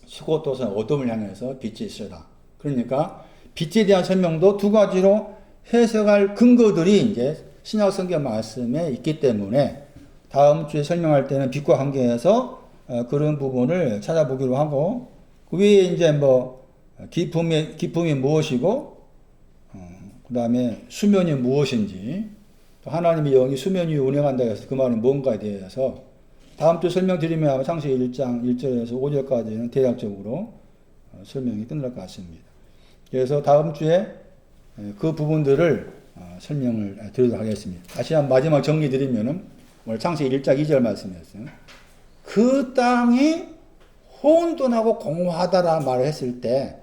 스코토스는 어둠을 향해서 빛이 있으다. 그러니까 빛에 대한 설명도 두 가지로 해석할 근거들이 이제 신약 성경 말씀에 있기 때문에 다음 주에 설명할 때는 빛과 관계해서 그런 부분을 찾아보기로 하고, 그 위에 이제 뭐 기품이 무엇이고, 그 다음에 수면이 무엇인지, 또 하나님의 영이 수면 위에 운행한다 해서 그 말은 뭔가에 대해서 다음 주 설명드리면 창세기 1장 1절에서 5절까지는 대략적으로 설명이 끝날 것 같습니다. 그래서 다음 주에 그 부분들을 설명을 드리도록 하겠습니다. 다시 한 마지막 정리 드리면은 오늘 창세기 1장 2절 말씀이었어요. 그 땅이 혼돈하고 공허하다라는 말을 했을 때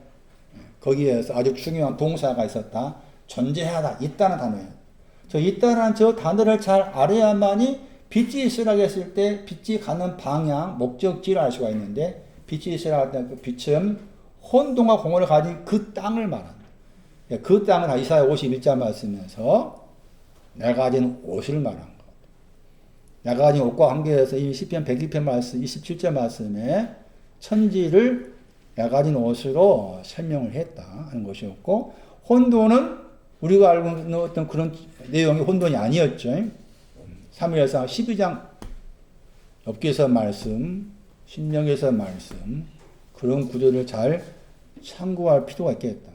거기에서 아주 중요한 동사가 있었다. 존재하다. 있다는 단어예요. 있다는 저 단어를 잘 알아야만이 빛이 있으라고 했을 때 빛이 가는 방향, 목적지를 알 수가 있는데, 빛이 있으라고 할 때 그 빛은 혼돈과 공허를 가진 그 땅을 말합니다. 그 땅은 이사야 51장 말씀에서 내가 가진 옷을 말한 것. 내가 가진 옷과 관계해서 이 시편 102편 말씀 27절 말씀에 천지를 내가 가진 옷으로 설명을 했다 하는 것이었고, 혼돈은 우리가 알고 있는 어떤 그런 내용이 혼돈이 아니었죠. 사무엘상 12장 엽기서 말씀, 신명에서 말씀, 그런 구조를 잘 참고할 필요가 있겠다.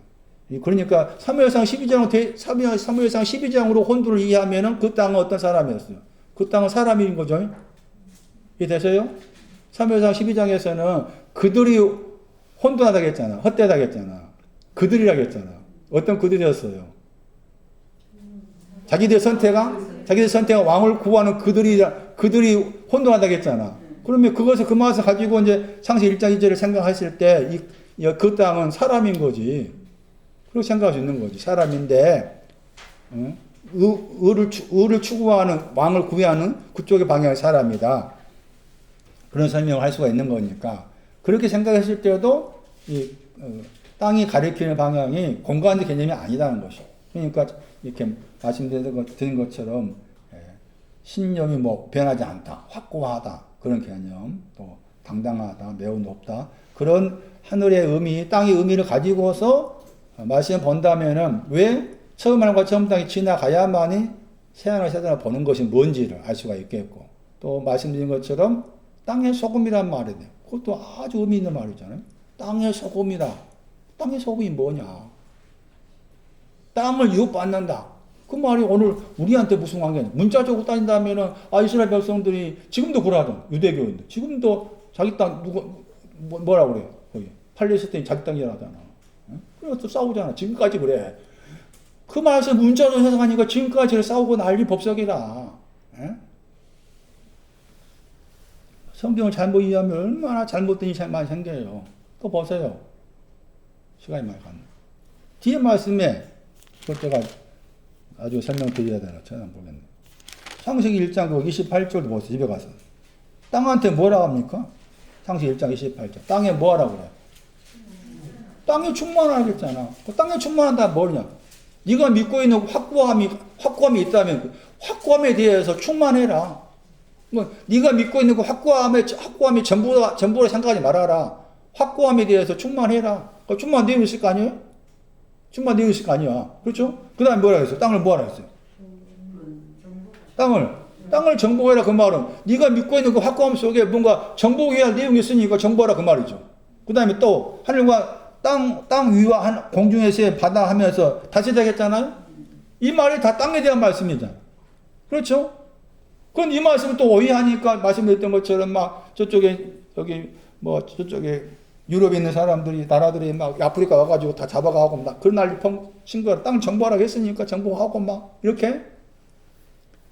그러니까 사무엘상 12장으로 혼돈을 이해하면은 그 땅은 어떤 사람이었어요? 그 땅은 사람인 거죠. 이해되세요? 사무엘상 12장에서는 그들이 혼돈하다고 했잖아. 헛되다고 했잖아. 그들이라고 했잖아. 어떤 그들이었어요? 자기들 선택한 왕을 구하는 그들이 혼돈하다고 했잖아. 그러면 그 맛을 가지고 이제 창세기 1장 2절을 생각했을 때, 그 땅은 사람인 거지. 그렇게 생각할 수 있는 거지. 사람인데, 의를 추구하는, 왕을 구하는 그쪽의 방향의 사람이다. 그런 설명을 할 수가 있는 거니까. 그렇게 생각했을 때도, 땅이 가리키는 방향이 공간의 개념이 아니다는 것이. 그러니까, 이렇게 말씀드린 것처럼 신념이 뭐 변하지 않다, 확고하다 그런 개념, 또 당당하다, 매우 높다, 그런 하늘의 의미, 땅의 의미를 가지고서 말씀을 본다면은 왜 처음 하늘과 처음 땅이 지나가야만이 새하늘 새 땅을 보는 것이 뭔지를 알 수가 있겠고, 또 말씀드린 것처럼 땅의 소금이란 말이 돼요. 그것도 아주 의미 있는 말이잖아요. 땅의 소금이다. 땅의 소금이 뭐냐? 땅을 이웃받는다. 그 말이 오늘 우리한테 무슨 관계냐? 문자적으로 따진다면은 이스라엘 백성들이 지금도 그러하던 유대교인들 지금도 자기 땅 뭐라 그래요? 거기 팔레스타인 자기 땅이라 하잖아. 그래서 또 싸우잖아. 지금까지 그래. 그 말에서 문자로 해석하니까 지금까지 싸우고 난리 법석이다. 성경을 잘못 이해하면 얼마나 잘못된 일이 많이 생겨요. 또 보세요. 시간이 많이 갔네. 뒤에 말씀에 그걸 제가 아주 설명드려야 되나? 저는 모르겠네. 창세기 1장 28절도 보세요. 집에 가서. 땅한테 뭐라 합니까? 창세기 1장 28절. 땅에 뭐 하라고 그래? 땅에 충만하겠잖아. 그 땅에 충만한다 뭐냐? 네가 믿고 있는 확고함이 있다면 그 확고함에 대해서 충만해라. 뭐 네가 믿고 있는 그 확고함이 전부라 생각하지 말아라. 확고함에 대해서 충만해라. 그 충만 내용 있을 거 아니에요? 충만 내용 있을 거 아니야. 그렇죠? 그 다음에 뭐라 했어요? 땅을 뭐라 했어요? 땅을 정복해라 그 말은 네가 믿고 있는 그 확고함 속에 뭔가 정복해야 할 내용이 있으니까 정복하라 그 말이죠. 그 다음에 또 하늘과 땅 위와 공중에서의 바다 하면서 다시 되겠잖아요. 이 말이 다 땅에 대한 말씀이잖아. 그렇죠? 그건 이 말씀을 또 오해하니까 말씀드렸던 것처럼 막 저쪽에 유럽에 있는 사람들이 나라들이 막 아프리카 와가지고 다 잡아가고 막 그런 난리 친 거야. 땅 정복하라고 했으니까 정복하고 막 이렇게.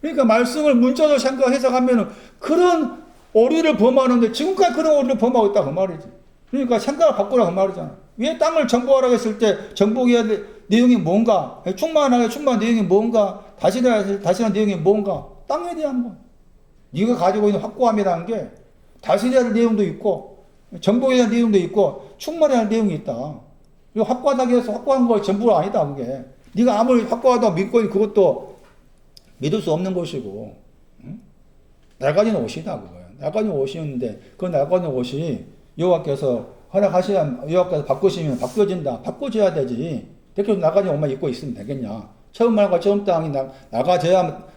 그러니까 말씀을 문자로 생각 해석하면은 그런 오류를 범하는데 지금까지 그런 오류를 범하고 있다 그 말이지. 그러니까 생각을 바꾸라 그 말이잖아. 왜 땅을 정복하라고 했을 때 정복해야 될 내용이 뭔가, 충만한 내용이 뭔가, 다시는 내용이 뭔가, 땅에 대한 거. 네가 가지고 있는 확고함이라는 게 다스려야 할 내용도 있고 정복해야 할 내용도 있고 충만해야 할 내용이 있다. 확고하다고 해서 확고한 거 전부가 아니다 그게. 네가 아무리 확고하다고 믿고 있는 그것도 믿을 수 없는 것이고, 응? 낡아진 옷이다 그거야. 낡아진 옷이었는데 그 낡아진 옷이 여호와께서 허락하시면 여호와께서 바꾸시면 바뀌어진다. 바꿔줘야 되지. 계속 낡아진 옷만 입고 있으면 되겠냐. 처음 말과 처음 땅이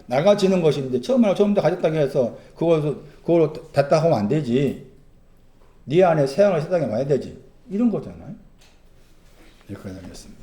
낡아지는 것인데 처음 말과 처음 땅 가졌다고 해서 그걸 됐다 하면 안 되지. 네 안에 새 하늘 새 땅이 와야 되지. 이런 거잖아요. 여기까지 하겠습니다.